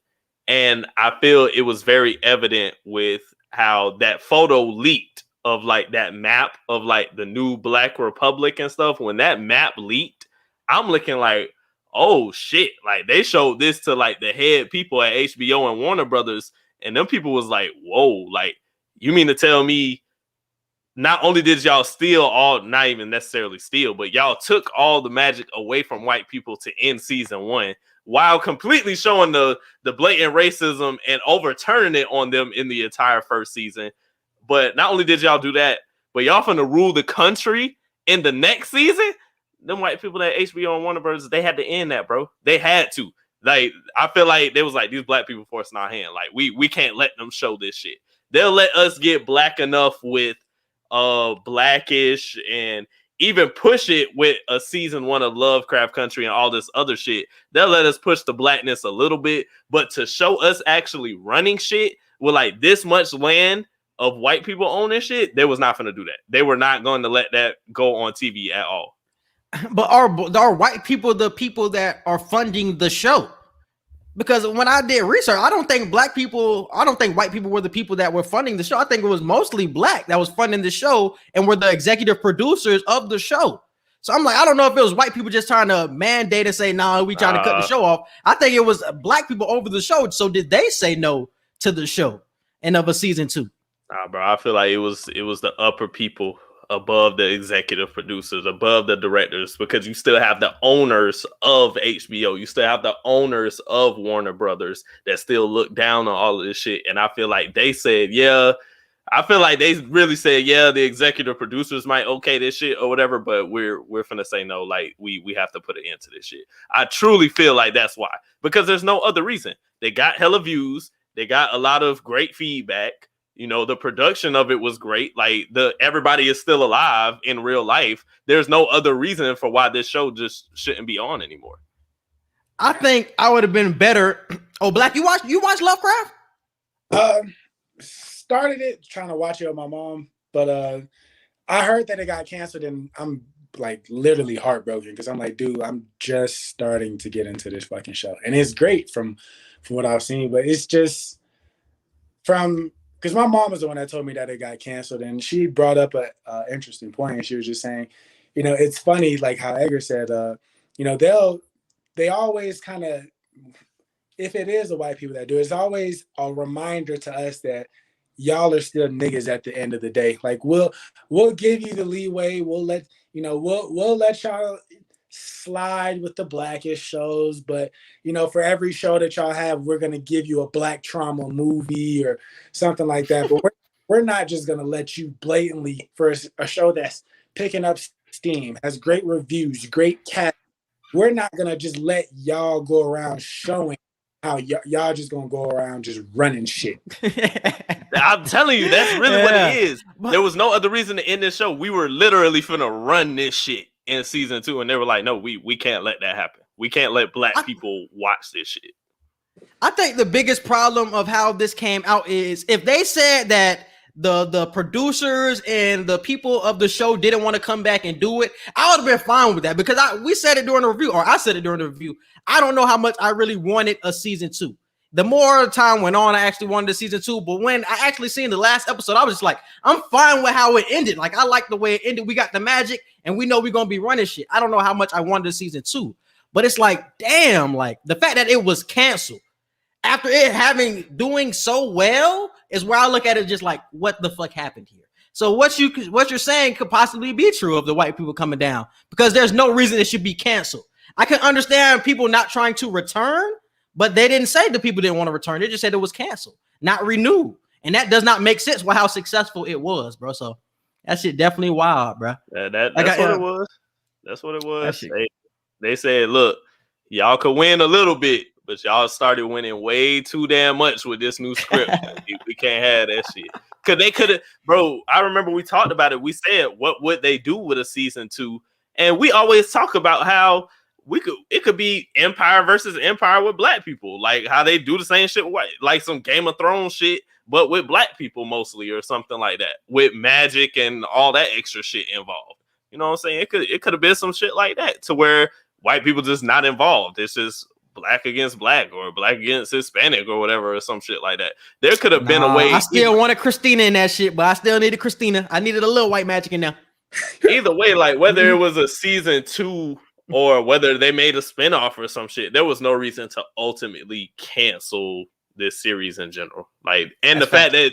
And I feel it was very evident with how that photo leaked of like that map of like the new Black Republic and stuff. When that map leaked, I'm looking like, oh shit, like they showed this to like the head people at HBO and Warner Brothers, and them people was like, whoa, like you mean to tell me not only did y'all steal all, not even necessarily steal, but y'all took all the magic away from white people to end season 1 while completely showing the blatant racism and overturning it on them in the entire first season. But not only did y'all do that, but y'all finna rule the country in the next season, them white people that HBO and Warner Bros. They had to end that, bro. They had to. Like, I feel like they was like, these black people forcing our hand. Like, we can't let them show this shit. They'll let us get black enough with Blackish and even push it with a season 1 of Lovecraft Country and all this other shit. They'll let us push the blackness a little bit, but to show us actually running shit with like this much land of white people owning shit, they was not going to do that. They were not going to let that go on TV at all. But are white people the people that are funding the show? Because when I did research, I don't think white people were the people that were funding the show. I think it was mostly black that was funding the show and were the executive producers of the show. So I'm like, I don't know if it was white people just trying to mandate and say, nah, we trying to cut the show off. I think it was black people over the show. So did they say no to the show and of a season 2? Nah, bro, I feel like it was the upper people above the executive producers, above the directors, because you still have the owners of HBO, you still have the owners of Warner Brothers that still look down on all of this shit. And I feel like they said, yeah, I feel like they really said, yeah, the executive producers might okay this shit or whatever, but we're finna say no, like we have to put an end to this shit. I truly feel like that's why, because there's no other reason. They got hella views, they got a lot of great feedback. You know, the production of it was great. Like everybody is still alive in real life. There's no other reason for why this show just shouldn't be on anymore. I think I would have been better. Oh, Black, you watch Lovecraft? Started it trying to watch it with my mom, but I heard that it got canceled, and I'm like literally heartbroken because I'm like, dude, I'm just starting to get into this fucking show, and it's great from what I've seen, but it's just because my mom was the one that told me that it got canceled, and she brought up an interesting point, and she was just saying, you know, it's funny, like how Edgar said, you know, they always kind of, if it is the white people that do it, it's always a reminder to us that y'all are still niggas at the end of the day. Like we'll give you the leeway. We'll let y'all slide with the Blackish shows, but you know, for every show that y'all have, we're gonna give you a black trauma movie or something like that. But we're not just gonna let you blatantly, for a show that's picking up steam, has great reviews, great cast. We're not gonna just let y'all go around showing how y'all just gonna go around just running shit. I'm telling you, that's really what it is. There was no other reason to end this show. We were literally finna run this shit in season 2, and they were like, no, we can't let that happen. We can't let black people watch this shit. I think the biggest problem of how this came out is if they said that the producers and the people of the show didn't want to come back and do it, I would have been fine with that, because we said it during the review, or I said it during the review. I don't know how much I really wanted a season 2. The more time went on, I actually wanted a season 2. But when I actually seen the last episode, I was just like, I'm fine with how it ended. Like, I like the way it ended. We got the magic, and we know we're gonna be running shit. I don't know how much I wanted a season 2, but it's like, damn, like the fact that it was canceled after it doing so well is where I look at it just like, what the fuck happened here? So what you're saying could possibly be true of the white people coming down, because there's no reason it should be canceled. I can understand people not trying to return, but they didn't say the people didn't want to return. They just said it was canceled, not renewed. And that does not make sense with how successful it was, bro. So that shit definitely wild, bro. That's what it was. That's what it was. They said, look, y'all could win a little bit, but y'all started winning way too damn much with this new script. We can't have that shit. Because they could have, bro, I remember we talked about it. We said, what would they do with a season 2? And we always talk about how it could be Empire versus Empire with black people, like how they do the same shit, like some Game of Thrones shit, but with black people mostly, or something like that, with magic and all that extra shit involved. You know what I'm saying? It could have been some shit like that, to where white people just not involved. It's just black against black, or black against Hispanic, or whatever, or some shit like that. There could have been a way. I still wanted Christina in that shit, but I still needed Christina. I needed a little white magic in there. Either way, like whether it was a season 2 or whether they made a spinoff or some shit, there was no reason to ultimately cancel this series in general. Like, and the fact that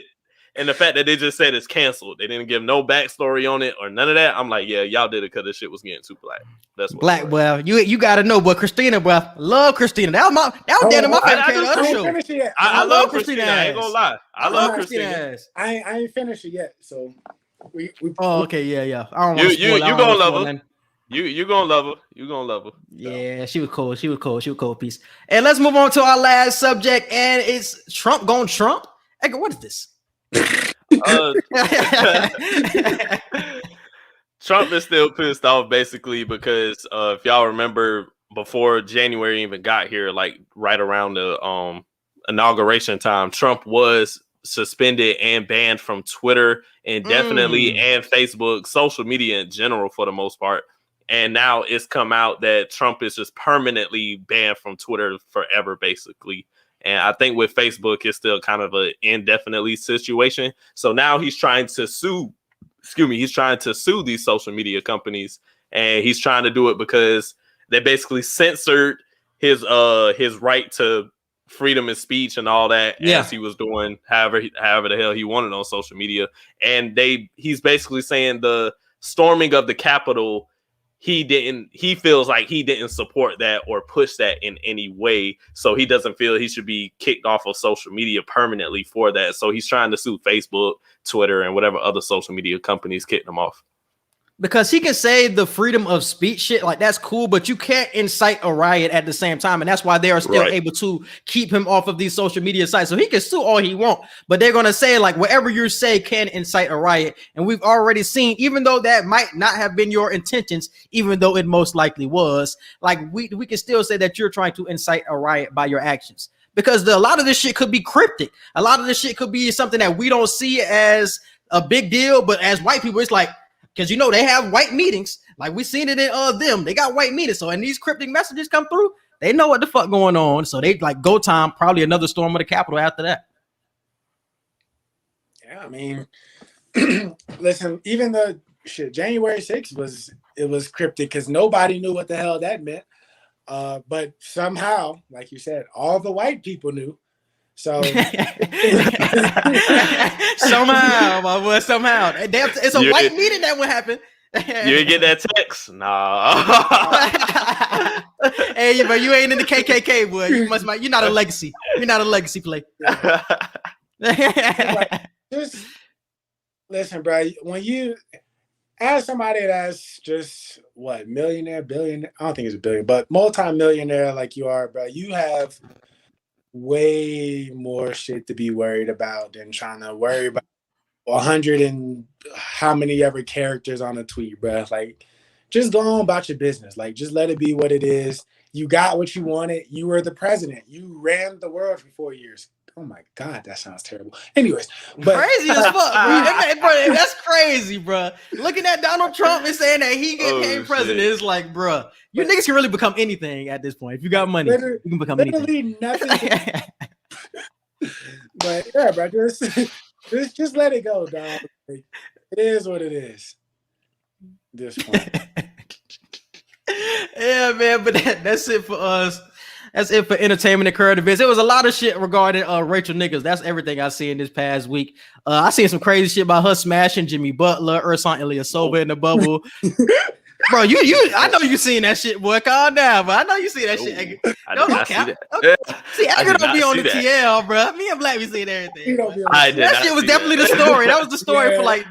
they just said it's canceled, they didn't give no backstory on it or none of that. I'm like, yeah, y'all did it because this shit was getting too black. That's what black. Well, you gotta know, but Christina, bro, love Christina. That was my favorite character of the show. I love Christina. I ain't gonna lie. I love Christina. I ain't finished it yet, so. Oh, okay, yeah. I don't want to spoil. You gonna love her. You gonna love her. You gonna love her. Yeah, she was cool. She was cool. Peace. And let's move on to our last subject, and it's Trump going Trump. Edgar, what is this? Trump is still pissed off basically because if y'all remember before January even got here, like right around the inauguration time, Trump was suspended and banned from Twitter indefinitely and Facebook, social media in general for the most part. And now it's come out that Trump is just permanently banned from Twitter forever, basically. And I think with Facebook, it's still kind of an indefinitely situation. So now he's trying to sue. He's trying to sue these social media companies, and he's trying to do it because they basically censored his right to freedom of speech and all that as he was doing however the hell he wanted on social media. And he's basically saying the storming of the Capitol, he feels like he didn't support that or push that in any way. So he doesn't feel he should be kicked off of social media permanently for that. So he's trying to sue Facebook, Twitter, and whatever other social media companies kicked him off. Because he can say the freedom of speech shit, like that's cool, but you can't incite a riot at the same time. And that's why they are still able to keep him off of these social media sites. So he can sue all he wants, but they're going to say like whatever you say can incite a riot. And we've already seen, even though that might not have been your intentions, even though it most likely was, like we can still say that you're trying to incite a riot by your actions. Because a lot of this shit could be cryptic. A lot of this shit could be something that we don't see as a big deal, but as white people, it's like, because you know they have white meetings, like we seen it in them. They got white meetings, so when these cryptic messages come through, they know what the fuck going on. So they like go time, probably another storm of the Capitol after that. Yeah, I mean, listen, even the shit January 6th was cryptic because nobody knew what the hell that meant. But somehow, like you said, all the white people knew. So somehow it's a white meeting that would happen. You didn't get that text? Nah. Hey, but you ain't in the KKK, boy. You're not a legacy. You're not a legacy play. Like, just listen, bro. When you as somebody that's just millionaire, billionaire, I don't think it's a billion, but multi-millionaire like you are, bro, you have way more shit to be worried about than trying to worry about 100 and how many ever characters on a tweet, bro. Like, just go on about your business. Like, just let it be what it is. You got what you wanted. You were the president. You ran the world for 4 years. Oh my God, that sounds terrible. Anyways, but crazy as fuck, bro. That's crazy, bro. Looking at Donald Trump and saying that he became president is like, bro, you niggas can really become anything at this point. If you got money, you can become anything. Nothing. But yeah, bro, just let it go, dog. Like, it is what it is. At this point. Yeah, man. But that's it for us. That's it for entertainment and current events. There was a lot of shit regarding Rachel Nichols. That's everything I seen this past week. I seen some crazy shit about her smashing Jimmy Butler, Ersan Ilyasova in the bubble. Bro, I know you seen that shit, boy. Calm down, but I know you seen that shit. I did not see that. Okay. See, Edgar don't be on the TL, bro. Me and Black, we seen everything. That shit was definitely the story. That was the story for like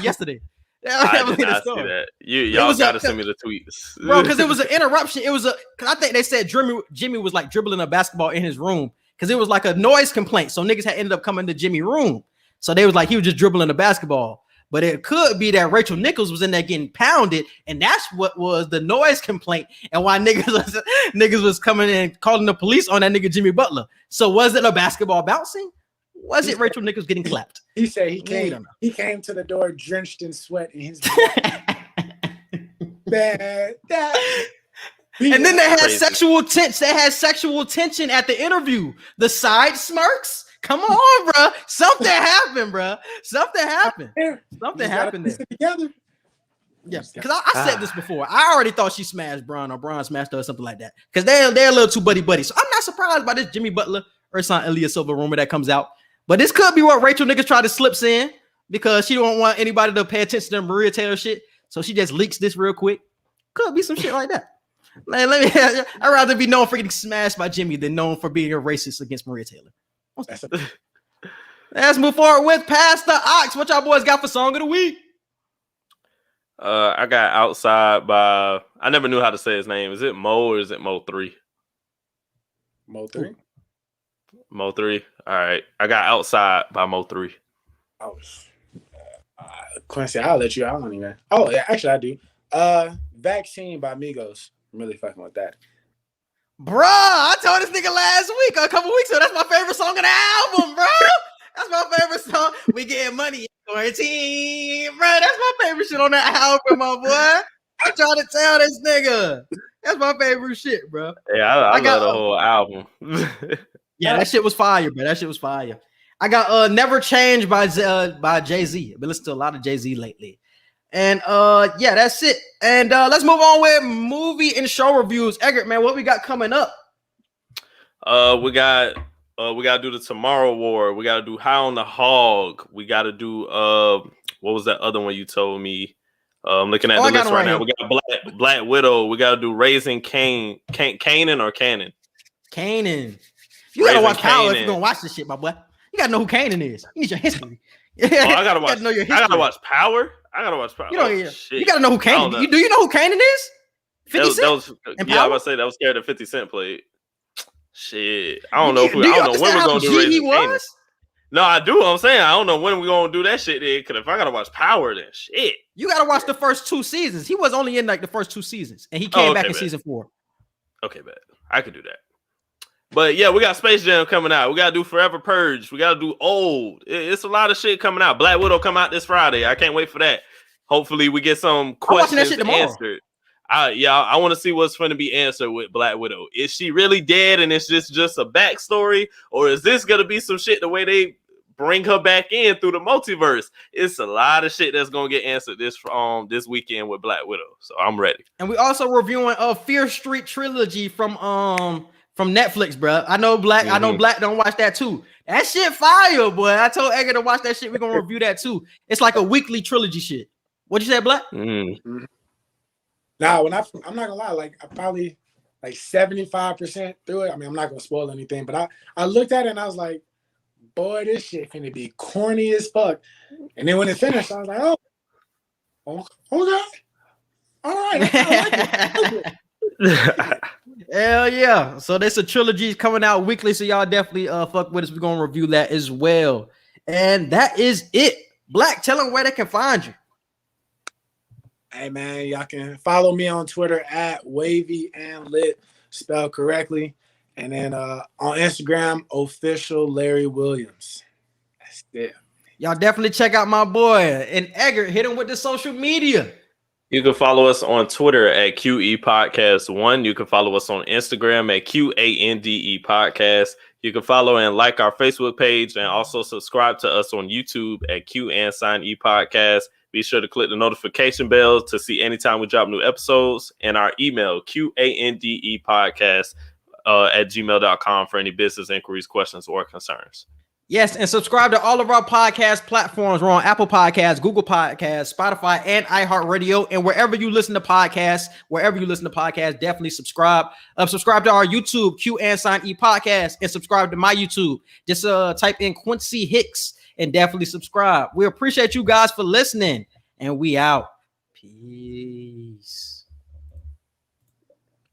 yesterday. I did not see that. Y'all gotta send me the tweets, bro. Because it was an interruption. It was because I think they said Jimmy was like dribbling a basketball in his room because it was like a noise complaint. So niggas had ended up coming to Jimmy's room. So they was like he was just dribbling a basketball. But it could be that Rachel Nichols was in there getting pounded, and that's what was the noise complaint, and why niggas was coming and calling the police on that nigga Jimmy Butler. So was it a basketball bouncing? Was it Rachel Nichols getting clapped? He said he came to the door drenched in sweat in his bed. And then they had sexual tension. They had sexual tension at the interview. The side smirks. Come on, bro. Something happened, bro. Something happened there. Together. Yes, because I said this before. I already thought she smashed Bron or Bron smashed her or something like that. Because they're a little too buddy. So I'm not surprised by this Jimmy Butler Ersan Ilyasova rumor that comes out. But this could be what Rachel Nichols tried to slip in because she don't want anybody to pay attention to Maria Taylor shit. So she just leaks this real quick. Could be some shit like that. Man, I'd rather be known for getting smashed by Jimmy than known for being a racist against Maria Taylor. Let's move forward with Pass the Ox. What y'all boys got for Song of the Week? I got outside by. I never knew how to say his name. Is it Mo or is it Mo3? Mo3. Mo3. All right. I got outside by Mo3. Oh, Quincy, I'll let you. I don't even. Oh, yeah, actually, I do. Vaccine by Migos. I'm really fucking with that. Bruh, I told this nigga last week, a couple weeks ago, that's my favorite song on the album, bro. That's my favorite song. We getting money in quarantine, bro. That's my favorite shit on the album, my boy. I'm trying to tell this nigga. That's my favorite shit, bro. Yeah, I got love the whole album. Yeah, that shit was fire, bro. That shit was fire. I got Never Change by Jay-Z. I've been listening to a lot of Jay-Z lately. And yeah, that's it. And let's move on with movie and show reviews. Eggert, man, what we got coming up? We got to do the Tomorrow War. We got to do High on the Hog. We got to do what was that other one you told me? I'm looking at the list right now. We got Black Widow. We got to do Raising Cain. Canaan or Cannon? Canaan. You gotta watch Power if you're gonna watch this shit, my boy. You gotta know who Canaan is. You need your history. I gotta watch. Know your history. I gotta watch Power. You gotta know who Canaan is. Do you know who Canaan is? 50 Cent? I was say that was scared that 50 Cent played. Shit. I don't know when we're gonna do Raising Canaan. No, I do. I'm saying I don't know when we're gonna do that shit then. Cause if I gotta watch Power, then shit. You gotta watch the first 2 seasons. He was only in like the first 2 seasons, and he came back in season 4. Okay, bet. I could do that. But yeah, we got Space Jam coming out. We gotta do Forever Purge. We gotta do Old. It's a lot of shit coming out. Black Widow come out this Friday. I can't wait for that. Hopefully, we get some questions answered. I want to see what's going to be answered with Black Widow. Is she really dead, and it's just a backstory, or is this gonna be some shit the way they bring her back in through the multiverse? It's a lot of shit that's gonna get answered this weekend with Black Widow. So I'm ready. And we also reviewing a Fear Street trilogy from Netflix, bro. I know Black don't watch that too. That shit fire, boy. I told Edgar to watch that shit. We're gonna review that too. It's like a weekly trilogy shit. What'd you say, Black? Nah, I'm not gonna lie, like I probably like 75% through it. I mean, I'm not gonna spoil anything, but I looked at it and I was like, boy, this shit finna be corny as fuck. And then when it finished, I was like, oh okay. All right. I like it. Hell yeah. So there's a trilogy coming out weekly. So y'all definitely fuck with us. We're gonna review that as well. And that is it. Black, tell them where they can find you. Hey man, y'all can follow me on Twitter at Wavy and Lit, spelled correctly. And then on Instagram, official Larry Williams. That's it. Y'all definitely check out my boy. And Eggert, hit him with the social media. You can follow us on Twitter at QE Podcast 1. You can follow us on Instagram at QANDE Podcast. You can follow and like our Facebook page and also subscribe to us on YouTube at QAnSignE Podcast. Be sure to click the notification bell to see anytime we drop new episodes, and our email, QANDEpodcast at gmail.com for any business inquiries, questions, or concerns. Yes, and subscribe to all of our podcast platforms. We're on Apple Podcasts, Google Podcasts, Spotify, and iHeartRadio. And wherever you listen to podcasts, definitely subscribe. Subscribe to our YouTube, QAnSignE Podcast, and subscribe to my YouTube. Just type in Quincy Hicks and definitely subscribe. We appreciate you guys for listening, and we out. Peace.